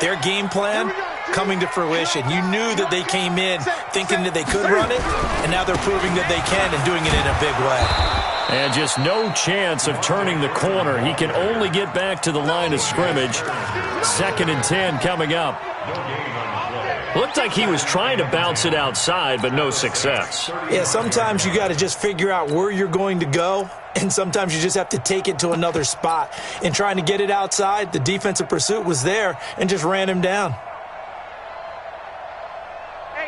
Their game plan coming to fruition. You knew that they came in thinking that they could run it, and now they're proving that they can and doing it in a big way. And just no chance of turning the corner. He can only get back to the line of scrimmage. 2nd and 10 coming up. Looked like he was trying to bounce it outside, but no success. Yeah, sometimes you got to just figure out where you're going to go, and sometimes you just have to take it to another spot. In trying to get it outside, the defensive pursuit was there and just ran him down.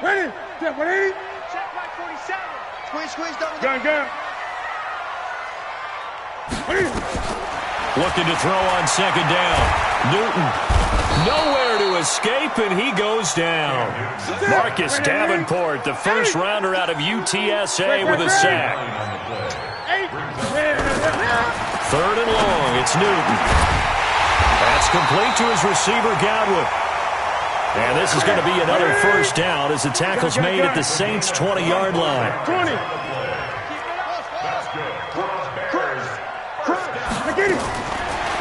Ready? Step 180. Check right 47. Squeeze, double. Gun. Looking to throw on 2nd down. Newton. Nowhere to escape, and he goes down. Marcus Davenport, the first rounder out of UTSA, with a sack. 3rd and long, it's Newton. That's complete to his receiver, Godwin. And this is going to be another first down as the tackle's made at the Saints' 20-yard line. 20.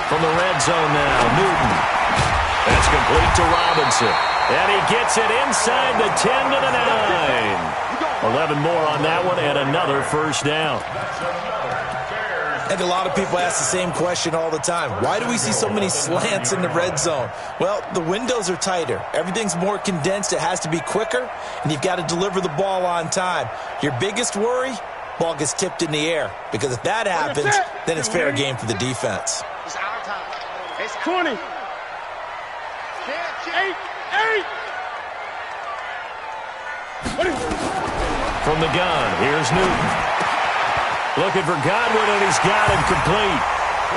From the red zone now, Newton. That's complete to Robinson. And he gets it inside the 10 to the 9. 11 more on that one and another first down. I think a lot of people ask the same question all the time. Why do we see so many slants in the red zone? Well, the windows are tighter. Everything's more condensed. It has to be quicker, and you've got to deliver the ball on time. Your biggest worry, ball gets tipped in the air. Because if that happens, then it's fair game for the defense. It's our time. It's 20. 8. From the gun, here's Newton. Looking for Godwin, and he's got him complete.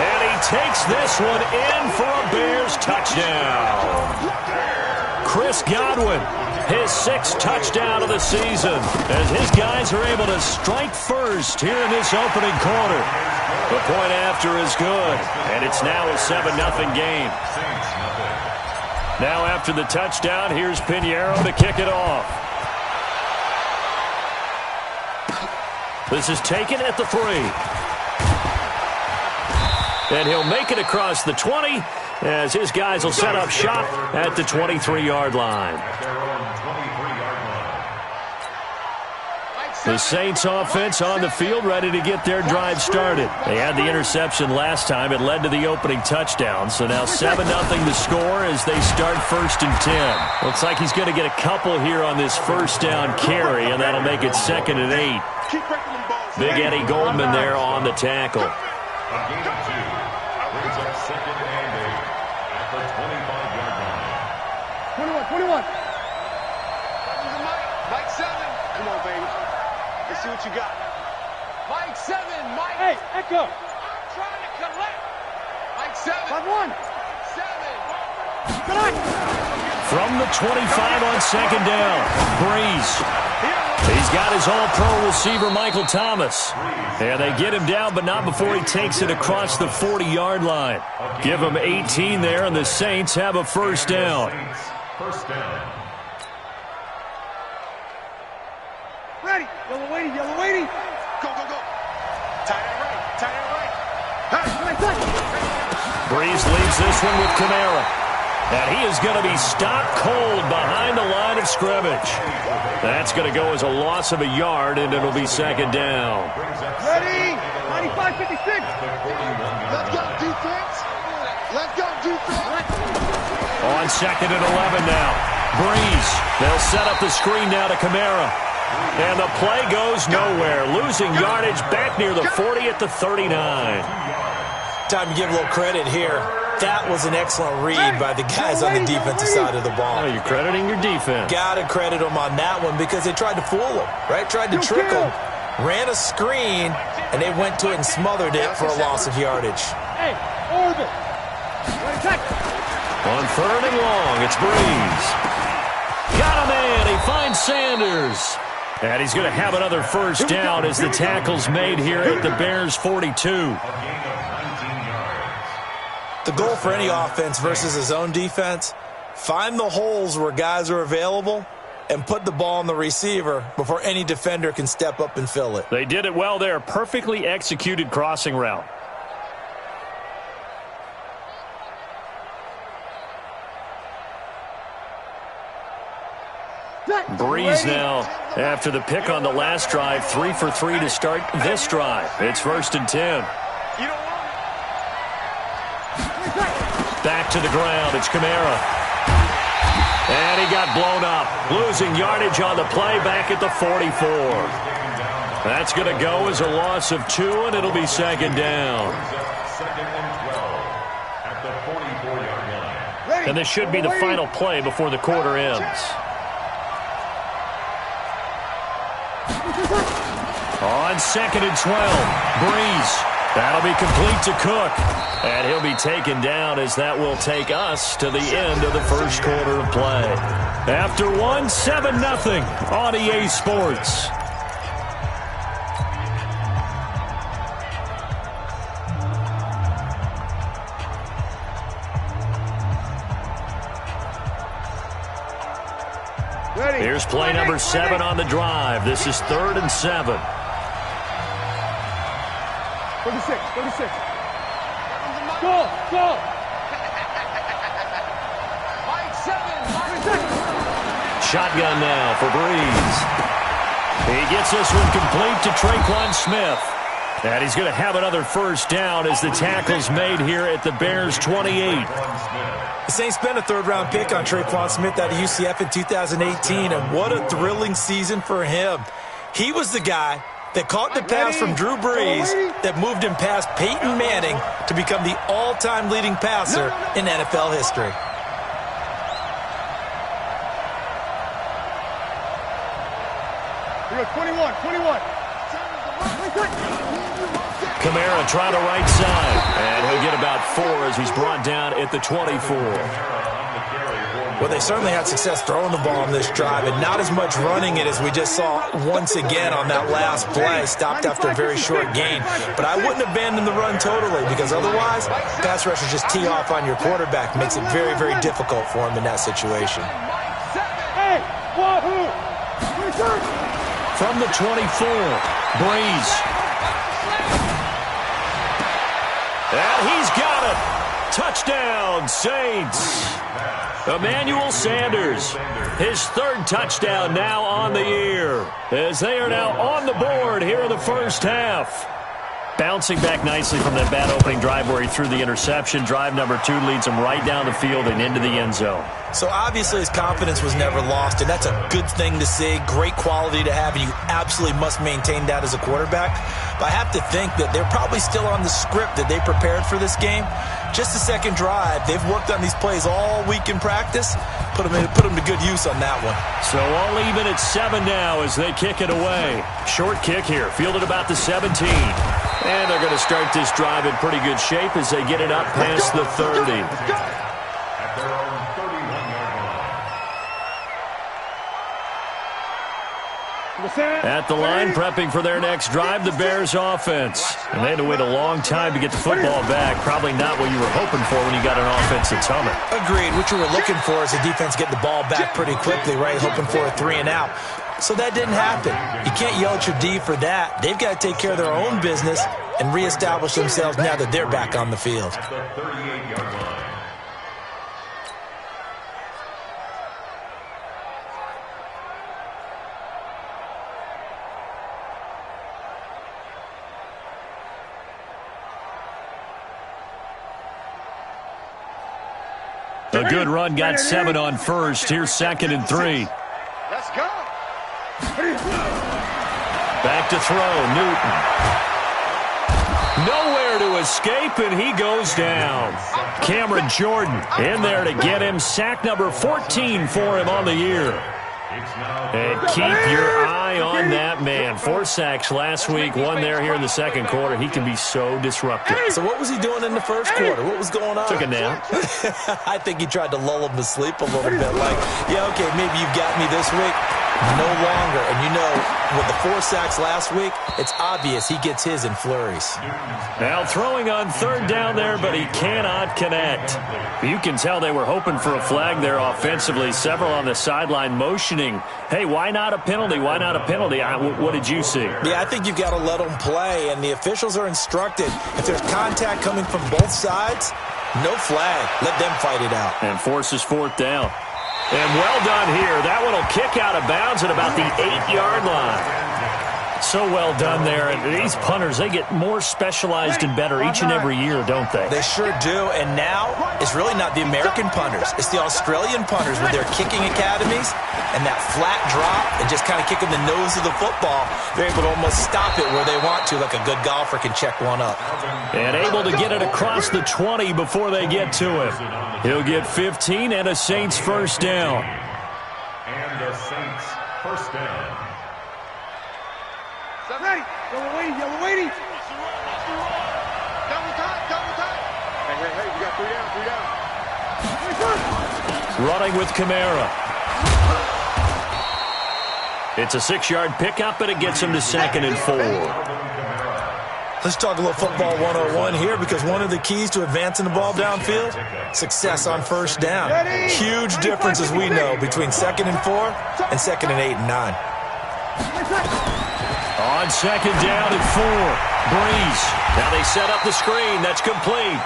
And he takes this one in for a Bears touchdown. Chris Godwin, his 6th touchdown of the season, as his guys are able to strike first here in this opening quarter. The point after is good, and it's now a 7-0 game. Now after the touchdown, here's Pinheiro to kick it off. This is taken at the 3. And he'll make it across the 20 as his guys will set up shop at the 23-yard line. The Saints offense on the field, ready to get their drive started. They had the interception last time. It led to the opening touchdown. So now 7-0 to score as they start 1st and 10. Looks like he's going to get a couple here on this first down carry, and that'll make it 2nd and 8. Big Eddie Goldman there on the tackle. A gain of 2 brings up 2nd and 8 at the 25-yard line. 21. Mike 7. Come on, baby. Let's see what you got. Mike 7. Mike. Hey, Echo. I'm trying to collect. Mike 7. 5-1. 7. Tonight. From the 25 on 2nd down, Breeze. He's got his all-pro receiver, Michael Thomas. And they get him down, but not before he takes it across the 40-yard line. Give him 18 there, and the Saints have a first down. First down. Ready. Yellow waiting. Go. Tight end right. Breeze leads this one with Kamara. And he is going to be stopped cold behind the line of scrimmage. That's going to go as a loss of a yard, and it'll be second down. Ready? 95-56. Let's go, defense. Let's go, defense. On second and 11 now. Breeze. They'll set up the screen now to Kamara. And the play goes nowhere. Losing yardage back near the 40 at the 39. Time to give a little credit here. That was an excellent read by the guys on the defensive side of the ball. Oh, you're crediting your defense. Got to credit them on that one because they tried to fool them, right? Tried to trick them. Ran a screen, and they went to it and smothered it for a loss of yardage. Hey, orbit. On third and long, it's Breeze. Got a man. He finds Sanders. And he's going to have another first down as the tackle's made here at the Bears' 42. The goal for any offense versus his own defense, find the holes where guys are available and put the ball on the receiver before any defender can step up and fill it. They did it well there. Perfectly executed crossing route. Breeze now, after the pick on the last drive, 3 for 3 to start this drive. It's first and 10. Back to the ground. It's Kamara. And he got blown up. Losing yardage on the play back at the 44. That's going to go as a loss of 2, and it'll be second down. Second and 12 at the 44-yard line. And this should be the final play before the quarter ends. On second and 12, Breeze. That'll be complete to Cook. And he'll be taken down as that will take us to the end of the first quarter of play. After one, 7-0 on EA Sports. Here's play number 7 on the drive. This is 3rd and 7. 36. Go! Shotgun now for Breeze. He gets this one complete to Tre'Quan Smith. And he's going to have another first down as the tackle's made here at the Bears' 28. The Saints spent a third-round pick on Tre'Quan Smith out of UCF in 2018, and what a thrilling season for him. He was the guy that caught the pass from Drew Brees that moved him past Peyton Manning to become the all-time leading passer in NFL history. Here goes 21. Kamara trying to right side. And he'll get about 4 as he's brought down at the 24. Well, they certainly had success throwing the ball on this drive, and not as much running it as we just saw once again on that last play, stopped after a very short gain. But I wouldn't abandon the run totally, because otherwise, pass rushers just tee off on your quarterback. Makes it very, very difficult for him in that situation. From the 24, Breeze. And he's got it. Touchdown, Saints. Emmanuel Sanders, his 3rd touchdown now on the year, as they are now on the board here in the first half. Bouncing back nicely from that bad opening drive where he threw the interception. Drive number 2 leads him right down the field and into the end zone. So obviously his confidence was never lost, and that's a good thing to see, great quality to have, and you absolutely must maintain that as a quarterback. But I have to think that they're probably still on the script that they prepared for this game. Just the second drive, they've worked on these plays all week in practice. Put them to good use on that one. So all even at 7 now as they kick it away. Short kick here, fielded about the 17. And they're going to start this drive in pretty good shape as they get it up past the 30. At their own 31-yard line. At the line, prepping for their next drive, the Bears offense. And they had to wait a long time to get the football back. Probably not what you were hoping for when you got an offense that's humming. Agreed. What you were looking for is the defense get the ball back pretty quickly, right? Hoping for a 3 and out. So that didn't happen. You can't yell at your D for that. They've got to take care of their own business and reestablish themselves now that they're back on the field. At the 38-yard line. A good run got 7 on first. Here's 2nd and 3. Let's go. Back to throw, Newton. Nowhere to escape, and he goes down. Cameron Jordan in there to get him. Sack number 14 for him on the year. And keep your eye on that man. 4 sacks last week, 1 there here in the second quarter. He can be so disruptive. So what was he doing in the first quarter? What was going on? Took a nap. I think he tried to lull him to sleep a little bit. Like, yeah, okay, maybe you've got me this week. No longer. And you know, with the 4 sacks last week, it's obvious he gets his in flurries. Now throwing on 3rd down there, but he cannot connect. You can tell they were hoping for a flag there offensively. Several on the sideline motioning, hey, why not a penalty? Why not a penalty? What did you see? Yeah, I think you've got to let them play, and the officials are instructed. If there's contact coming from both sides, no flag. Let them fight it out. And forces 4th down. And well done here. That one will kick out of bounds at about the 8-yard line. So well done there. And these punters, they get more specialized and better each and every year, don't they? They sure do. And now it's really not the American punters. It's the Australian punters with their kicking academies and that flat drop and just kind of kicking the nose of the football. They're able to almost stop it where they want to, like a good golfer can check one up. And able to get it across the 20 before they get to him. He'll get 15 and a Saints first down. And a Saints first down. Ready. Yellow waiting. Yellow waiting. Double time. Double time. Hey, you got 3 down. 3 down. Running with Kamara. It's a 6-yard pickup, and it gets him to 2nd and 4. Let's talk a little football 101 here, because one of the keys to advancing the ball downfield, success on first down. Huge difference, as we know, between 2nd and 4 and 2nd and 8 and 9. On 2nd down and 4, Breeze. Now they set up the screen. That's complete.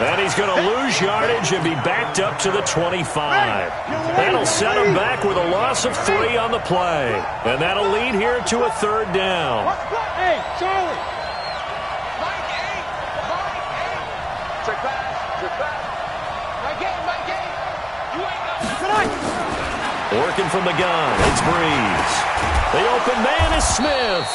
And he's going to lose yardage and be backed up to the 25. That'll set him back with a loss of 3 on the play. And that'll lead here to a 3rd down. Hey, Charlie. Mike 8. Check back. My game. You ain't got nothing. Working from the gun. It's Breeze. The open man is Smith.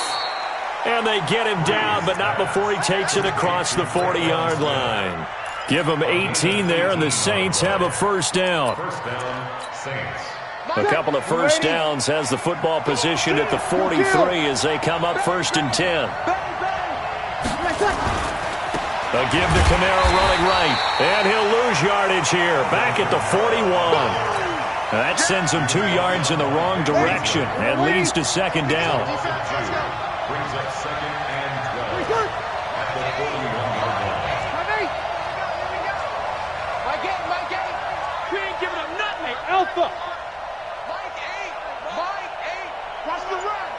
And they get him down, but not before he takes it across the 40-yard line. Give him 18 there, and the Saints have a first down. First down, Saints. A couple of first downs has the football position at the 43 as they come up 1st and 10. A give to Kamara running right, and he'll lose yardage here, back at the 41. That sends him 2 yards in the wrong direction and leads to 2nd down. Brings up 2nd and 12 at the 41-yard line. My game. We ain't giving up nothing, Alpha. Mike 8. Watch the run.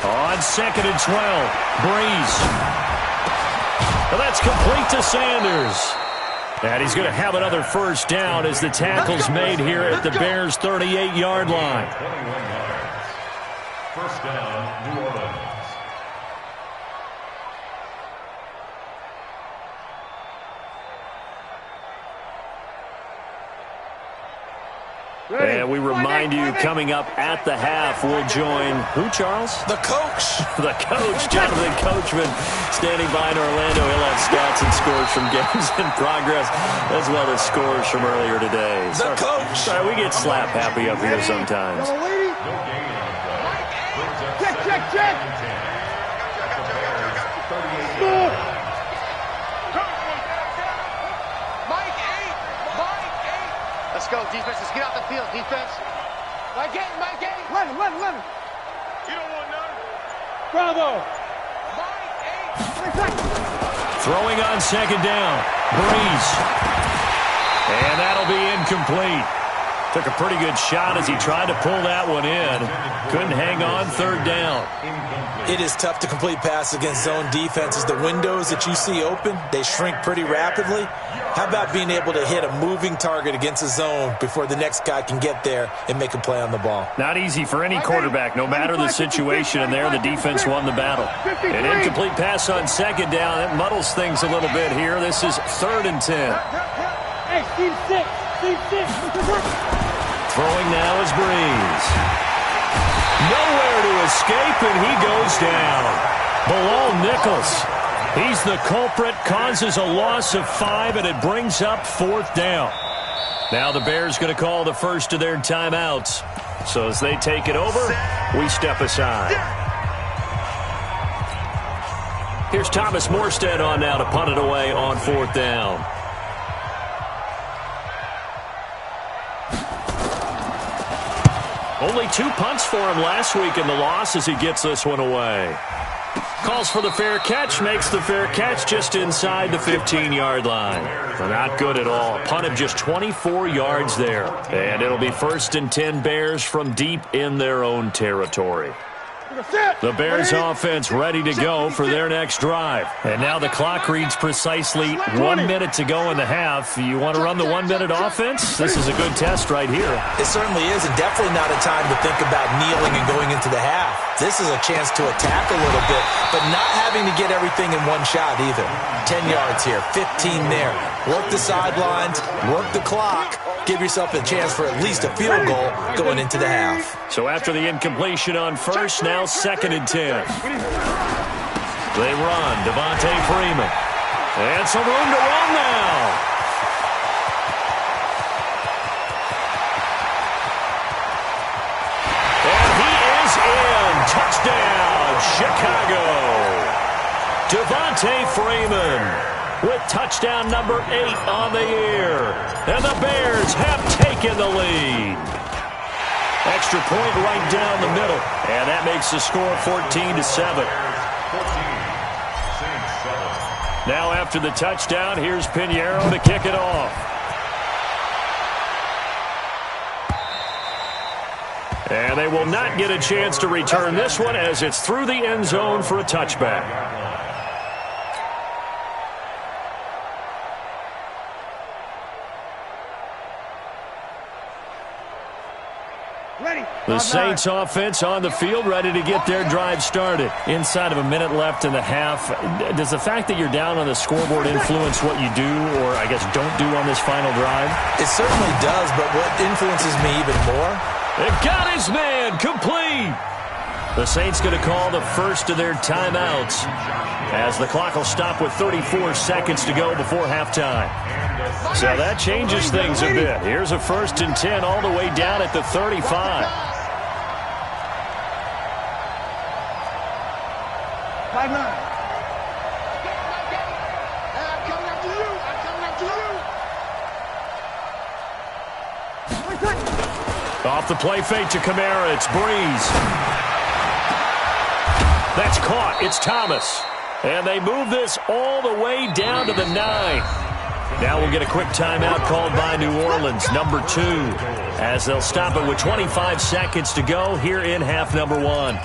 On 2nd and 12, Breeze. Well, that's complete to Sanders. And he's going to have another first down as the tackle's made here at the Bears' 38-yard line. 21 yards. First down, New Orleans. And we remind you, coming up at the half, we'll join who, Charles? The coach. The coach, Jonathan Coachman, standing by in Orlando. He'll have stats and scores from games in progress, as well as scores from earlier today. The coach. Sorry, we get slap happy up here sometimes. No gain on play. Check. Let's go, defense. Let's get out the field, defense. My game. Let him. You don't want none. Bravo. Throwing on 2nd down. Breeze. And that'll be incomplete. Took a pretty good shot as he tried to pull that one in. Couldn't hang on third down. It is tough to complete passes against zone defenses. The windows that you see open, they shrink pretty rapidly. How about being able to hit a moving target against a zone before the next guy can get there and make a play on the ball? Not easy for any quarterback, no matter the situation, and there the defense won the battle. An incomplete pass on second down. That muddles things a little bit here. This is 3rd and 10. Hey, team 6. Throwing now is Breeze. Nowhere to escape, and he goes down. Bilal Nichols. He's the culprit, causes a loss of 5, and it brings up 4th down. Now the Bears going to call the first of their timeouts. So as they take it over, we step aside. Here's Thomas Morstead on now to punt it away on 4th down. Only 2 punts for him last week in the loss as he gets this one away. Calls for the fair catch, makes the fair catch just inside the 15-yard line. Not good at all. Punt of just 24 yards there. And it'll be 1st and 10 Bears from deep in their own territory. The Bears offense ready to go for their next drive. And now the clock reads precisely 1 minute to go in the half. You want to run the 1 minute offense? This is a good test right here. It certainly is, and definitely not a time to think about kneeling and going into the half. This is a chance to attack a little bit, but not having to get everything in one shot either. 10 yards here, 15 there. Work the sidelines, work the clock. Give yourself a chance for at least a field goal going into the half. So after the incompletion on first, now 2nd and 10. They run, Devontae Freeman. And some room to run now. And he is in. Touchdown, Chicago. Devontae Freeman with touchdown number 8 on the year. And the Bears have taken the lead. Extra point right down the middle. And that makes the score 14-7. Now after the touchdown, here's Pinheiro to kick it off. And they will not get a chance to return this one as it's through the end zone for a touchback. The Saints offense on the field ready to get their drive started. Inside of a minute left in the half. Does the fact that you're down on the scoreboard influence what you do or, I guess, don't do on this final drive? It certainly does, but what influences me even more? They've got his man complete. The Saints going to call the first of their timeouts as the clock will stop with 34 seconds to go before halftime. So that changes things a bit. Here's a 1st and 10 all the way down at the 35. 5-9. Off the play fake to Kamara. It's Breeze. That's caught. It's Thomas. And they move this all the way down to the 9. Now we'll get a quick timeout called by New Orleans, number 2, as they'll stop it with 25 seconds to go here in half number 1.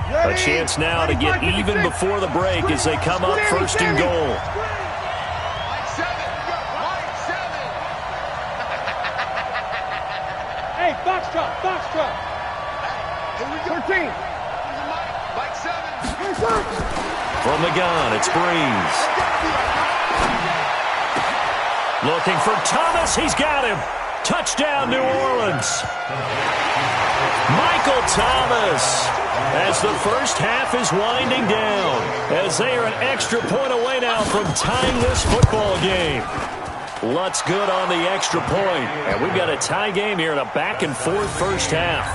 A chance now to get even before the break as they come up 1st and goal. Hey, box truck. Here we go. 13. Mike 7. From the gun, it's Breeze. Looking for Thomas. He's got him. Touchdown, New Orleans. Michael Thomas. As the first half is winding down, as they are an extra point away now from tying this football game. Lutz good on the extra point, and we've got a tie game here in a back-and-forth first half.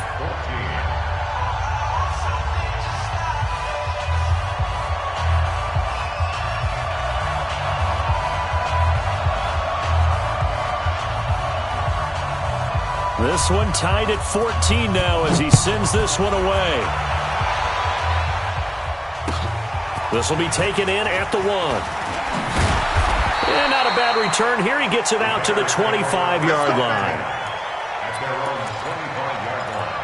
This one tied at 14 now as he sends this one away. This will be taken in at the 1. And not a bad return here. He gets it out to the 25-yard line. At their own 25-yard line.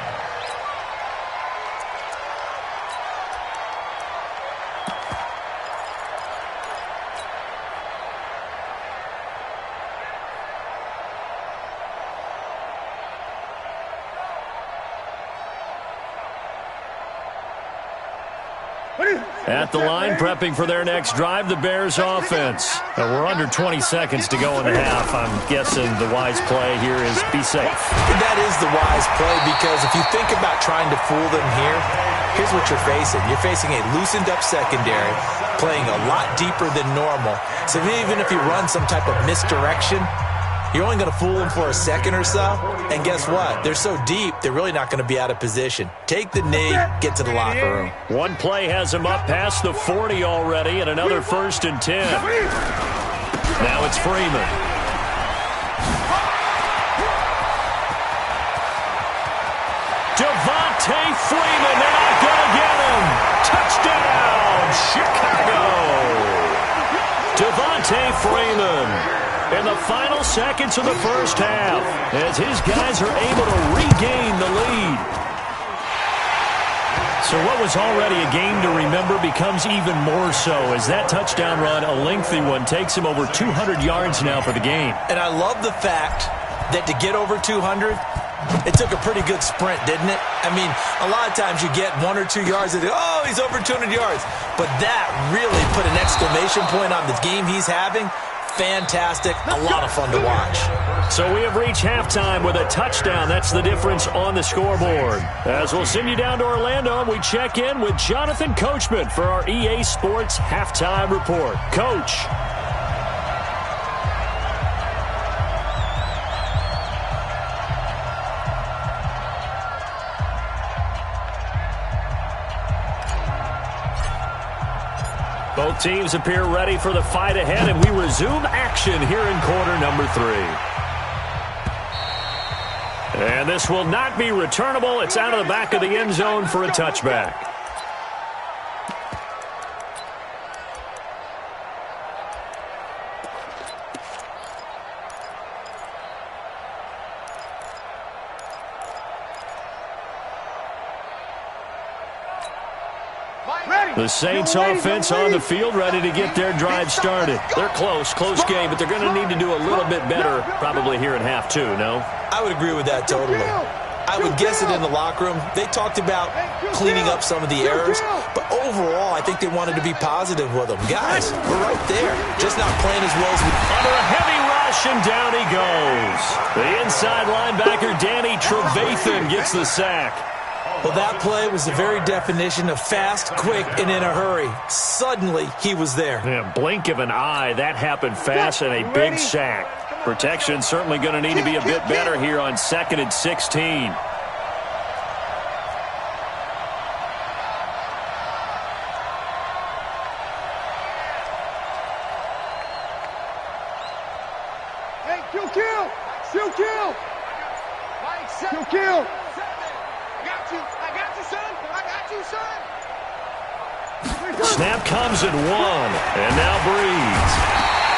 At the line, prepping for their next drive, the Bears offense. We're under 20 seconds to go in the half. I'm guessing the wise play here is be safe. That is the wise play, because if you think about trying to fool them here, here's what you're facing. You're facing a loosened-up secondary, playing a lot deeper than normal. So even if you run some type of misdirection, you're only going to fool them for a second or so. And guess what? They're so deep, they're really not going to be out of position. Take the knee, get to the locker room. One play has him up past the 40 already, and another 1st and 10. Now it's Freeman. Devontae Freeman, they're not going to get him. Touchdown, Chicago. Devontae Freeman in the final seconds of the first half, as his guys are able to regain the lead. So what was already a game to remember becomes even more so, as that touchdown run, a lengthy one, takes him over 200 yards now for the game. And I love the fact that to get over 200, it took a pretty good sprint, didn't it? I mean, a lot of times you get 1 or 2 yards and oh, he's over 200 yards. But that really put an exclamation point on the game he's having. Fantastic, a lot of fun to watch. So we have reached halftime with a touchdown. That's the difference on the scoreboard. As we'll send you down to Orlando, and we check in with Jonathan Coachman for our EA Sports Halftime Report. Coach. Both teams appear ready for the fight ahead, and we resume action here in quarter number 3. And this will not be returnable. It's out of the back of the end zone for a touchback. The Saints offense on the field, ready to get their drive started. They're close game, but they're going to need to do a little bit better probably here in half 2, no? I would agree with that totally. I would guess it in the locker room. They talked about cleaning up some of the errors, but overall, I think they wanted to be positive with them. Guys, we're right there, just not playing as well as we... Under a heavy rush, and down he goes. The inside linebacker, Danny Trevathan, gets the sack. Well, that play was the very definition of fast, quick, and in a hurry. Suddenly, he was there. Yeah, blink of an eye, that happened fast, and a big sack. Protection certainly going to need to be a bit better here on 2nd and 16. Hey, kill! Kill! I got you, son! Snap comes at 1, and now Breeze.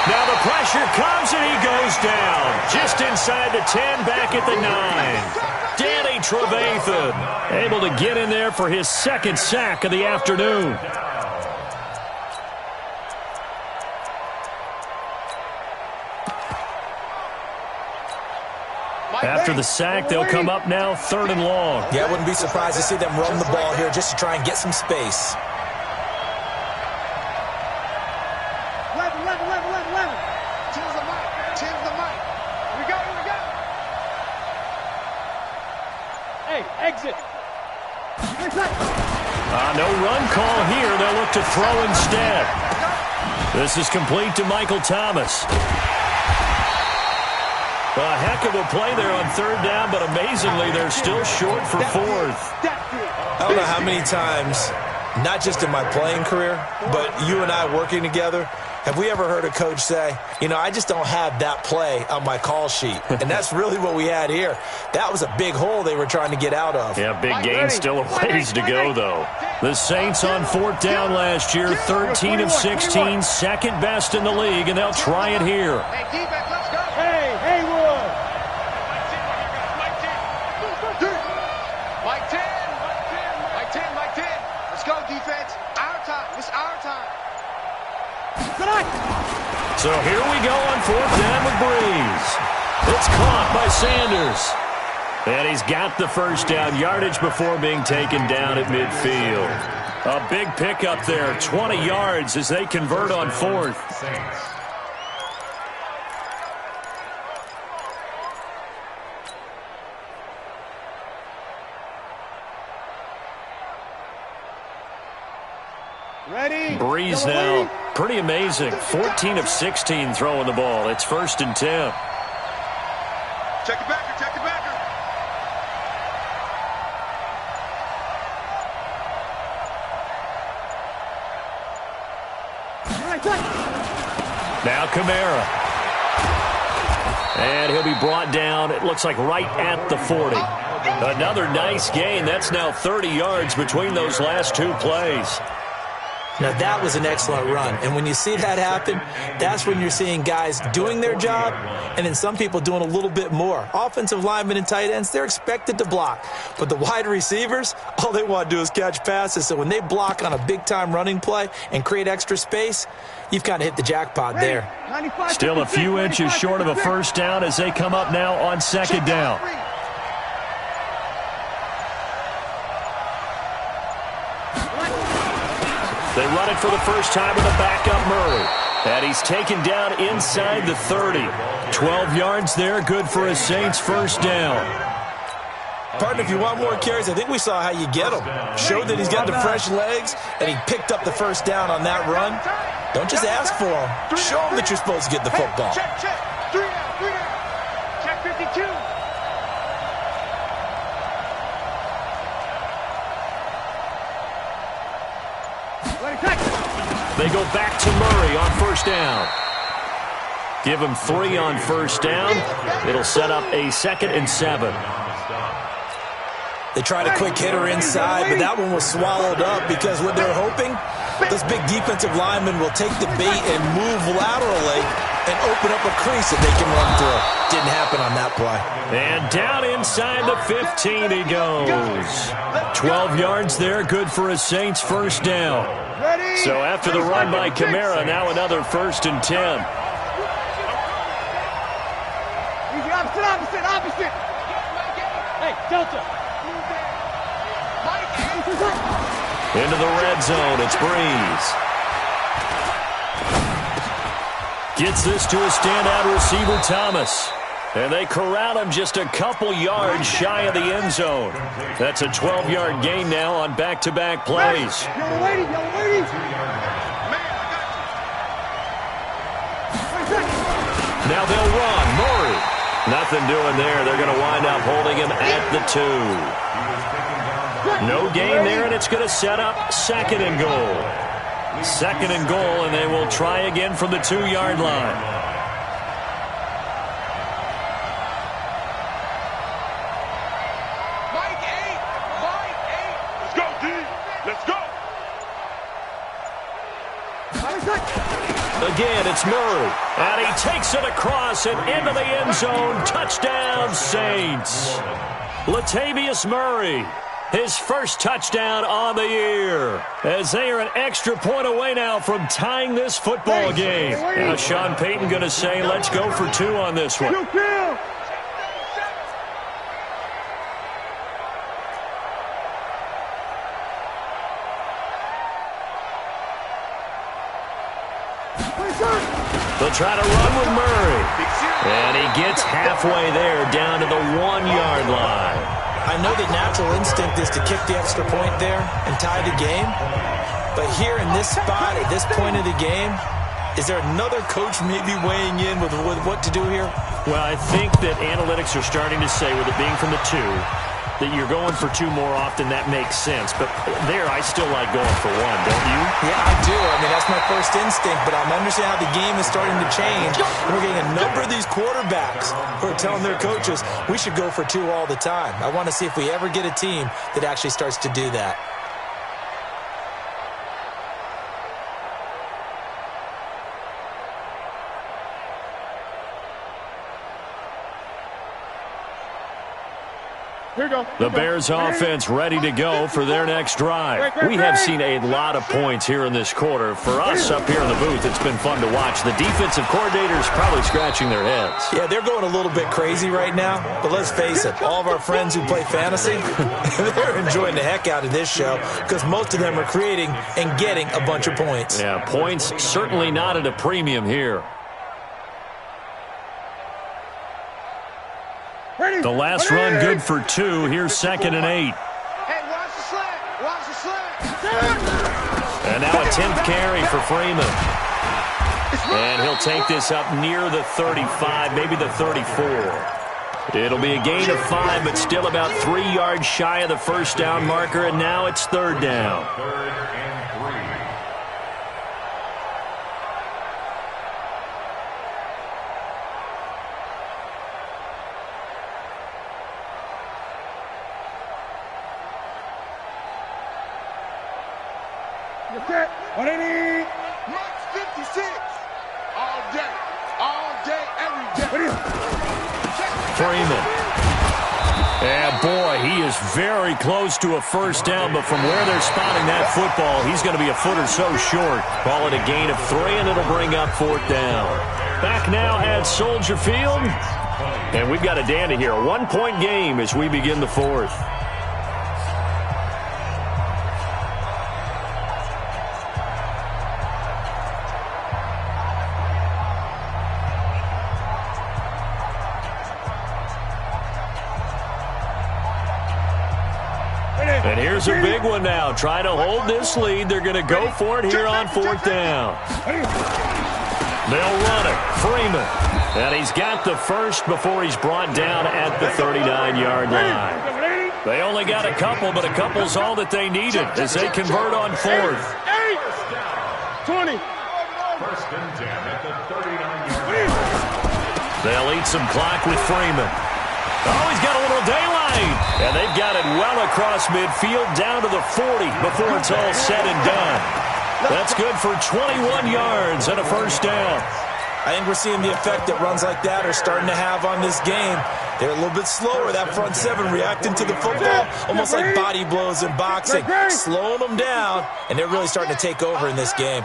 Now the pressure comes, and he goes down. Just inside the 10, back at the 9. Danny Trevathan able to get in there for his 2nd sack of the afternoon. After the sack, they'll come up now 3rd and long. Yeah, I wouldn't be surprised to see them run the ball here just to try and get some space. 11. Change the mic. Here we go. Hey, exit. No run call here. They'll look to throw instead. This is complete to Michael Thomas. A heck of a play there on 3rd down, but amazingly, they're still short for 4th. I don't know how many times, not just in my playing career, but you and I working together, have we ever heard a coach say, I just don't have that play on my call sheet. And that's really what we had here. That was a big hole they were trying to get out of. Yeah, big gain, still a ways to go, though. The Saints on 4th down last year, 13 of 16, second best in the league, and they'll try it here. Hey, defense, let's go. Hey, Haywood. Mike 10. Mike 10. Mike 10. Let's go, defense. Our time. It's our time. So here we go on 4th down with Breeze. It's caught by Sanders. And he's got the first down yardage before being taken down at midfield. A big pickup there, 20 yards as they convert on 4th. Ready? Breeze now, pretty amazing. 14 of 16 throwing the ball. It's 1st and 10. Check it backer, check it backer. Now Kamara. And he'll be brought down, it looks like right at the 40. Another nice gain. That's now 30 yards between those last two plays. Now, that was an excellent run. And when you see that happen, that's when you're seeing guys doing their job and then some people doing a little bit more. Offensive linemen and tight ends, they're expected to block. But the wide receivers, all they want to do is catch passes. So when they block on a big-time running play and create extra space, you've kind of hit the jackpot there. Still a few inches short of a first down as they come up now on 2nd down. They run it for the first time with a backup Murray. And he's taken down inside the 30. 12 yards there, good for a Saints first down. Partner, if you want more carries, I think we saw how you get him. Showed that he's got the fresh legs, and he picked up the first down on that run. Don't just ask for him. Show him that you're supposed to get the football. Check. 3 down. Check 52. They go back to Murray on first down. Give him 3 on first down. It'll set up a 2nd and 7. They tried a quick hitter inside, but that one was swallowed up because what they're hoping, those big defensive linemen will take the bait and move laterally and open up a crease that they can run through. Didn't happen on that play. And down inside the 15 he goes. 12 yards there, good for a Saints first down. So after the run by Kamara, now another 1st and 10. Easy, opposite. Hey, Delta. Into the red zone, it's Breeze. Gets this to a standout receiver, Thomas. And they corral him just a couple yards shy of the end zone. That's a 12-yard gain now on back-to-back plays. Yellow lady. Now they'll run. Murray. Nothing doing there. They're going to wind up holding him at the 2. No gain there, and it's going to set up 2nd and goal. 2nd and goal, and they will try again from the 2-yard line. Again, it's Murray, and he takes it across and into the end zone. Touchdown, Saints. Latavius Murray, his first touchdown on the year, as they are an extra point away now from tying this football game. Now Sean Payton going to say, let's go for 2 on this one. They'll try to run with Murray. And he gets halfway there down to the 1-yard line. I know the natural instinct is to kick the extra point there and tie the game. But here in this spot, at this point of the game, is there another coach maybe weighing in with what to do here? Well, I think that analytics are starting to say, with it being from the 2, that you're going for 2 more often. That makes sense. But there, I still like going for 1, don't you? Yeah, I do. I mean, that's my first instinct. But I'm understanding how the game is starting to change. And we're getting a number of these quarterbacks who are telling their coaches, we should go for 2 all the time. I want to see if we ever get a team that actually starts to do that. The Bears offense ready to go for their next drive. We have seen a lot of points here in this quarter. For us up here in the booth, it's been fun to watch. The defensive coordinators probably scratching their heads. Yeah, they're going a little bit crazy right now, but let's face it, all of our friends who play fantasy, they're enjoying the heck out of this show because most of them are creating and getting a bunch of points. Yeah, points certainly not at a premium here. The last run good for 2. Here's 2nd and 8. Hey, watch the slant. Watch the slant. And now a 10th carry for Freeman. And he'll take this up near the 35, maybe the 34. It'll be a gain of 5, but still about 3 yards shy of the first down marker, and now it's 3rd down. 3rd and 3. Max 56. All day, every day. Freeman. And boy, he is very close to a first down, but from where they're spotting that football, he's going to be a foot or so short. Call it a gain of 3, and it'll bring up 4th down. Back now at Soldier Field. And we've got a dandy here. A 1-point game as we begin the 4th. And here's a big one now. Trying to hold this lead. They're going to go for it here on 4th down. They'll run it. Freeman. And he's got the first before he's brought down at the 39-yard line. They only got a couple, but a couple's all that they needed as they convert on 4th. 20. 1st and 10 at the 39-yard line. They'll eat some clock with Freeman. Oh, he's got a little daylight. And they've got it well across midfield down to the 40 before it's all said and done. That's good for 21 yards and a first down. I think we're seeing the effect that runs like that are starting to have on this game. They're a little bit slower, that front 7 reacting to the football, almost like body blows in boxing, slowing them down, and they're really starting to take over in this game.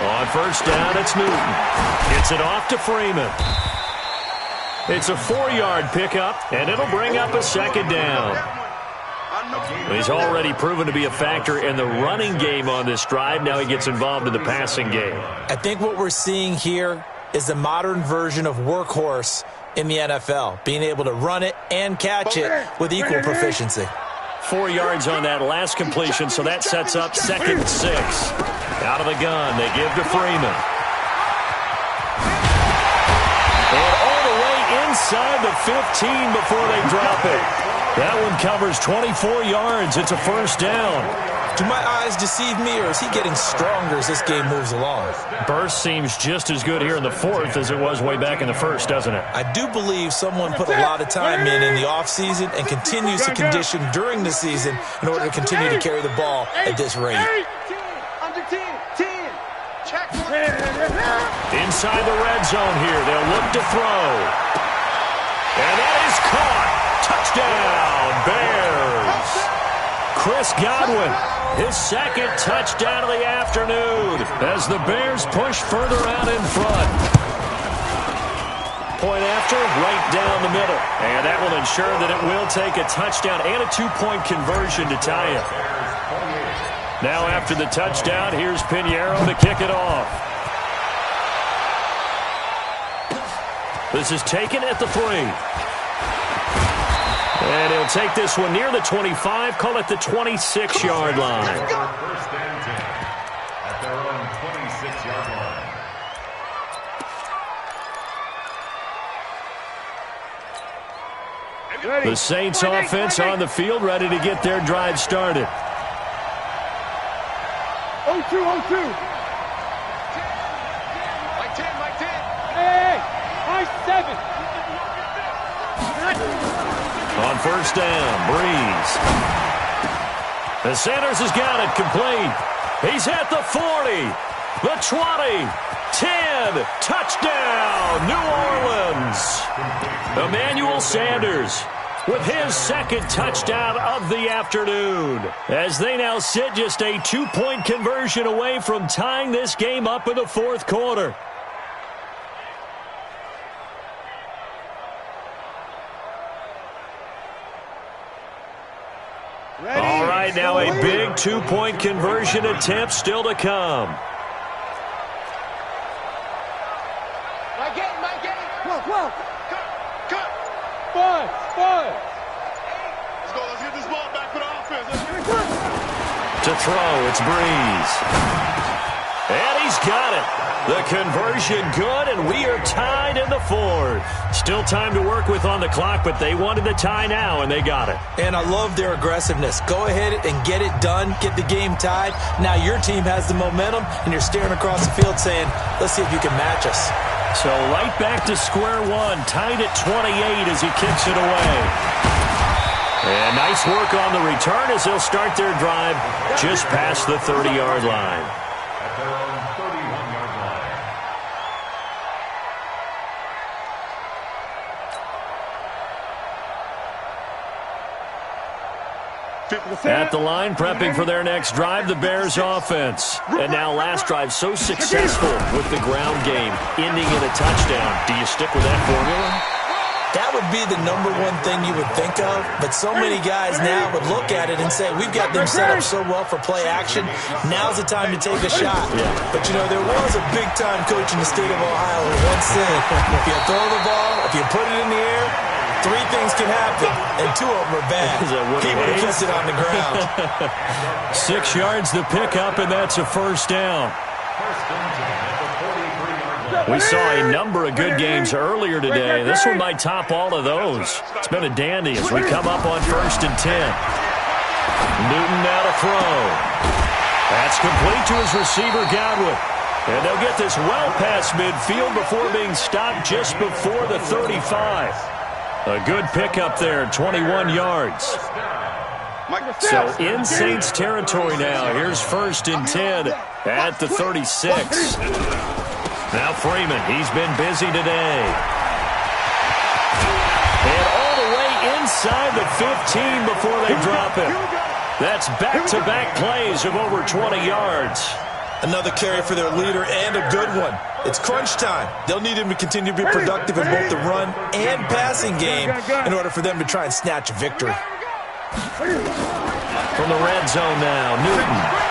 On first down, it's Newton. Gets it off to Freeman. It's a 4-yard pickup, and it'll bring up a 2nd down. He's already proven to be a factor in the running game on this drive. Now he gets involved in the passing game. I think what we're seeing here is the modern version of workhorse in the NFL, being able to run it and catch it with equal proficiency. 4 yards on that last completion, so that sets up 2nd and 6. Out of the gun, they give to Freeman. And all the way inside the 15 before they drop it. That one covers 24 yards. It's a first down. Do my eyes deceive me, or is he getting stronger as this game moves along? Burst seems just as good here in the 4th as it was way back in the 1st, doesn't it? I do believe someone put a lot of time in the offseason and continues to condition during the season in order to continue to carry the ball at this rate. Under 10. Check. Inside the red zone here. They'll look to throw. And that is caught. Touchdown, Bears. Chris Godwin, his 2nd touchdown of the afternoon as the Bears push further out in front. Point after, right down the middle. And that will ensure that it will take a touchdown and a 2-point conversion to tie it. Now after the touchdown, here's Pinheiro to kick it off. This is taken at the 3. And he'll take this one near the 25, call it the 26-yard line. First and 10 at their own 26-yard line. The Saints offense on the field, ready to get their drive started. 0-2. Mike 10. Hey, Mike 7. On first down, Breeze. The Sanders has got it complete. He's at the 40, the 20, 10. Touchdown, New Orleans. Emmanuel Sanders with his second touchdown of the afternoon, as they now sit just a 2-point conversion away from tying this game up in the fourth quarter. All right, now a big 2-point conversion attempt still to come. My game. Whoa. Cut. 5. Let's get this ball back for the offense. To throw, it's Breeze. And he's got it. The conversion good, and we are tied in the fourth. Still time to work with on the clock, but they wanted the tie now, and they got it. And I love their aggressiveness. Go ahead and get it done. Get the game tied. Now your team has the momentum, and you're staring across the field saying, let's see if you can match us. So right back to square one, tied at 28 as he kicks it away. And nice work on the return as they'll start their drive just past the 30-yard line. At their own 31-yard line. At the line, prepping for their next drive, the Bears offense. And now last drive so successful with the ground game, ending in a touchdown. Do you stick with that formula? That would be the number one thing you would think of, but so many guys now would look at it and say, we've got them set up so well for play action, now's the time to take a shot. Yeah. But, you know, there was a big-time coach in the state of Ohio who once said, if you throw the ball, if you put it in the air, 3 things can happen, and 2 of them are bad. He would have kept it on the ground. 6 yards to pick up, and that's a first down. We saw a number of good games earlier today. This one might top all of those. It's been a dandy as we come up on 1st and 10. Newton now to throw. That's complete to his receiver, Godwin. And they'll get this well past midfield before being stopped just before the 35. A good pickup there, 21 yards. So in Saints territory now. Here's 1st and 10 at the 36. Now Freeman, he's been busy today. And all the way inside the 15 before they drop him. That's back-to-back plays of over 20 yards. Another carry for their leader and a good one. It's crunch time. They'll need him to continue to be productive in both the run and passing game in order for them to try and snatch a victory. From the red zone now, Newton.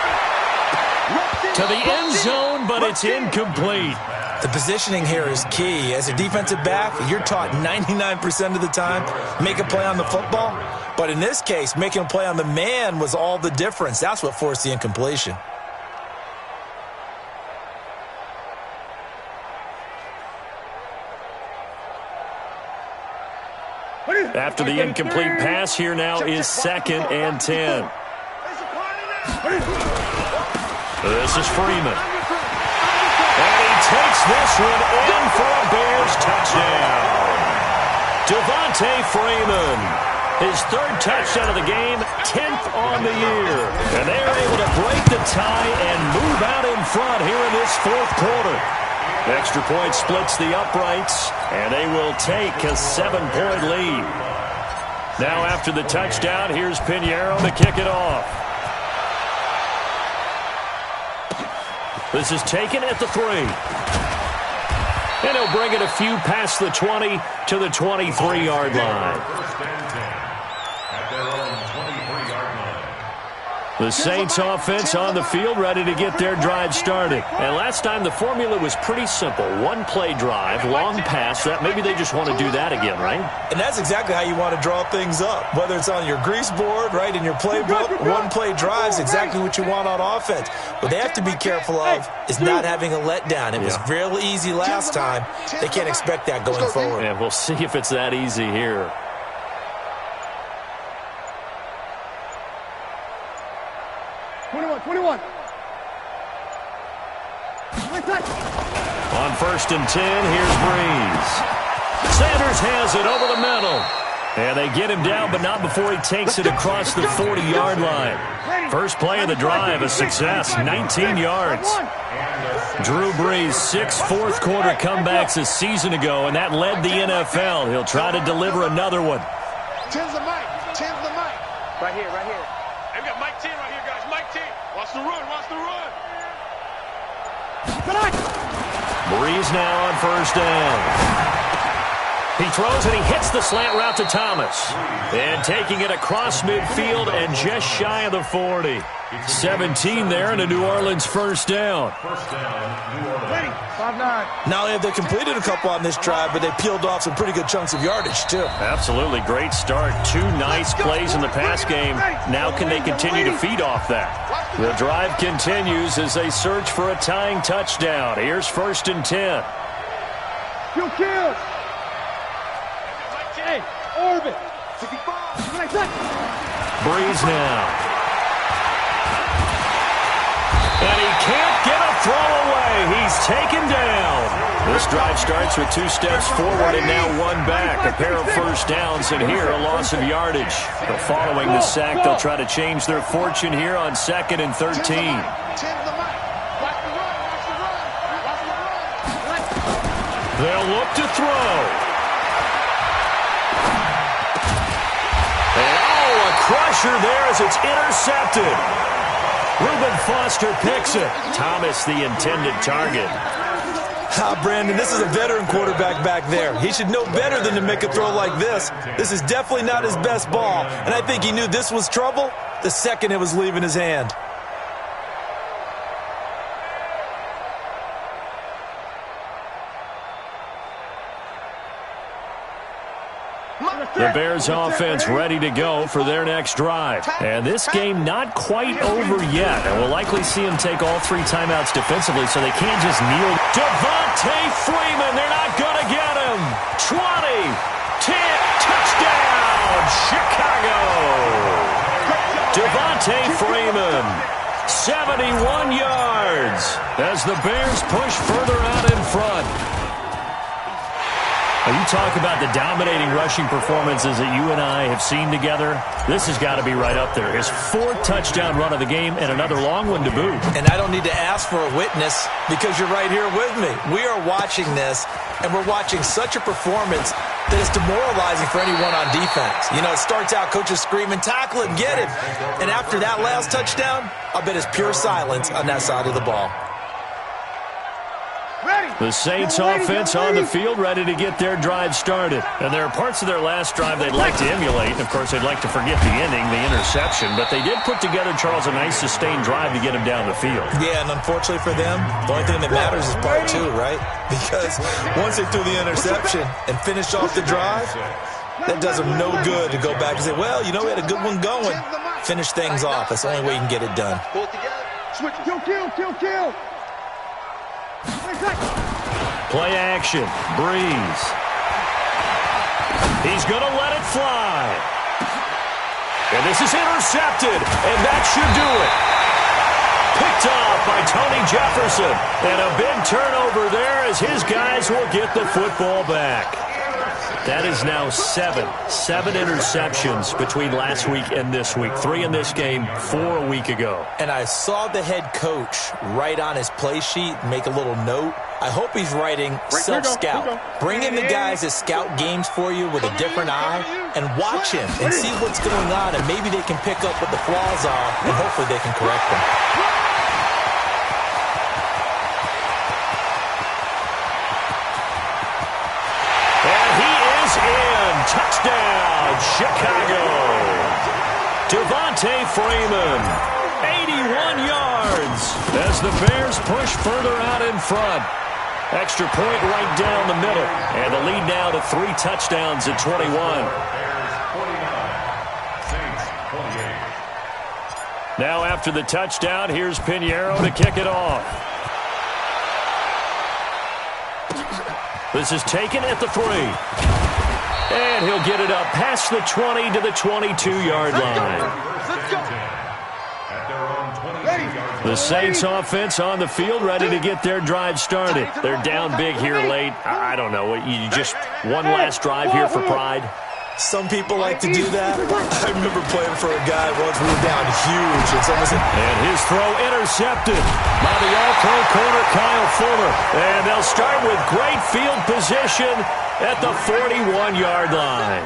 To the end zone, but it's incomplete. The positioning here is key. As a defensive back, you're taught 99% of the time, make a play on the football. But in this case, making a play on the man was all the difference. That's what forced the incompletion. After the incomplete pass, here now is 2nd and 10. This is Freeman. And he takes this one in for a Bears touchdown. Devontae Freeman, his 3rd touchdown of the game, 10th on the year. And they are able to break the tie and move out in front here in this 4th quarter. Extra point splits the uprights, and they will take a 7-point lead. Now after the touchdown, here's Pinheiro to kick it off. This is taken at the 3. And he'll bring it a few past the 20 to the 23-yard line. The Saints offense on the field ready to get their drive started. And last time the formula was pretty simple. 1-play drive, long pass. That maybe they just want to do that again, right? And that's exactly how you want to draw things up. Whether it's on your grease board, right, in your playbook, 1-play drive is exactly what you want on offense. What they have to be careful of is not having a letdown. It was real easy last time. They can't expect that going forward. And we'll see if it's that easy here. On 1st and 10, here's Breeze. Sanders has it over the middle. And they get him down, but not before he takes it across the 40-yard line. First play of the drive, a success, 19 yards. Drew Brees, 6 fourth-quarter comebacks a season ago, and that led the NFL. He'll try to deliver another one. Tim's the mic. Tim's the mic. Right here, right here. Hey, we got Mike 10 right here, guys. Mike 10. Watch the run. Watch the run. Brees now on first down. He throws and he hits the slant route to Thomas. And taking it across midfield and just shy of the 40. 17 there and a New Orleans first down. Not only have they completed a couple on this drive, but they peeled off some pretty good chunks of yardage, too. Absolutely great start. 2 nice plays in the pass game. Now can they continue to feed off that? The drive continues as they search for a tying touchdown. Here's first and 10. Kill. Hey, orbit. Brees now. And he can't get a throw away. He's taken down. This drive starts with 2 steps forward and now 1 back. A pair of first downs and here a loss of yardage. But following the sack, they'll try to change their fortune here on 2nd and 13. They'll look to throw. Crusher there as it's intercepted. Reuben Foster picks it. Thomas the intended target. Brandon, this is a veteran quarterback back there. He should know better than to make a throw like this. This is definitely not his best ball, and I think he knew this was trouble the second it was leaving his hand. The Bears offense ready to go for their next drive. And this game not quite over yet. And we'll likely see them take all 3 timeouts defensively so they can't just kneel. Devontae Freeman, they're not going to get him. 20, 10, touchdown, Chicago. Devontae Freeman, 71 yards as the Bears push further out in front. Now, you talk about the dominating rushing performances that you and I have seen together. This has got to be right up there. His 4th touchdown run of the game and another long one to boot. And I don't need to ask for a witness because you're right here with me. We are watching this, and we're watching such a performance that is demoralizing for anyone on defense. You know, it starts out coaches screaming, tackle him, get him. And after that last touchdown, I bet it's pure silence on that side of the ball. The Saints offense on the field, ready to get their drive started. And there are parts of their last drive they'd like to emulate. And, of course, they'd like to forget the ending, the interception. But they did put together, Charles, a nice sustained drive to get him down the field. Yeah, and unfortunately for them, the only thing that matters is part 2, right? Because once they threw the interception and finished off the drive, that does them no good to go back and say, well, you know, we had a good one going. Finish things off. That's the only way you can get it done. Switch, kill. Play action. Brees. He's going to let it fly. And this is intercepted. And that should do it. Picked off by Tony Jefferson. And a big turnover there as his guys will get the football back. That is now 7 interceptions between last week and this week. 3 in this game, 4 a week ago. And I saw the head coach write on his play sheet, make a little note. I hope he's writing self-scout. Bring in the guys that scout games for you with a different eye and watch him and see what's going on, and maybe they can pick up what the flaws are, and hopefully they can correct them. Touchdown, Chicago. Devontae Freeman, 81 yards as the Bears push further out in front. Extra point right down the middle. And the lead now to 3 touchdowns at 21. Now after the touchdown, here's Pinheiro to kick it off. This is taken at the 3. And he'll get it up past the 20 to the 22-yard line. The Saints offense on the field ready to get their drive started. They're down big here late. I don't know. You just one last drive here for pride. some people like to do that. I remember playing for a guy once. We were down huge, and someone said, and his throw intercepted by the All-Pro corner, Kyle Fuller. And they'll start with great field position at the 41-yard line.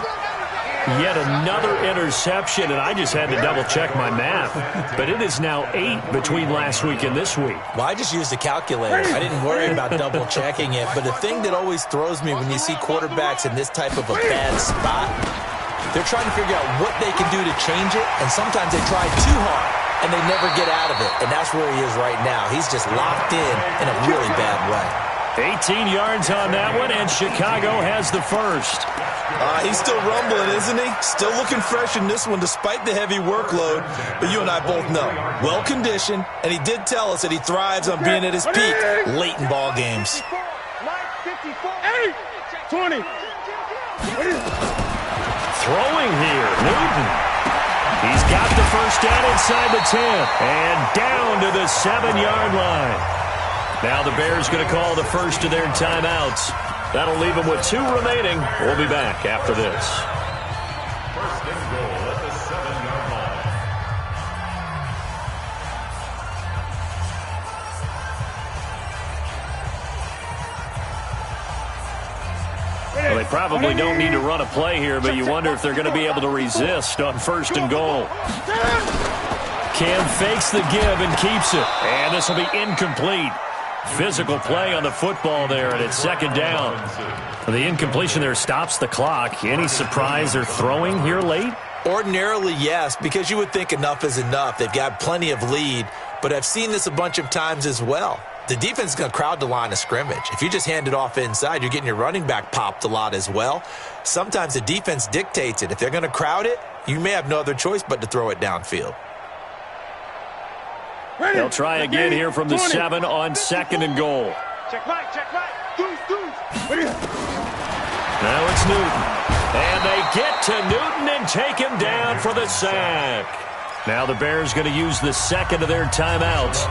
Yet another interception, and I just had to double-check my math. But it is now 8 between last week and this week. Well, I just used a calculator. I didn't worry about double-checking it. But the thing that always throws me when you see quarterbacks in this type of a bad spot, they're trying to figure out what they can do to change it, and sometimes they try too hard, and they never get out of it. And that's where he is right now. He's just locked in a really bad way. 18 yards on that one, and Chicago has the first. He's still rumbling, isn't he? Still looking fresh in this one despite the heavy workload. But you and I both know, well-conditioned, and he did tell us that he thrives on being at his peak late in ball games. 20. Throwing here, Newton. He's got the first down inside the 10, and down to the 7-yard line. Now the Bears going to call the first of their timeouts. That'll leave them with 2 remaining. We'll be back after this. First and goal at the 7-yard line. Well, they probably don't need to run a play here, but you wonder if they're going to be able to resist on first and goal. Cam fakes the give and keeps it. And this will be incomplete. Physical play on the football there, and it's second down. The incompletion there stops the clock. Any surprise they're throwing here late? Ordinarily, yes, because you would think enough is enough. They've got plenty of lead, but I've seen this a bunch of times as well. The defense is going to crowd the line of scrimmage. If you just hand it off inside, you're getting your running back popped a lot as well. Sometimes the defense dictates it. If they're going to crowd it, you may have no other choice but to throw it downfield. They'll try again here from the 7 on second and goal. Check right. Now it's Newton. And they get to Newton and take him down for the sack. Now the Bears going to use the second of their timeouts.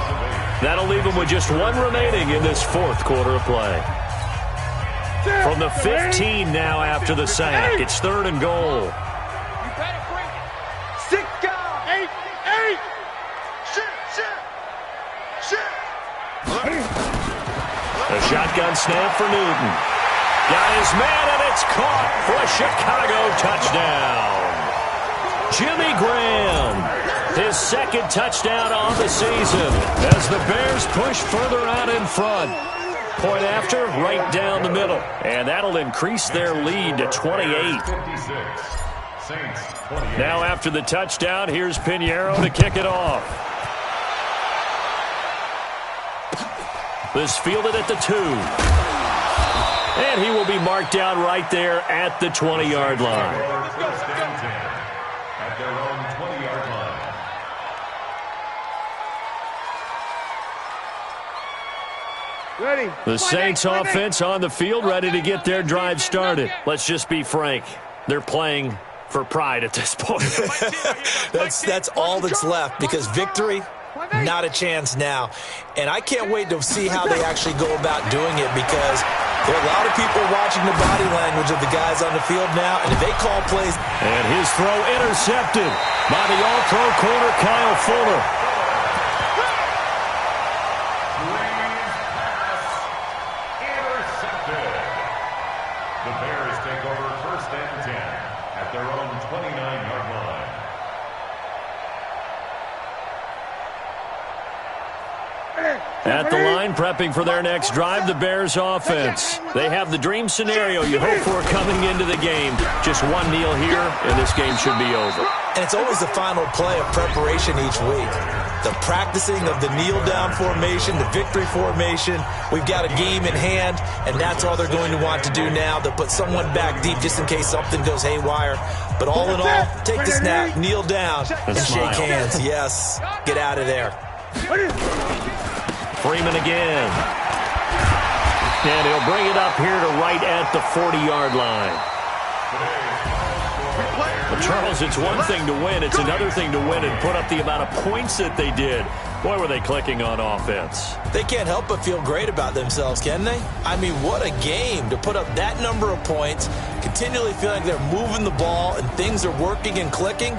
That'll leave them with just 1 remaining in this fourth quarter of play. From the 15 now after the sack. It's third and goal. You better bring it. 6 guys. 8. A shotgun snap for Newton. Got his man, and it's caught for a Chicago touchdown. Jimmy Graham, his second touchdown on the season as the Bears push further out in front. Point after, right down the middle. And that'll increase their lead to 28. Now after the touchdown, here's Pinheiro to kick it off. This fielded at the 2. And he will be marked down right there at the 20-yard line. At their own 20-yard line. Ready. The Saints offense on the field, ready to get their drive started. Let's just be frank. They're playing for pride at this point. That's all that's left, because victory, not a chance now. And I can't wait to see how they actually go about doing it, because there are a lot of people watching the body language of the guys on the field now, and if they call plays. And his throw intercepted by the All-Pro corner, Kyle Fuller. Intercepted. The Bears take over first and 10 at their own 29-yard line. At the line, prepping for their next drive, the Bears offense. They have the dream scenario you hope for coming into the game. Just one kneel here, and this game should be over. And it's always the final play of preparation each week. The practicing of the kneel-down formation, the victory formation. We've got a game in hand, and that's all they're going to want to do now. They'll put someone back deep just in case something goes haywire. But all in all, take the snap, kneel down, and shake hands. Yes, get out of there. Freeman again. And he'll bring it up here to right at the 40-yard line. Well, Charles, it's one thing to win. It's another thing to win and put up the amount of points that they did. Boy, were they clicking on offense. They can't help but feel great about themselves, can they? I mean, what a game to put up that number of points, continually feeling like they're moving the ball and things are working and clicking.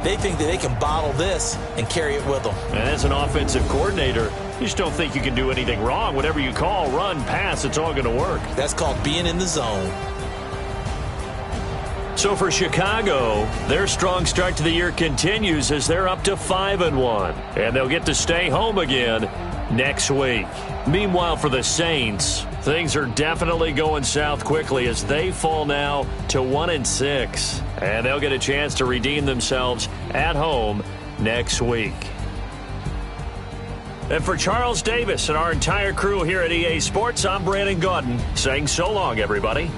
They think that they can bottle this and carry it with them. And as an offensive coordinator, you just don't think you can do anything wrong. Whatever you call, run, pass, it's all going to work. That's called being in the zone. So for Chicago, their strong start to the year continues as they're up to 5-1. And they'll get to stay home again next week. Meanwhile, for the Saints, things are definitely going south quickly as they fall now to 1-6. And they'll get a chance to redeem themselves at home next week. And for Charles Davis and our entire crew here at EA Sports, I'm Brandon Gaudin saying so long, everybody.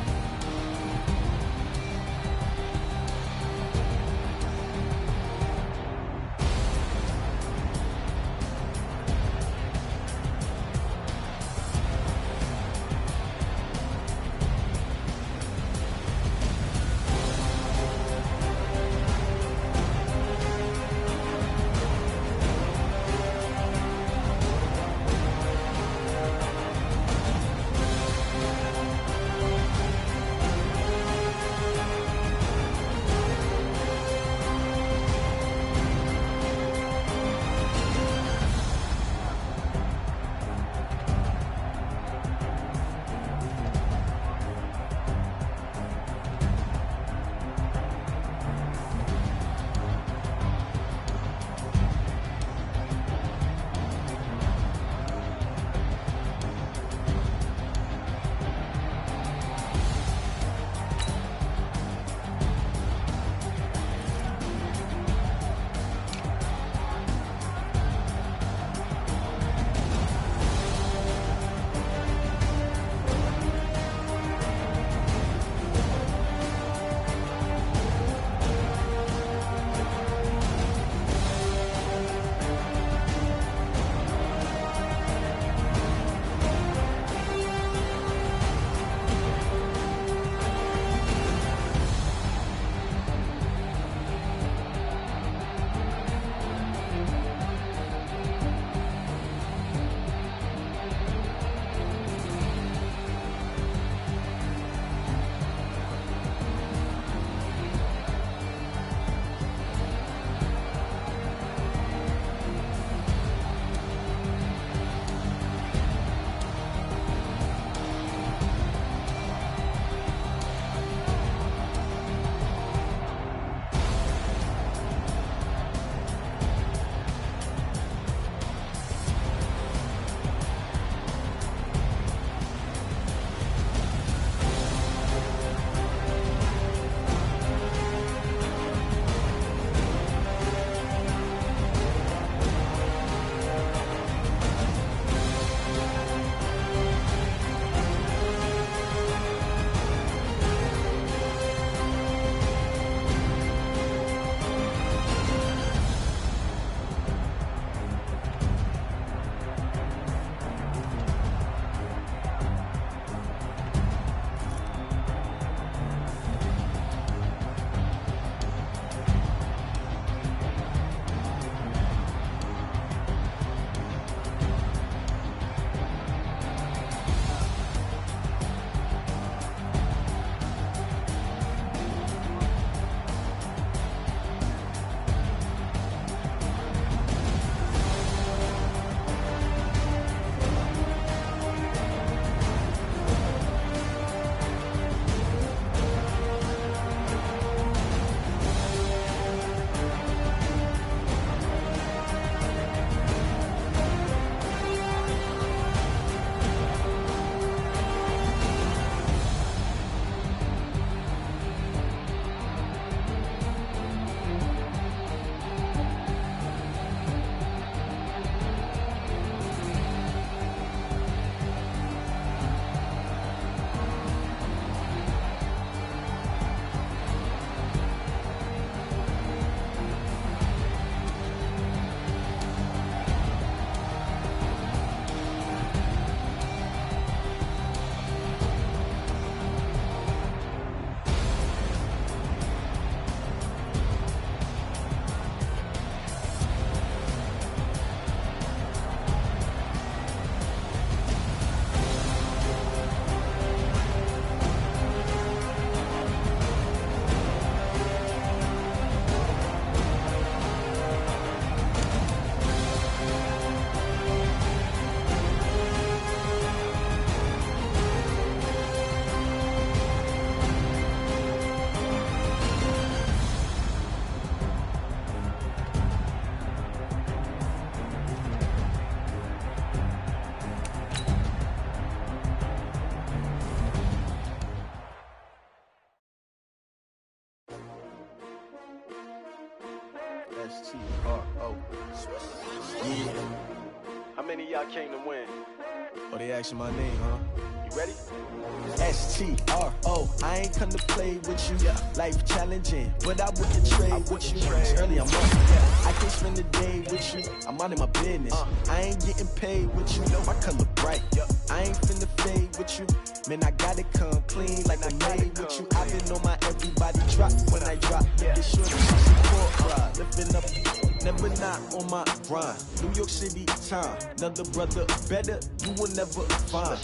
S-T-R-O. Yeah. How many of y'all came to win? Oh, they asking my name, huh? You ready? S-T-R-O. I ain't come to play with you. Life challenging, but I wouldn't trade with you. Early I'm up. I can't spend the day with you. I'm minding my business. I ain't getting paid with you. My color bright. I ain't finna fade with you. Man, I gotta come clean like I made with you. I've been on my everybody drop when I drop. Get sure to support ride. Living up, never not on my grind. New York City time. Another brother better, you will never find.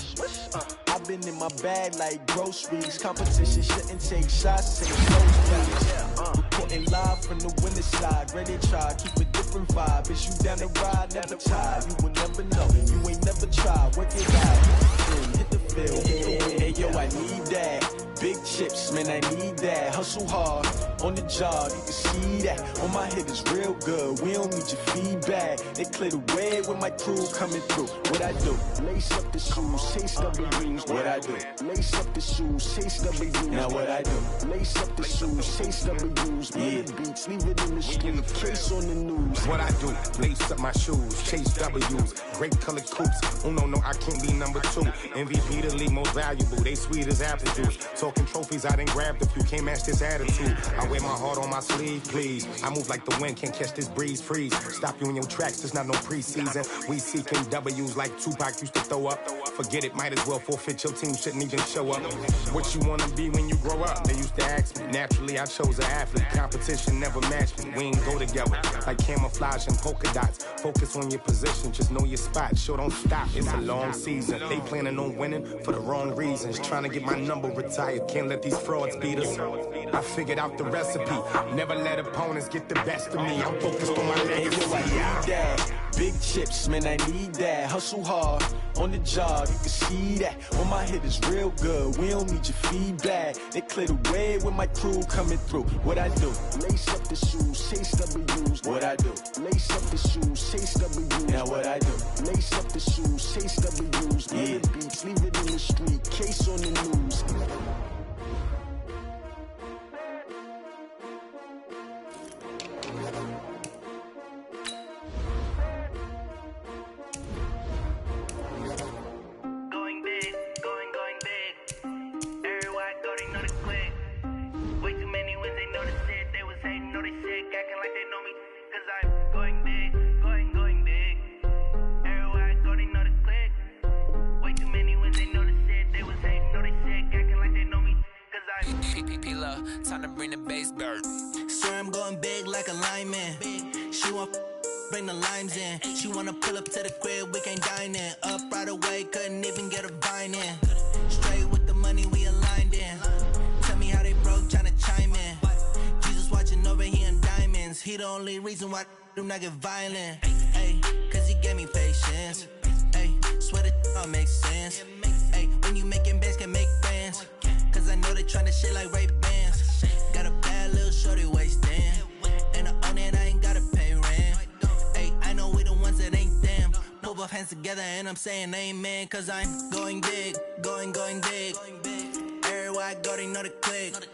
I've been in my bag like groceries. Competition shouldn't take shots, take those reporting live from the winning side. Ready to try, keep a different vibe. Is you down the ride, never tired. You will never know, you ain't never tried. Work it out, hit the field. Hey yo, I need that. Big chips, man, I need that. Hustle hard, on the job, you can see that. On my head is real good, we don't need your feedback. They clear the way with my crew coming through. What I do? Lace up the shoes, chase double rings. What I do? Lace up the shoes, chase double rings. Now what I do? Lace up the shoes, chase double rings. Yeah, beats, leave it in the street, case on the news. What I do? Lace up my shoes, chase W's. Great colored coops. Oh no, I can't be number 2. MVP the league most valuable. They sweet as apple juice. Talking trophies, I done grabbed a few. Can't match this attitude. I wear my heart on my sleeve, please. I move like the wind, can't catch this breeze, freeze. Stop you in your tracks, there's not no preseason. We seeking W's like Tupac used to throw up. Forget it, might as well forfeit. Your team shouldn't even show up. What you wanna be when you grow up? They used to ask me. Naturally, I chose an athlete. Competition never matched me. We ain't go together like camouflage and polka dots. Focus on your position, just know your spot. Sure, don't stop. It's a long season. They planning on winning for the wrong reasons. Trying to get my number retired. Can't let these frauds beat us. I figured out the recipe. Never let opponents get the best of me. I'm focused on my legacy. I need that. Big chips, man, I need that. Hustle hard, on the job, you can see that. On my head is real good, we don't need your feedback. They clear the way with my crew coming through. What I do? Lace up the shoes, chase W's. What I do? Lace up the shoes, chase W's. Now what I do? Lace up the shoes, chase W's. Yeah, beats, leave it in the street, case on the news. Time to bring the bass bird. Swear I'm going big like a lineman. She want bring the limes in. She wanna pull up to the crib, we can't dine in. Up right away, couldn't even get a vine in. Straight with the money we aligned in. Tell me how they broke, tryna chime in. Jesus watching over here in diamonds. He the only reason why I do not get violent. Ay, cause he gave me patience. Ay, swear that all makes sense. Ay, when you making bands, can make friends. Cause I know they tryna shit like Ray-Bans. Got a bad little shorty wasting. And I own it, I ain't gotta pay rent. Ay, I know we the ones that ain't them. Pull both hands together and I'm saying amen. Cause I'm going big, going big. Everywhere I go, they know the click.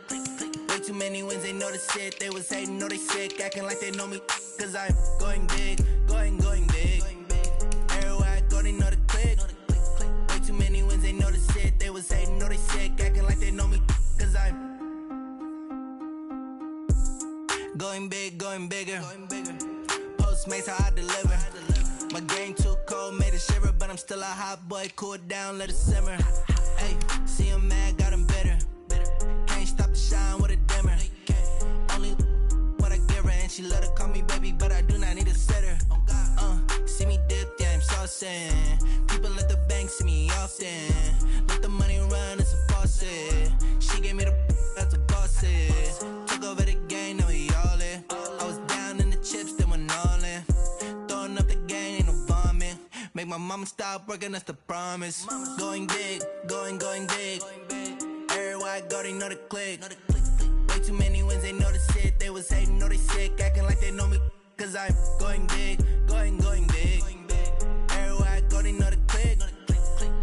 Way too many wins, they know the shit. They was hating, know they sick, acting like they know me. Cause I'm going big, going big. Everywhere I go, they know the click. Way too many wins, they know the shit. They was hating, know they sick, acting like they know me. Cause I'm going big, going bigger. Postmates, how I deliver. My game too cold, made it shiver. But I'm still a hot boy, cool it down, let it simmer. Hey, see him mad, got him bitter. Can't stop the shine with a dimmer. Only what I give her, and she love to call me baby, but I do not need a sitter. See me dip, yeah, I'm saucing. People at the bank see me often. Let the money run, it's a faucet. She gave me the that's a boss it. Took over the game, now we all in. I was down in the chips, then went all in. Throwing up the game, ain't no vomit. Make my mama stop working, that's the promise. Going big, going big. Everywhere I go, they know the click. Way too many wins, they know the shit. They was hating, know they sick, acting like they know me. Cause I'm going big, going big. Everywhere I go, they know the click.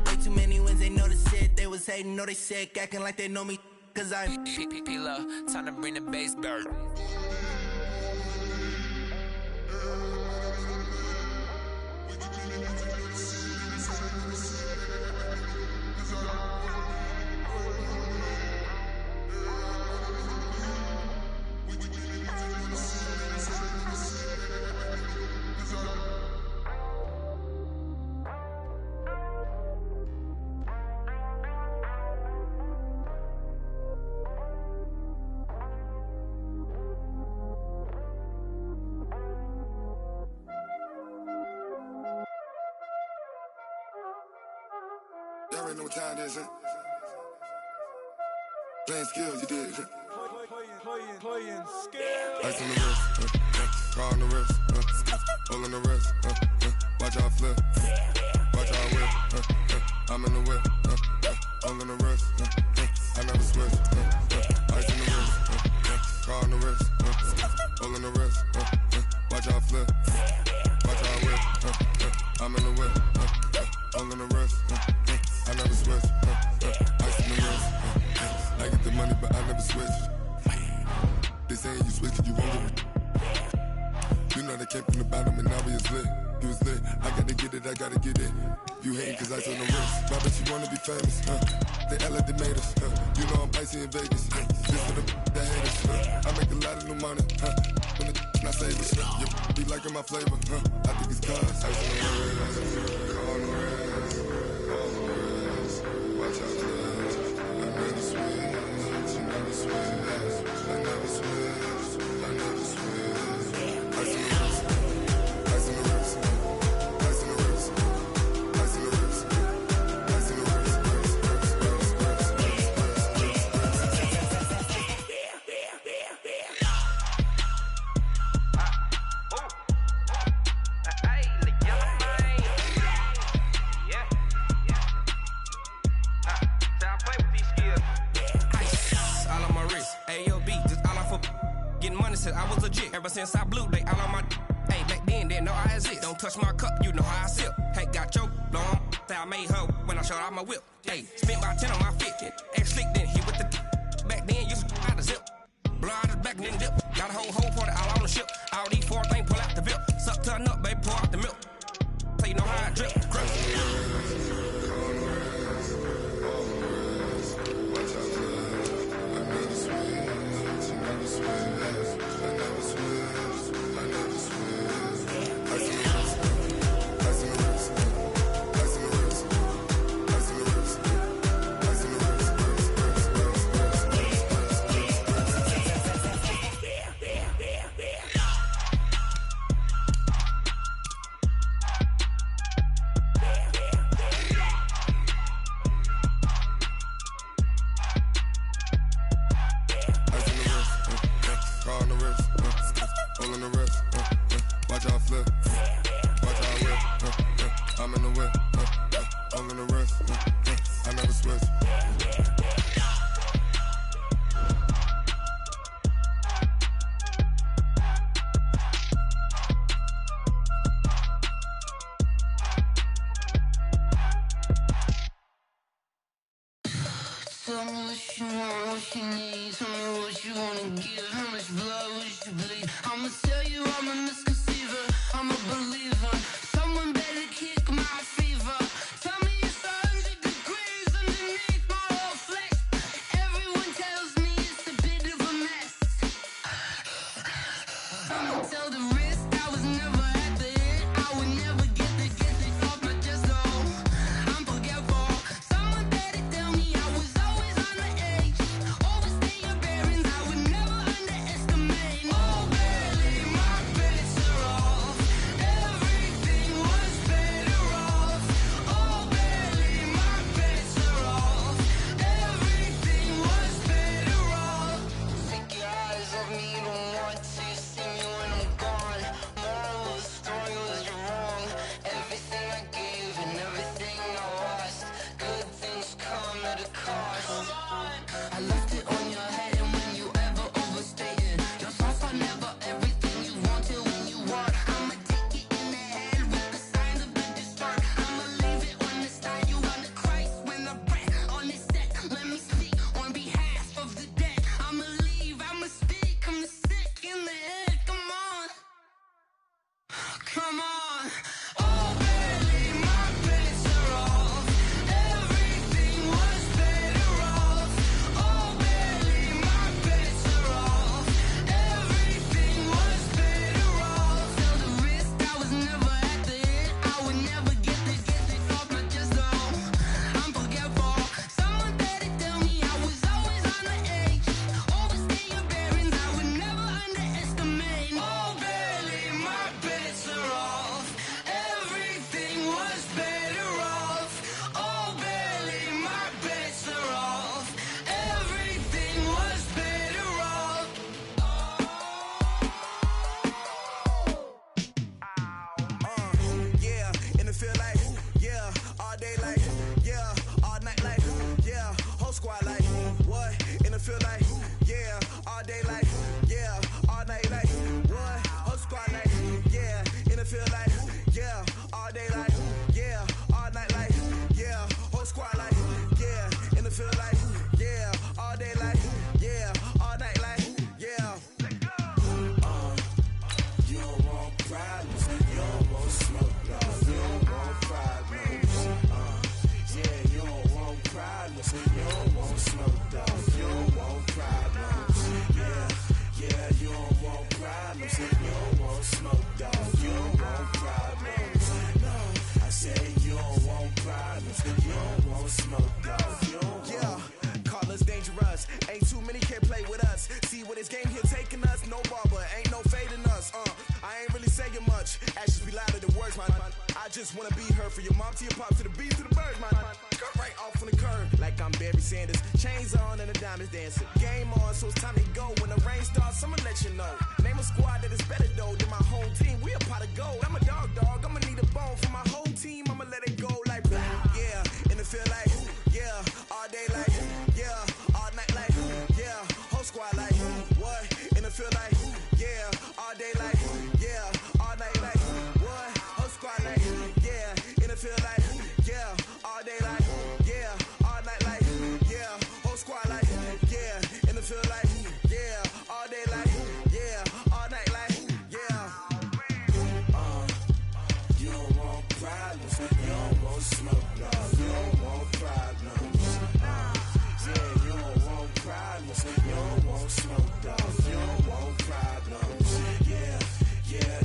Way too many wins, they know the shit. They was hating, know they sick, acting like they know me. Cause I'm P-P-P-Love, time to bring the bass bird. already know what time it is, huh? Playing skills, you did. Playing skills. Ice on the wrist, car on the wrist, hole in the wrist, watch how I flip, watch how I whip, I'm in the whip, hole in the wrist, I never switch, ice on the wrist, car on the wrist, hole in the wrist, watch how I flip, watch how I whip, I'm in the whip, hole in the wrist, I never switch, ice on the wrist, I get the money but I never switch. They saying you switch it, you won't get it. You know they came from the bottom and now we is lit. You was lit, I gotta get it, I gotta get it. You hating cause ice on the wrist. Why bet you wanna be famous, They Ella they made us, You know I'm icy in Vegas, This for the haters, I make a lot of new money, When the not save it, You be liking my flavor, I think it's cause ice on the wrist, on the wrist, on the wrist. Watch out, I never switch, you never switch. I never switch, I never switch. Ice in the wrist, ice in the wrist, ice in the wrist, ice in the wrist, ice in the wrist, I was legit ever since I blew they all on my hey back then didn't know I exist. Don't touch my cup, you know how I sip. Hey, got your long I made her when I showed out my whip. Hey, spent about 10 on my fit. X slick then hit with the back then used to out the zip. Blow out his back then dip. Got a whole party all on the ship. All these 4 things pull out the VIP. Suck turn up, baby, pour out the milk. So you know how I drip. Crush. Tell me what you want, what you need. Tell me what you wanna give. How much blood would you bleed? I'ma tell you I'm a misconceiver. I'm a believer. Someone better kick my fever. Tell me it's 100 degrees underneath my whole flesh. Everyone tells me it's a bit of a mess. I'ma tell the risk I was never at the end. I would never get the off my chest though. I'm forgetful. Someone better tell me I was always on the edge. Overstay your bearings, I would never underestimate. Oh baby, my bets are off. Everything was better off. Oh baby, my bets are off. Everything was better off. Take your eyes off me, you don't want to see me when I'm gone. Moral of the story was you're wrong. Everything I gave and everything I lost. Good things come at a cost. I left it on your head and when you ever overstated. Your thoughts are never everything you wanted when you want. I'ma take it in the head with the signs of the distort. I'ma leave it on the side. You want to Christ when I breath on this set. Let me speak on behalf of the dead. I'ma leave, I'ma speak. I'm the sick in the head. Come on. Come on. Oh baby, my bets are off. Everything was better off. Oh feel like, yeah, all day like, yeah, all night like, yeah. You don't want problems, you don't want smoke, dog. You don't want problems. Yeah, you don't want problems, you don't want smoke, dog. You don't want problems. Yeah, you don't want problems, you don't want smoke, dog. You don't want problems. No, I say you don't want problems, you don't want smoke, dog. You don't want. Call us dangerous. Ain't too many can play with us. See what this game here taking us. No barber, ain't no fading us. I ain't really saying much. Actions be louder than words, man. I just wanna be heard from your mom to your pop to the beat to the birds, man. Cut right off on the curve like I'm Barry Sanders. Chains on and the diamonds dancing. Game on, so it's time to go. When the rain starts, I'ma let you know. Name a squad that is better though than my home team. We a pot of gold. I'm a dog. I'ma need a bone for my whole team. I'ma let it go like yeah. And it feel like yeah. All day like yeah. All night like yeah. Whole squad like what? And it feel like yeah. All day like yeah. All night like what? Whole squad like yeah. And it feel like yeah. All day like yeah. All night like yeah. Whole squad like yeah. And it feel like yeah. All day like yeah. All night like yeah. You don't want problems. You don't want smoke, dog. You don't want problems. Yeah, you don't want problems. You don't want smoke, dog. You don't want problems. Yeah,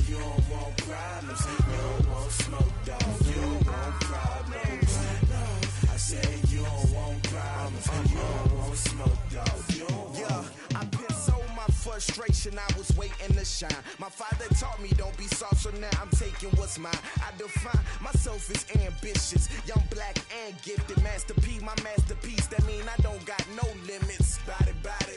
you don't want problems. You don't want smoke, dog. You don't want problems. No, I say you don't want problems. You don't want smoke, dog. You don't want. I pissed so my frustration, I was waiting to shine. My father taught me don't be soft, so now I'm taking what's mine. I define myself as ambitious, young, black, and gifted. Master P, my masterpiece. That mean I don't got no limits. Bout it,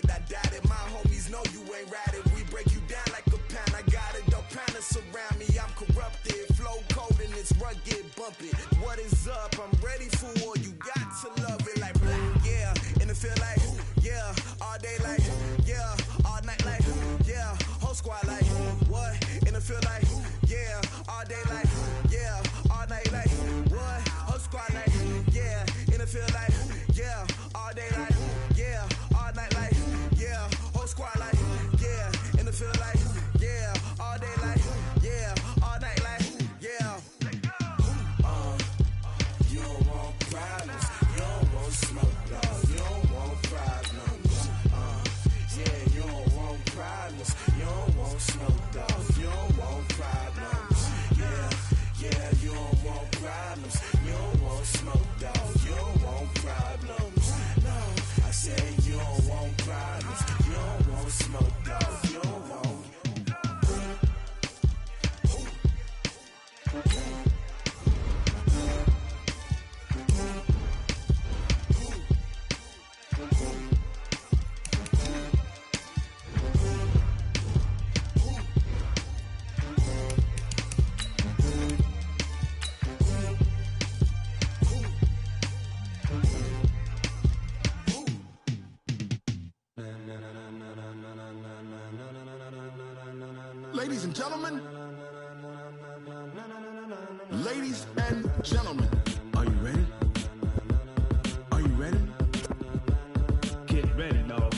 I doubt it. My homies know you ain't ratted. We break you down like a pound. I got it, don't pound to surround me. I'm corrupted, flow cold and it's rugged, bumpy. What is up? I'm ready for war. You got to love it like yeah. And it feel like yeah. All day like yeah. All night like yeah. Whole squad like what? And it feel like yeah. All day like yeah. All night like what? Whole squad like yeah. And it feel like yeah. All day like yeah. All night like yeah. Whole squad like yeah. And it feel like yeah. All day like yeah. All night like yeah. You don't want problems. You don't want smoke, dog. You don't want problems. Yeah, you don't want problems. You don't want smoke, dog. You don't want problems. Yeah, you don't want problems. You don't want smoke, dog. You don't want problems. No, I say you don't want problems. You don't want smoke, dog. You don't want. Ladies and gentlemen, are you ready? Are you ready? Get ready, dog.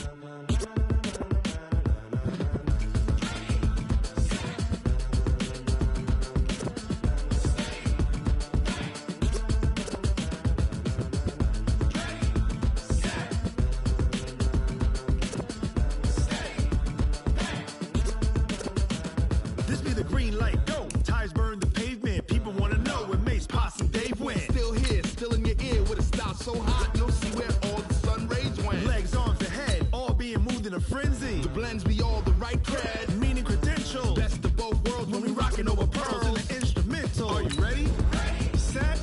This be the green light, go. Tires burn the pavement. People wanna know when Mace, Posse, and Dave went. Still here, still in your ear with a style so hot, you'll see where all the sun rays went. Legs, arms, and head, all being moved in a frenzy. The blends be all the right cred, meaning credentials. Best of both worlds when we rockin' over pearls in the instrumental. Are you ready? Ready. Set.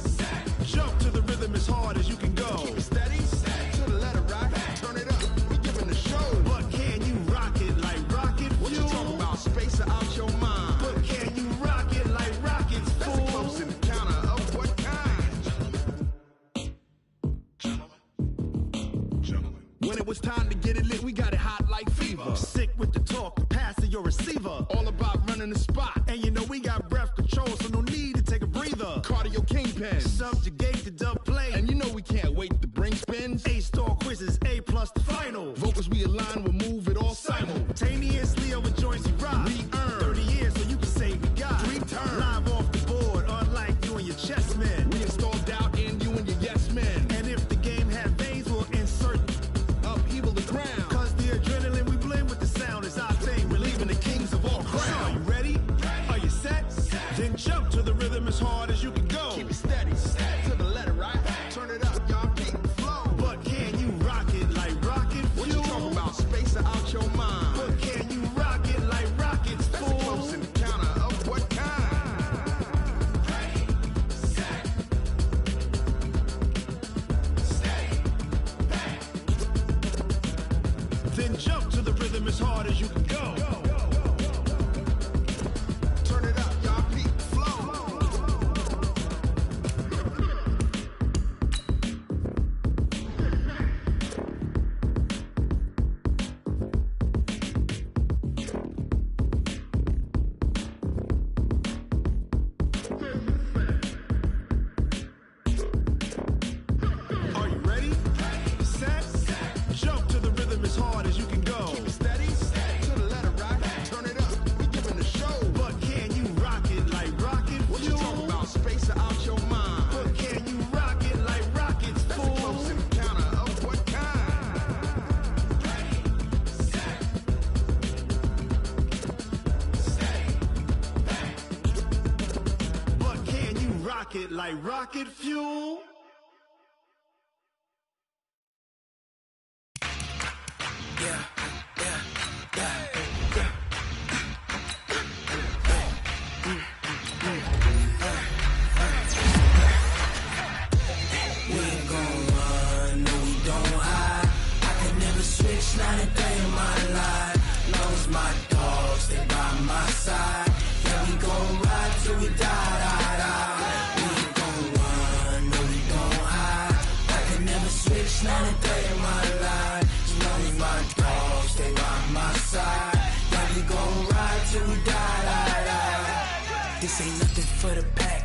Jump to the rhythm as hard as you can go. Keep it steady. To the letter rock. Turn it up. We giving the show. But can you rock it like rocket fuel? What you talking about? Space out your mind. But can you rock it like rockets, fool? That's a close encounter of what kind? Gentlemen. When it was time to get it lit, we got it hot like fever. Sick with the talk, pass to your receiver. All about running the spot. And you know we got breath control, so no need to take a breather. Cardio kingpin, subjugate the dub play. And you know we can't wait to bring spins. A-star as hard as you can go. Turn it up, y'all. Peak flow. Are you ready? Set. Jump to the rhythm as hard as you can go. Keep it steady. To the letter right. Turn it up. We giving the show. But can you rock it like rocket fuel? What you talking about? Space out your mind. But can you rock it like rockets, fool? That's a close encounter of what kind? But can you rock it like rocket fuel? We ain't gon' run, no we don't hide. I could never switch, not a day in my life. Long as my dogs stay by my side. Yeah, we gon' ride till we die. We ain't gon' run, no we don't hide. I could never switch, not a day in my life. As long as my dogs stay by my side. Yeah, we gon' ride till we die. This ain't nothing for the pack.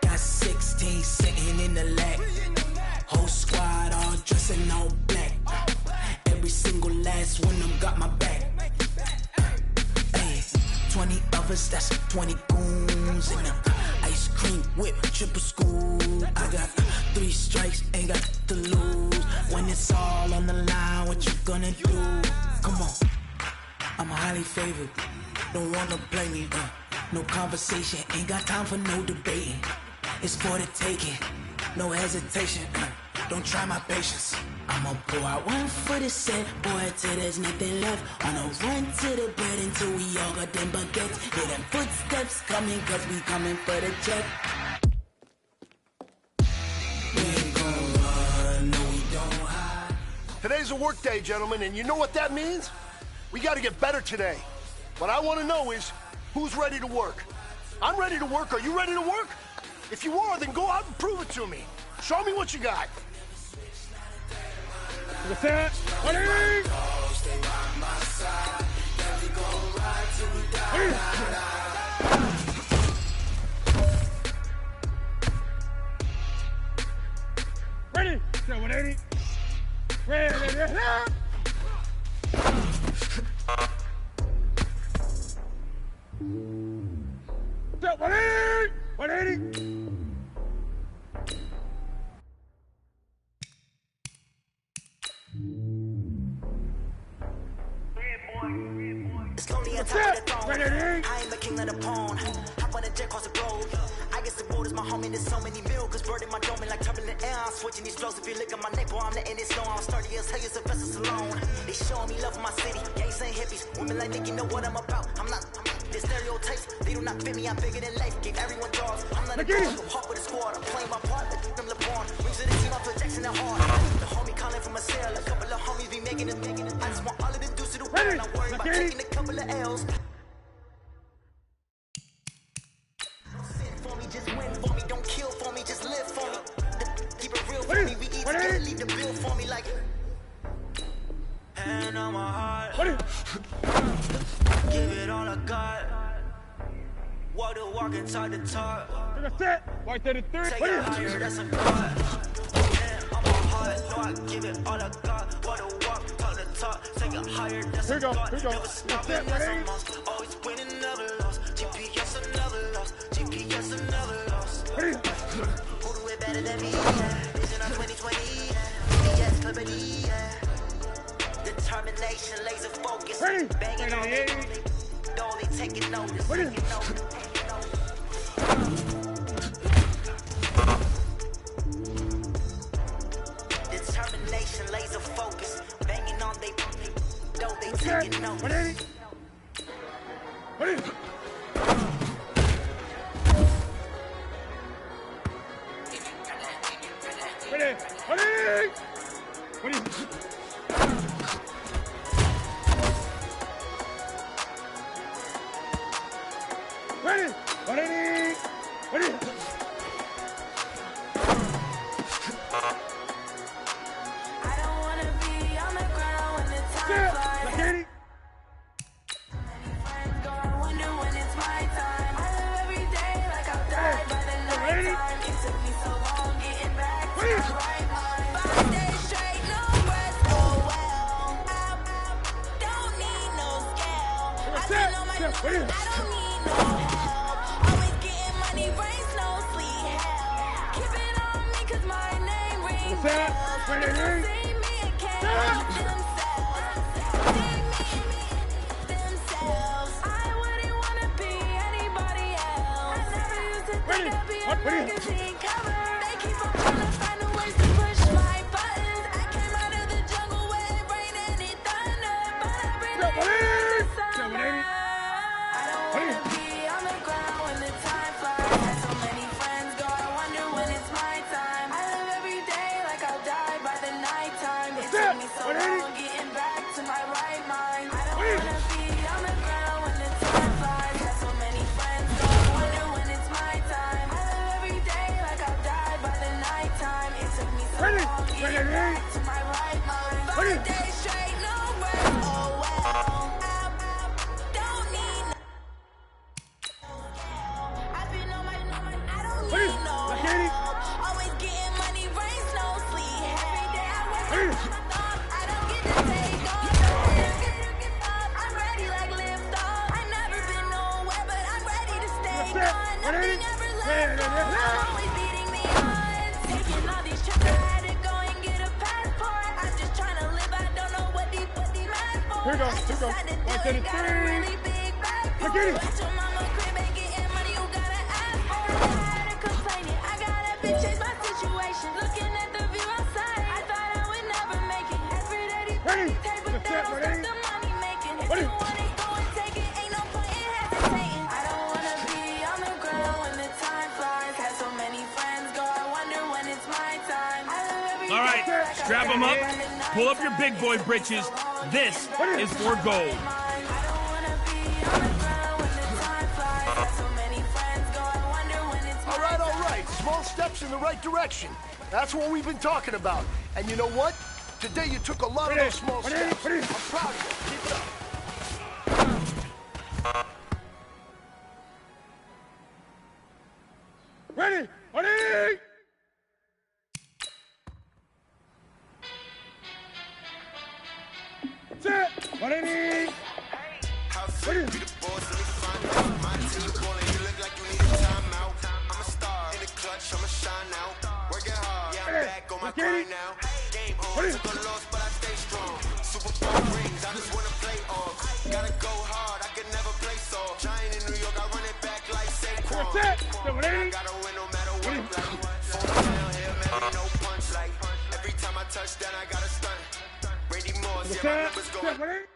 Got 16 sitting in the lag. Whole squad all dressed in all black. Every single last one of them got my back. Hey, 20 of us, that's 20 goons in them. Ice cream whip, triple scoop. I got 3 strikes, ain't got to lose. When it's all on the line, what you gonna do? Come on, I'm highly favored. Don't wanna blame me, no conversation, ain't got time for no debating. It's for the taking, no hesitation. Don't try my patience. I'ma pour out one for the set, boy, till there's nothing left. On a run to the bread until we all got them baguettes. Hear them footsteps coming, cause we coming for the check. We ain't gon' run, no we don't hide. Today's a work day, gentlemen, and you know what that means? We gotta get better today. What I wanna know is, who's ready to work? I'm ready to work. Are you ready to work? If you are, then go out and prove it to me. Show me what you got. What's that? Ready? So 180. Ready? So 180. 180. It's lonely at top of the throne. I am the king of the pawn. Hop on a jet across the globe. I guess the road is my home and there's so many miracles burning my dome like turbulent air. I'm switching these flows. If you look at my neck, boy, I'm letting it slow. I'm sturdy as hell, you're Sylvester Stallone. They showing me love for my city. Gangs and hippies. Women like Nick, you know what I'm about. I'm not the stereotypes. They do not fit me. I'm bigger than life. Gave everyone dogs. I'm not a dog. Go hard with a squad. I'm playing my part. Like them LeBron. Rings of the team. I feel Jackson and hard. The homie calling from a cell. A couple of homies be making it. I just want all of the dudes to the world. I'm worried about taking a couple of L's. For me, just win for me, don't kill for me, just live for me. Keep it real for me, we eat together, leave the bill for me like. Hand on my heart, give it all I got. Walk the walk and talk the talk. Right there, the third. Take it higher, that's a God. Hand on my heart, no, I give it all I got. Walk the walk, talk the talk. Take it higher, that's a God. Never stopping, that's a must. Always winning, never lost. GPS, I never lost. GPS, I never lost. Who do it better than me? Vision on 2020. BS Liberty. Determination, laser focus. Banging on it. Only taking notice. Determination, laser focus. Banging on they. Though they taking notice. All right, strap them up, pull up your big boy britches. This is for gold. All right. Small steps in the right direction. That's what we've been talking about. And you know what? Today you took a lot of those small steps. I'm proud of you. Keep it up. Ready? Ready? Set. Ready? Ready? I'ma shine out, working hard, yeah, I'm back on my grind now. Game on, took a loss, but I stay strong. Super Bowl rings, I just wanna play off. Gotta go hard, I can never play soft. Giant in New York, I run it back like Saquon. I gotta win no matter what, like fall down here, man, no punch, like every time I touch down, I gotta stunt. Randy Moss, yeah, my numbers going.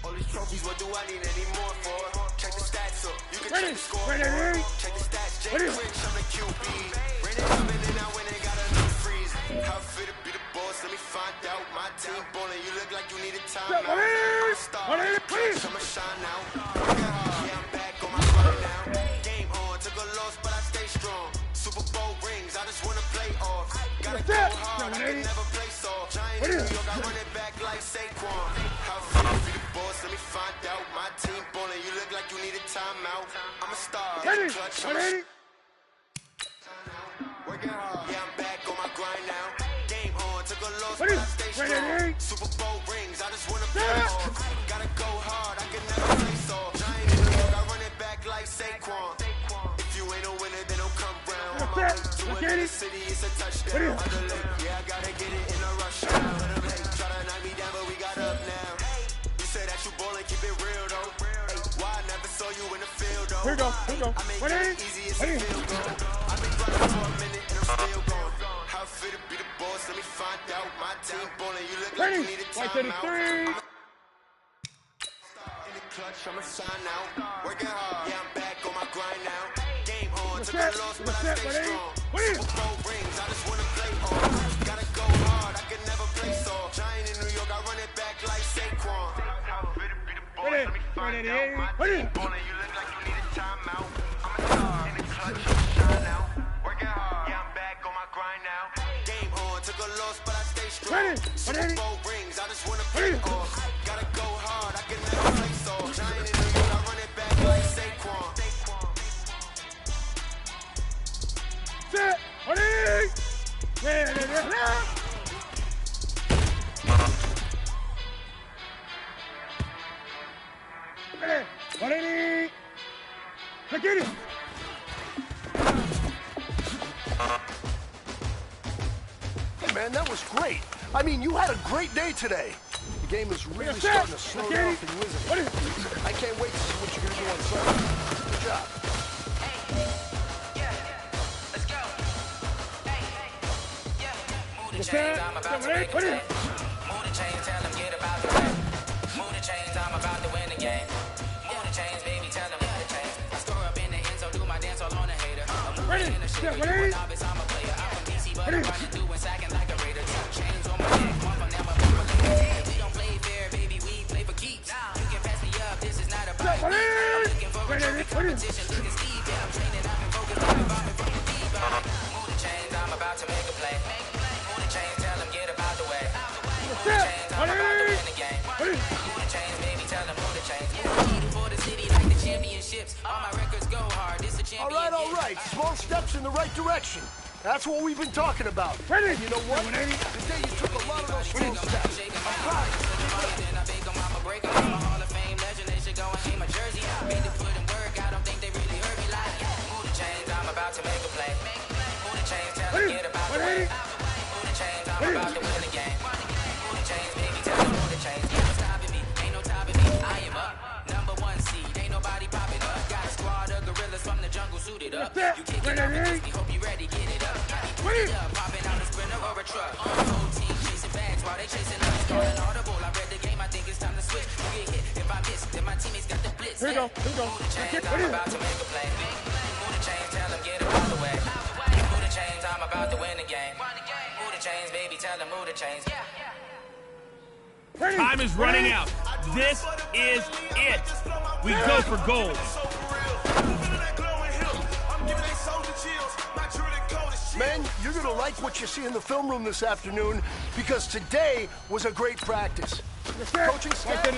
All these trophies, what do I need any more for? Check the stats up, you can check the score. Check the stats, Jay Rich, I'm the QB. Ran it up and then I went and got a new freeze. How fit to be the boss, let me find out. My team ballin', you look like you need a timeout. I'm a star, I'ma shine out. Working hard, yeah, I'm back on my grind now. Game on, took a loss, but I stay strong. Super Bowl rings, I just wanna play off. Gotta go hard, I can never play soft. Giant in New York, I run it back like Saquon. How fit to be the boss, let me find out. My team ballin', you look like you need a timeout. I'm a star, in the clutch, working hard, yeah, I'm back on my grind now. Game on, took a loss, but I stay strong. Super Bowl rings, I just wanna play off. Gotta go hard, I can never play soft. Giant in New York, I run it back like Saquon. If you ain't a winner, then don't come round. I'm a to win in the city, it's a touchdown. Yeah, I gotta get it in a rush now. Try to knock me down, but we got up now. You say that you ballin', keep it real though. Why I never saw you in the field though. Here we go. I make it easy as a field goal. I've been running for a minute and I'm still going. How fit to be the boss, let me find out. My team ballin', you look like you need a timeout. In the clutch, I'ma shine out. Working hard, yeah, I'm back on my grind now. Game on, took a loss, but I stay strong. Super Bowl rings, I just wanna play off. Gotta go hard, I can never play soft. Giant in New York, I run it back like Saquon. How fit to be the boss, let me find out. My team ballin', you look like you need a timeout. I'm a star, in the clutch, I'ma shine out. Working hard, yeah, I'm back on my grind now. Game on, took a loss, but I stay strong. Super Bowl rings, I just wanna play off. Gotta go hard, I can never play soft. Giant in New York, I run it back like Saquon. Set. Ready? great. I mean, you had a great day today. The game is really starting to slow down for you, isn't it? I can't wait to see what you're going to do on Sunday. Good job. Move the chains, I'm about to make a play. Move the chains, tell them get about the way. Move the chains, I'm about to win the game. Move the chains, baby, tell them move the chains. I score up in the end zone, do my dance all on a hater. I'm moving in the shit, you a novice, I'm a player. I'm from DC, but I'm running through and sacking like a raider. Two chains on my neck, one from them, I'm a we don't play fair, baby, we play for keeps. You can pass me up, this is not a fight. I'm looking for a trophy competition, look at Steve, yeah, I'm training, I've been focused, I've been bombing from the deep. Move the chains, I'm about to make a play. Move the chains, tell them get about the way. Move the chains, I'm about to win the game. Move the chains, baby, tell them move the chains. Needed for the city like the championships. All my records go hard, this a championship. All right. Small steps in the right direction. That's what we've been talking about. And you know what? Today you took a lot of those small steps. I'm proud of you. To make a play. Move the chains, tell them get about the way. Move the chains, I'm about to win the game. Move the chains, baby, tell them move the chains. Ain't no stopping me, ain't no topping me. I am up, #1 seed. Ain't nobody popping up. Got a squad of gorillas from the jungle suited up. You kick it up against me, hope you ready, get it up. Put it up, popping out a sprinter or a truck. Whole team chasing bags while they chasing us. Calling audible, I read the game, I think it's time to switch. You get hit, if I miss, then my teammates got the blitz. Here we go. Move the chains, I'm about to make a play. Move the chains, tell them get about the way. Move the chains, I'm about to win the game. Move the chains, baby, tell them move the chains. Time is running out. This is it. We go for gold. Men, you're going to like what you see in the film room this afternoon because today was a great practice. Coaching staff, you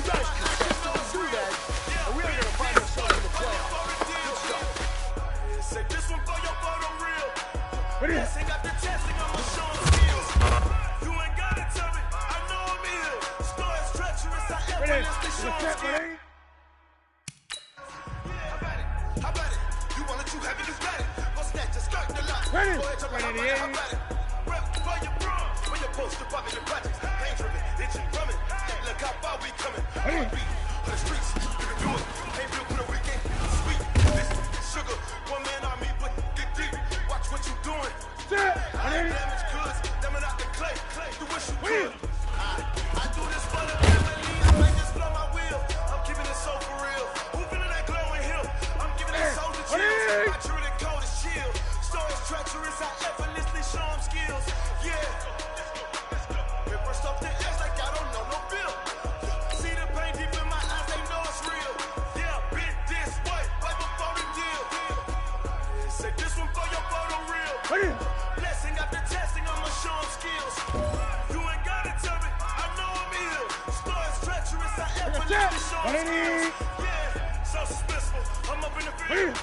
guys can still do that, and we are going to find ourselves in the playoffs. Good stuff. Say this one for your photo real. Blessing got the testing, I'ma show them skills. You ain't gotta tell me, I know I'm ill. Story's treacherous, I effortlessly show them skills. How about it? You want it, you have it, you got it. Go snatch your skirt, the lot. Go ahead, jump in, how about it? Rep for your bra, when you're posted, popping your projects. Pain driven, itching from it. Look how far we coming. Heartbeat, on the streets, you can do it. Ain't built for the weekend, sweet. Listen, sugar, one man on me, but get deep. Watch what you doing. I ain't damaged goods, them out the clay. Do what you could. I do this for the family, I might just blow my wheel. I'm keeping it so for real. Who feeling that glowing hill? I'm giving it soldier chills. My true and cold as shield. Stories treacherous, I effortlessly show them skills. Yeah. Paper stuff the edge like I don't know no bill. See the pain deep in my eyes, they know it's real. Yeah, bit this way, right before the deal. Say this one for your photo real. Blessing got the testing, I'ma show them skills. You ain't gotta tell me, I know I'm ill. Stories treacherous, I effortlessly show them skills. Yeah, so suspenseful, I'm up in the field.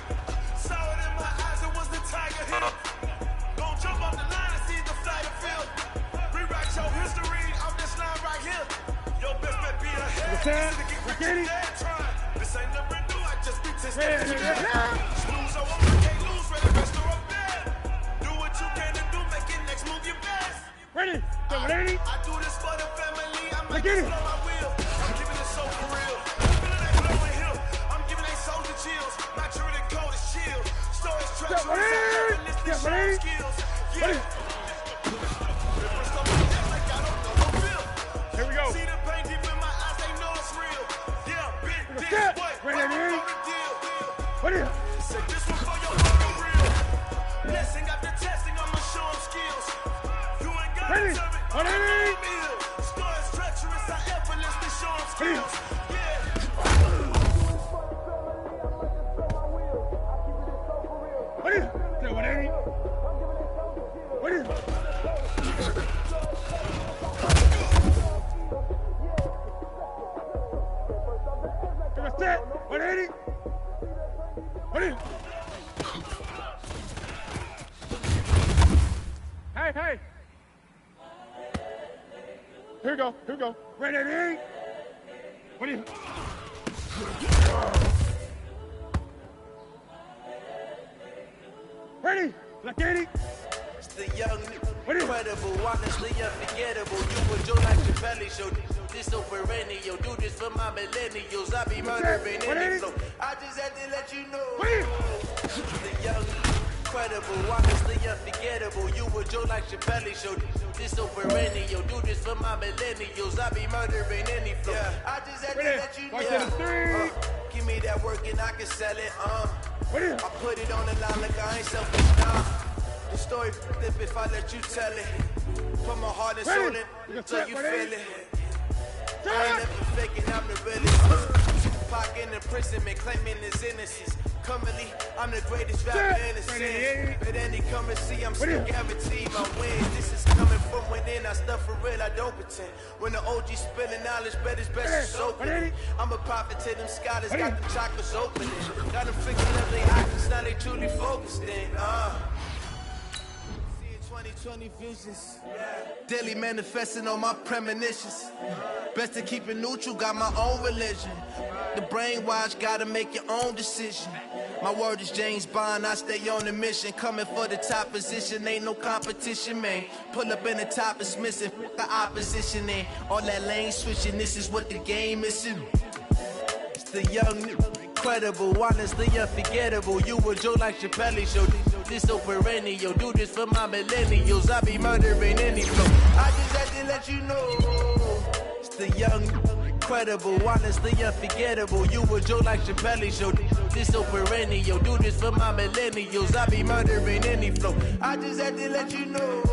Saw it in my eyes, it was the tiger hill. Gon' jump off the line and see the flight of field. Rewrite your history, I'm this line right here. Your best bet be ahead. This is to get rich and dead trying. This ain't never new, I just be testing. Snooze, I won't, I can't lose, ready, rest or I'm dead. Do what you can and do, make it next move your best. Ready? I do this for the family, I might just blow my wheel. I'm giving it so for real. I'm feeling that glowing hill. I'm giving they soldier chills. My true and cold as shield. Stories treacherous, I effortlessly show them skills. Yeah. Here we go. See the pain deep in my eyes, they know it's real. Yeah, bit this way, right before the deal. Say this one for your photo real. Blessing got the testing, I'ma show them skills. You ain't gotta tell me, I know I'm ill. Stories treacherous, I effortlessly show them skills. Hey. Here we go. Ready? What do you... Ready? Like 80. the young, incredible, honestly unforgettable. You would do like your belly show. This so perennial. Do this for my millennials. I be murdering any flow. I just had to let you know. The young, incredible, honestly unforgettable. You would do like your belly show. This so perennial. Do this for my millennials. I be murdering any flow. I just had to let you know. Give me that work and I can sell it. I put it on the line like I ain't selfish now. The story flip if I let you tell it. Put my heart and soul in so you feel it. I ain't never faking, I'm the realest. Pac in imprisonment, claiming his innocence. Currently, I'm the greatest rapper in the scene. But any come and see, I'm still guaranteed my win. This is coming from within, I stuff for real, I don't pretend. When the OG spilling knowledge, bet it's best to open it. I'm a prophet to them scholars, got them chakras open. Got them figuring up they options, now they truly focused in. 2020 visions, daily manifesting on my premonitions. Best to keep it neutral, got my own religion. The brainwash, gotta make your own decision. My word is James Bond, I stay on the mission. Coming for the top position, ain't no competition, man. Pull up in the top, it's missing, the opposition in. All that lane switching, this is what the game is. It's the young, incredible, honestly unforgettable. You would Joe like your belly show. This so perennial. Do this for my millennials. I be murdering any flow. I just had to let you know. It's the young, incredible, honestly unforgettable. You would Joe like your belly show. This so perennial. Do this for my millennials. I be murdering any flow. I just had to let you know.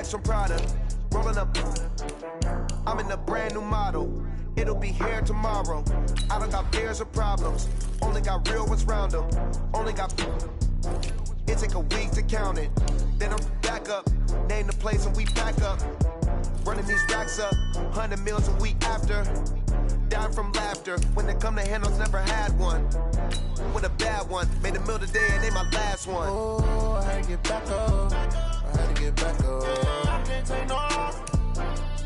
From Prada, rolling up. I'm in a brand new model. It'll be here tomorrow. I don't got fears or problems. Only got real ones round them. Only got. It take a week to count it. Then I'm back up. Name the place and we pack up. Running these racks up. 100 meals a week after. Down from laughter. When they come to handles, never had one. With a bad one. Made a meal today and they my last one. Oh, I had to get back up. I had to get back up. I can't take no off.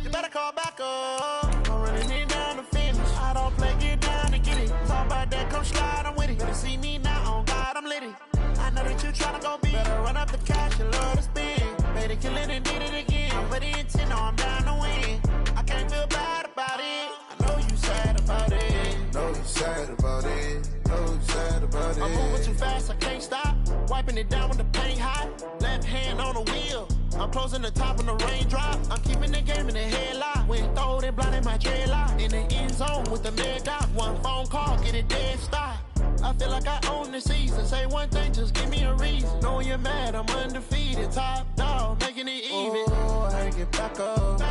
You better call back up. I'm running it down to finish. I don't play, get down and get it. Talk about that, come slide, I'm with it. Better see me now, on God, I'm litty. I know that you tryna go big. Better run up the cash, you love to spend. Better kill it and did it again. I'm with the intent, no, I'm down to win. I can't feel bad about it. I know you sad about it. Know you sad about it. Know you sad about it. I'm moving too fast, I can't stop. Wiping it down when the paint hot. Left hand on the wheel. I'm closing the top when the raindrop. I'm keeping the game in the headlock. When throwed it blind in my dreadlock. In the end zone with the mad dot. One phone call, get it dead stop. I feel like I own the season. Say one thing, just give me a reason. Knowing you're mad, I'm undefeated. Top dog, making it even. Oh, I had to get back up. I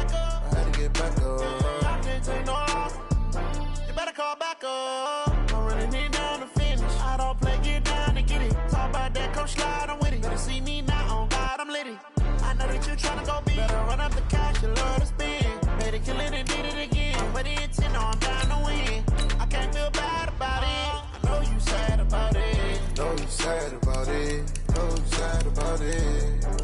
had to get back up. I can't take no off. You better call back up. I'm running it down to finish. I don't play, get down and get it. Talk about that, come slide, I'm with it. Better see me now, on God, I'm litty. I know that you tryna go big. Better run up the cash, you love to spend. Better kill it and did it again. But the intent, no, I'm down to win. I can't feel bad about it. I know you sad about it. Know you sad about it. Know you sad about it.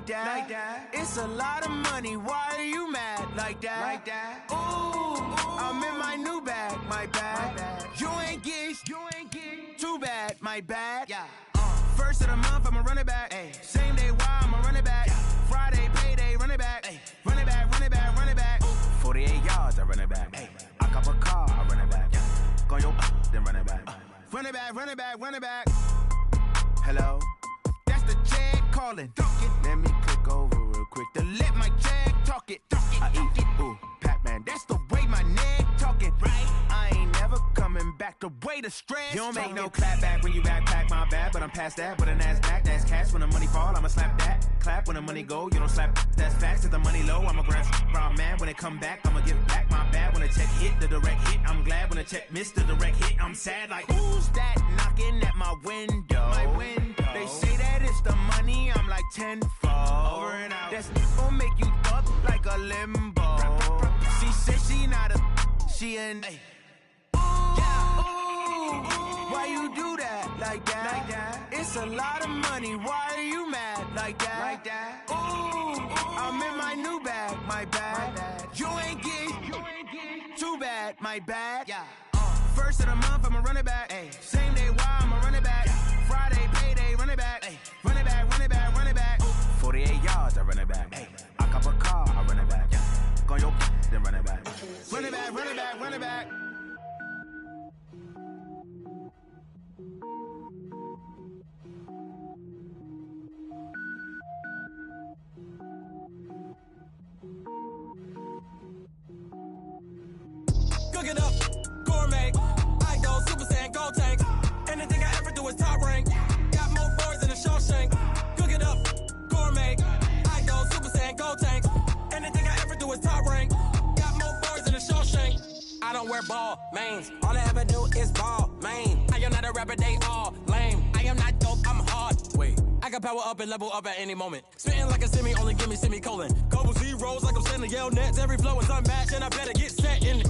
like that. It's a lot of money, why are you mad like that? Ooh, I'm in my new bag, my bad. You ain't get too bad, my bad. First of the month, I'ma run it back. Same day, why I'ma run it back. Friday, payday, run it back. Run it back, run it back, run it back. 48 yards, I run it back. I cop a car, I run it back. Go your then run it back. Run it back, run it back, run it back. Hello, that's the jag calling. Let me click over real quick to let my jag talk it. I eat it, ooh, Pac-Man. That's the way my neck talking. Right, I ain't never coming back. The way the stress. You don't make no clap back when you backpack, my bad. But I'm past that. But a NASDAQ, that's cash. When the money fall, I'ma slap that. Clap when the money go, you don't slap. That's facts. If the money low, I'ma grab brown man. When it come back, I'ma give back my bad. When the check hit, the direct hit. I'm glad when the check missed the direct hit. I'm sad like who's that knocking at my window? My window. They say that it's the money. I'm like tenfold. Over and out. That's gon' make you up like a limbo. She said she not a. She an. Why you do that like that? It's a lot of money. Why are you mad like that? Ooh, I'm in my new bag, my bad. You ain't get too bad, my bad. First of the month, I'ma run it back. Same day, why I'ma run it back. Friday, payday, run it back. Run it back, run it back, run it back. 48 yards, I run it back. I cop a car, I run it back. Go your then run it back. Run it back, run it back, run it back. Cook it up, gourmet. I go Super Saiyan, go tank. Anything I ever do is top rank. Got more boys than a Shawshank. Cook it up, gourmet. I go Super Saiyan, go tank. Anything I ever do is top rank. Got more boys than a Shawshank. I don't wear ball mains. All I ever do is ball main. I am not a rapper, they all lame. I am not dope, I'm hard. Wait, I can power up and level up at any moment. Spitting like a semi, only give me semicolon. Couple zeros like I'm sending yell nets. Every flow is unmatched and I better get set in.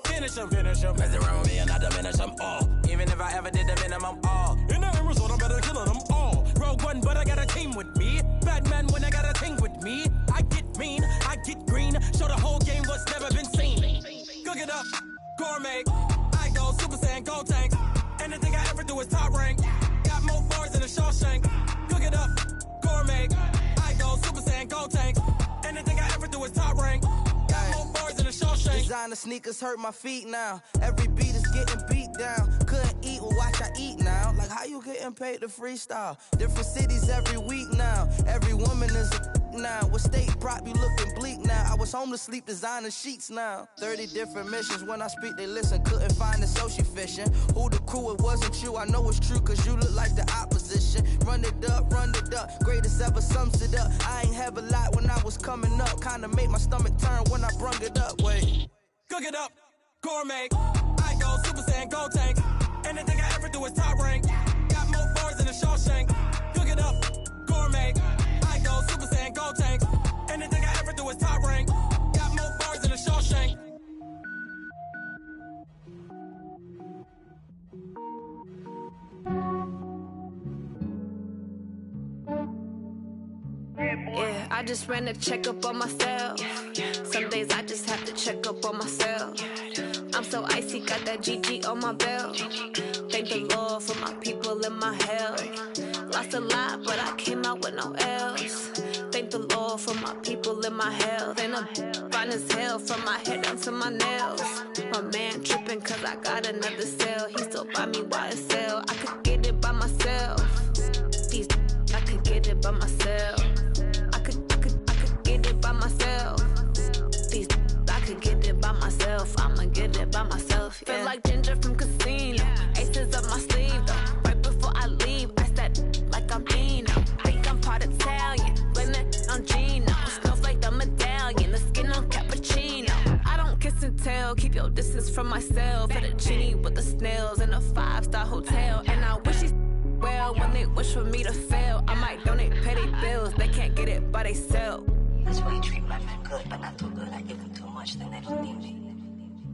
Finish them. Mess around with me and I diminish them all. Even if I ever did the minimum all. In the end result, I'm better killing them all. Rogue One, but I got a team with me. Batman when I got a team with me. I get mean, I get green. Show the whole game what's never been seen. Cook it up, gourmet. I go Super Saiyan, go tank. Anything I ever do is top rank. Got more boys than a Shawshank. Cook it up, gourmet. I go Super Saiyan, go tank. Anything I ever do is top rank. Got more boys than a Shawshank. Designer sneakers hurt my feet now. Every beat is getting beat down. Couldn't eat, well watch I eat now. Like how you getting paid to freestyle? Different cities every week now. Every woman is a now. What state prop you looking bleak now? I was home to sleep designer sheets now. 30 different missions. When I speak they listen. Couldn't find the social fishing. Who the crew? It wasn't you. I know it's true cause you look like the opposition. Run it up. Greatest ever sums it up. I ain't have a lot when I was coming up. Kinda made my stomach turn when I brung it up. Wait. Cook it up, gourmet. I go Super Saiyan, go tank. Anything I ever do is top rank. Got more boys than a Shawshank. Cook it up, gourmet. I go Super Saiyan, go tank. Anything I ever do is top rank. Got more boys than a Shawshank. Yeah, I just ran a checkup on myself. Some days I just have to check up on myself. I'm so icy, got that GG on my belt. Thank the Lord for my people and my health. Lost a lot, but I came out with no L's. Thank the Lord for my people and my health. And I'm fine as hell from my head down to my nails. My man tripping cause I got another cell. He still buy me YSL. I could get it by myself. These I could get it by myself. I could get it by myself. These I could get it by myself. I'ma get it by myself. Yeah. Feel like Ginger from Casino. Aces up my sleeve though. Right before I leave, I said like I'm Dino. Think I'm part Italian. Blame it on Gino. Smells like the medallion. The skin on cappuccino. I don't kiss and tell. Keep your distance from myself. At a genie with the snails in a 5-star hotel. And I wish he's well when they wish for me to fail. I might donate petty bills. They can't get it by themselves. That's why you treat my friend good, but not too good. I give them too much, then they don't need me.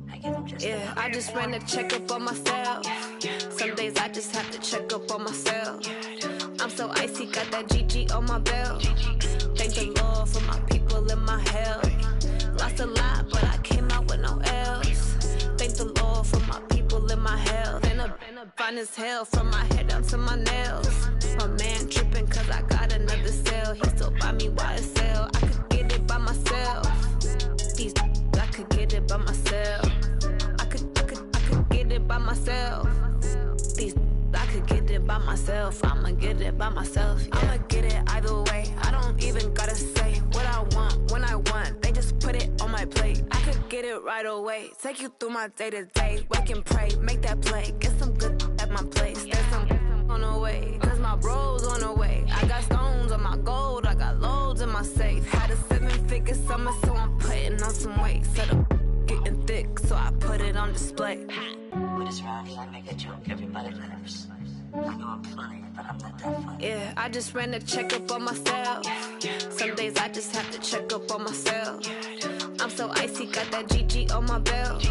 I give them just enough. I just ran a checkup on myself. Some days I just have to check up on myself. I'm so icy, got that GG on my belt. Thank the Lord for my people in my health. Lost a lot, but I came out with no L's. Thank the Lord for my people in my health. And a fine as hell from my head down to my nails. My man tripping cause I got another sale. He still buy me YSL. I could get it by myself. These I could get it by myself. I could get it by myself. These I could get it by myself. I'ma get it by myself. Yeah. I'ma get it either way. I don't even gotta say what I want when I want. They just put it on my plate. I could get it right away. Take you through my day to day. Wake and pray, make that play. Get some good at my place. There's some on the way. Cause my bro's on the way. I got stones on my gold. I got loads in my safe. Had a 7-figure summer, so I'm putting on some weight. Set up getting thick, so I put it on display. When it's around here, I make a joke, everybody laughs. I know I'm funny, but I'm not that funny. Yeah, I just ran a checkup on myself. Some days I just have to check up on myself. I'm so icy, got that GG on my belt.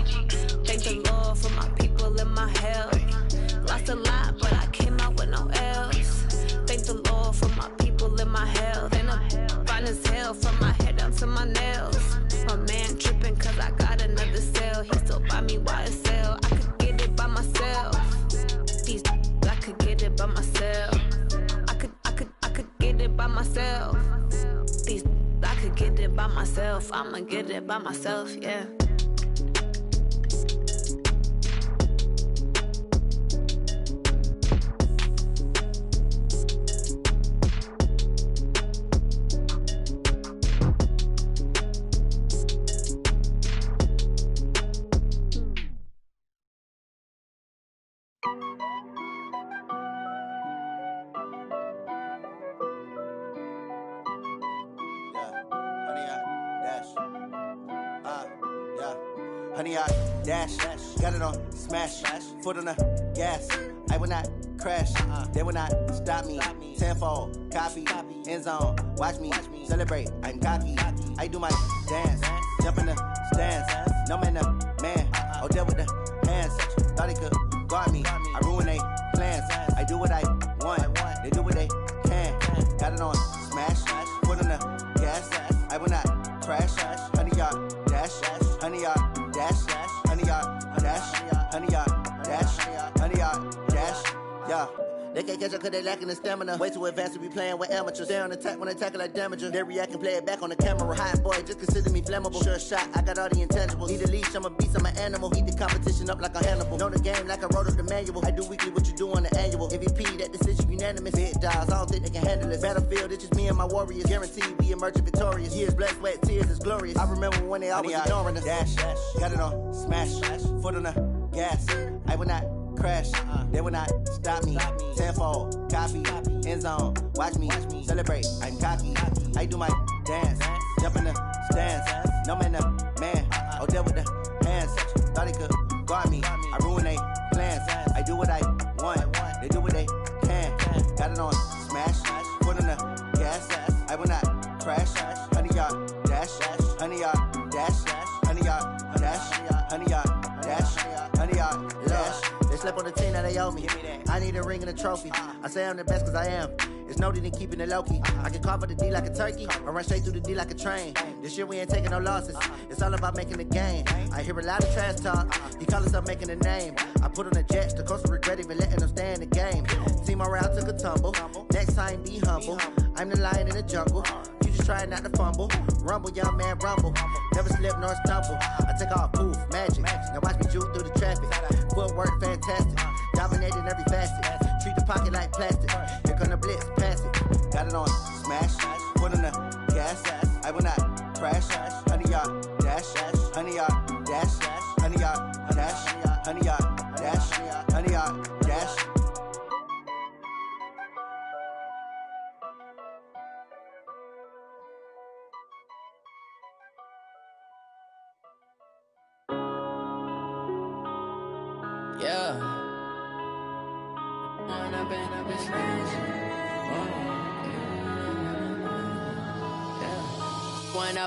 Thank the Lord for my people in my health. Lost a lot, but I came out with no L's. Thank the Lord for my people in my health. And I'm fine as hell from my head down to my nails. My man tripping cause I got another sale. He still buy me YSL. I could get it by myself. These I could get it by myself. I could get it by myself. These I could get it by myself. I'ma get it by myself, yeah. Honey, I dash, got it on smash, foot on the gas. I will not crash, they will not stop me. Tenfold, copy, end zone, watch me celebrate. I'm cocky, I do my dance, jump in the stands. No man, man, oh there with the hands. Thought he could guard me, I ruin they plans. I do what I want, they do what they can. Got it on smash, foot on the gas. I will not crash, honey, y'all dash, honey, y'all dash, honey, y'all dash, honey, y'all dash, honey, y'all dash, yeah. They can't catch up cause they lacking the stamina. Way too advanced to be playing with amateurs. Stay on attack when they tackle like damager. They react and play it back on the camera. Hot boy, just consider me flammable. Sure shot, I got all the intangibles. Need a leash, I'm a beast, I'm an animal. Heat the competition up like a Hannibal. Know the game like I wrote up the manual. I do weekly what you do on the annual. MVP, that decision unanimous. Big dogs, I don't think they can handle this. Battlefield, it's just me and my warriors. Guaranteed we emerge victorious. Years, blood, sweat, tears, is glorious. I remember when they always ignoring us. Dash, got it on smash, foot on the gas. I will not crash, they will not stop me. Tenfold, copy, end zone, watch me celebrate. I'm cocky, I do my dance, jump in the stands. No man, man, oh there with the hands. Thought he could guard me, I ruin they plans. I do what I want, they do what they can. Got it on smash, foot on the gas. I will not crash, honey, y'all dash, honey, y'all dash, honey, y'all dash, honey, y'all dash, honey, y'all dash. They slept on the team that they owe me. I need a ring and a trophy. I say I'm the best cause I am. It's no need in keeping it low-key. I can carve up the D like a turkey or run straight through the D like a train. This year we ain't taking no losses. It's all about making the game. I hear a lot of trash talk. He call himself making a name. I put on the Jets. The coach will regret even letting them stay in the game. Team morale took a tumble. Next time be humble. I'm the lion in the jungle. You just try not to fumble. Rumble, young man, rumble. Never slip nor stumble. I take off, poof, magic. Now watch me juke through the traffic. Footwork fantastic. Dominating every facet. Treat the pocket like plastic. Here come the blitz, pass it. Got it on smash. Foot on the gas. I will not crash. Honey, y'all dash. Honey, y'all dash. Honey, y'all dash. Honey, y'all dash. Honey, y'all dash. Yeah. One up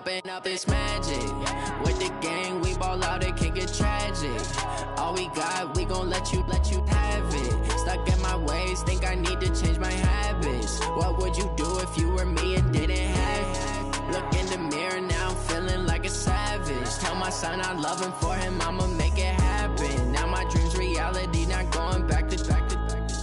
and up is magic. With the gang, we ball out, it can get tragic. All we got, we gon' let you have it. Stuck in my ways, think I need to change my habits. What would you do if you were me and didn't have my son I love him, for him I'ma make it happen. Now my dreams reality, not going back to.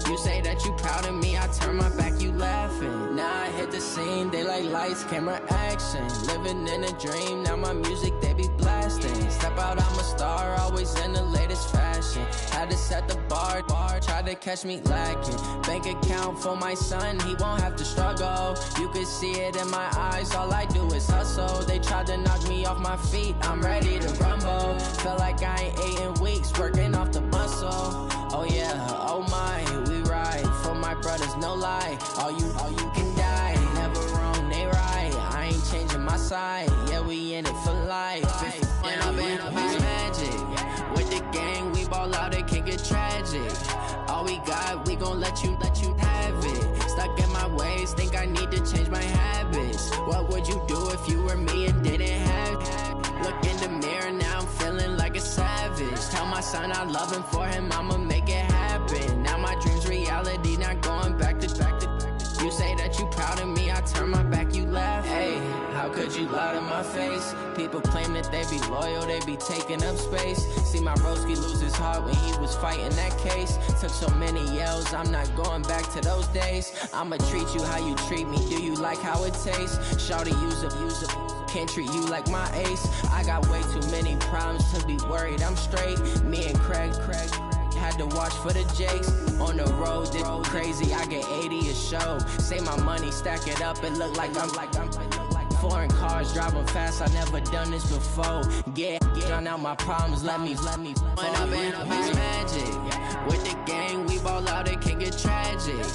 You say that you proud of me, I turn my back, you laughing. Now I hit the scene, they like lights, camera, action. Living in a dream, now my music they be blasting. Step out, I'm a star, always in the latest fashion. Had to set the bar, try to catch me lacking. Bank account for my son, he won't have to struggle. You can see it in my eyes, all I do is hustle. They tried to knock me off my feet, I'm ready to rumble. Felt like I ain't ate in weeks, working off the muscle. Oh yeah, oh my, we ride for my brothers, no lie. All you can die, never wrong, they right. I ain't changing my side, yeah, we in it for life. When I've been magic, with the gang, we ball out, it can get tragic. All we got, we gon' let you have it. Stuck in my ways, think I need to change my habits. What would you do if you were me and didn't have it? Look in the mirror, now I'm feeling like a savage. Tell my son I love him, for him I'ma make it happen. Now my dreams reality, not going back to. You say that you proud of me, I turn my back, you laugh. Hey, how could you lie to my face? People claim that they be loyal, they be taking up space. See my broski lose his heart when he was fighting that case. Took so many yells, I'm not going back to those days. I'ma treat you how you treat me, do you like how it tastes? Shawty, use up, can't treat you like my ace. I got way too many problems to be worried, I'm straight. Me and Craig had to watch for the Jakes. On the road, it's crazy, I get 80 a show. Say my money, stack it up, it look like I'm foreign cars, driving fast, I never done this before. Get drown out my problems, let me. When I've been magic, with the gang, we ball out, it can get tragic.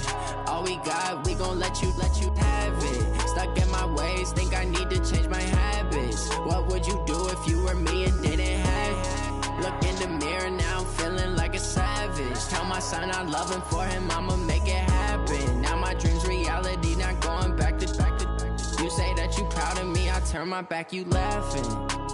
All we got, we gon' let you have it. Stuck in my ways, think I need to change my habits. What would you do if you were me and didn't have it? Look in the mirror, now I'm feeling like a savage. Tell my son I love him, for him I'ma make it happen. Now my dreams reality, not going back to. You say that you proud of me, I turn my back, you laughing.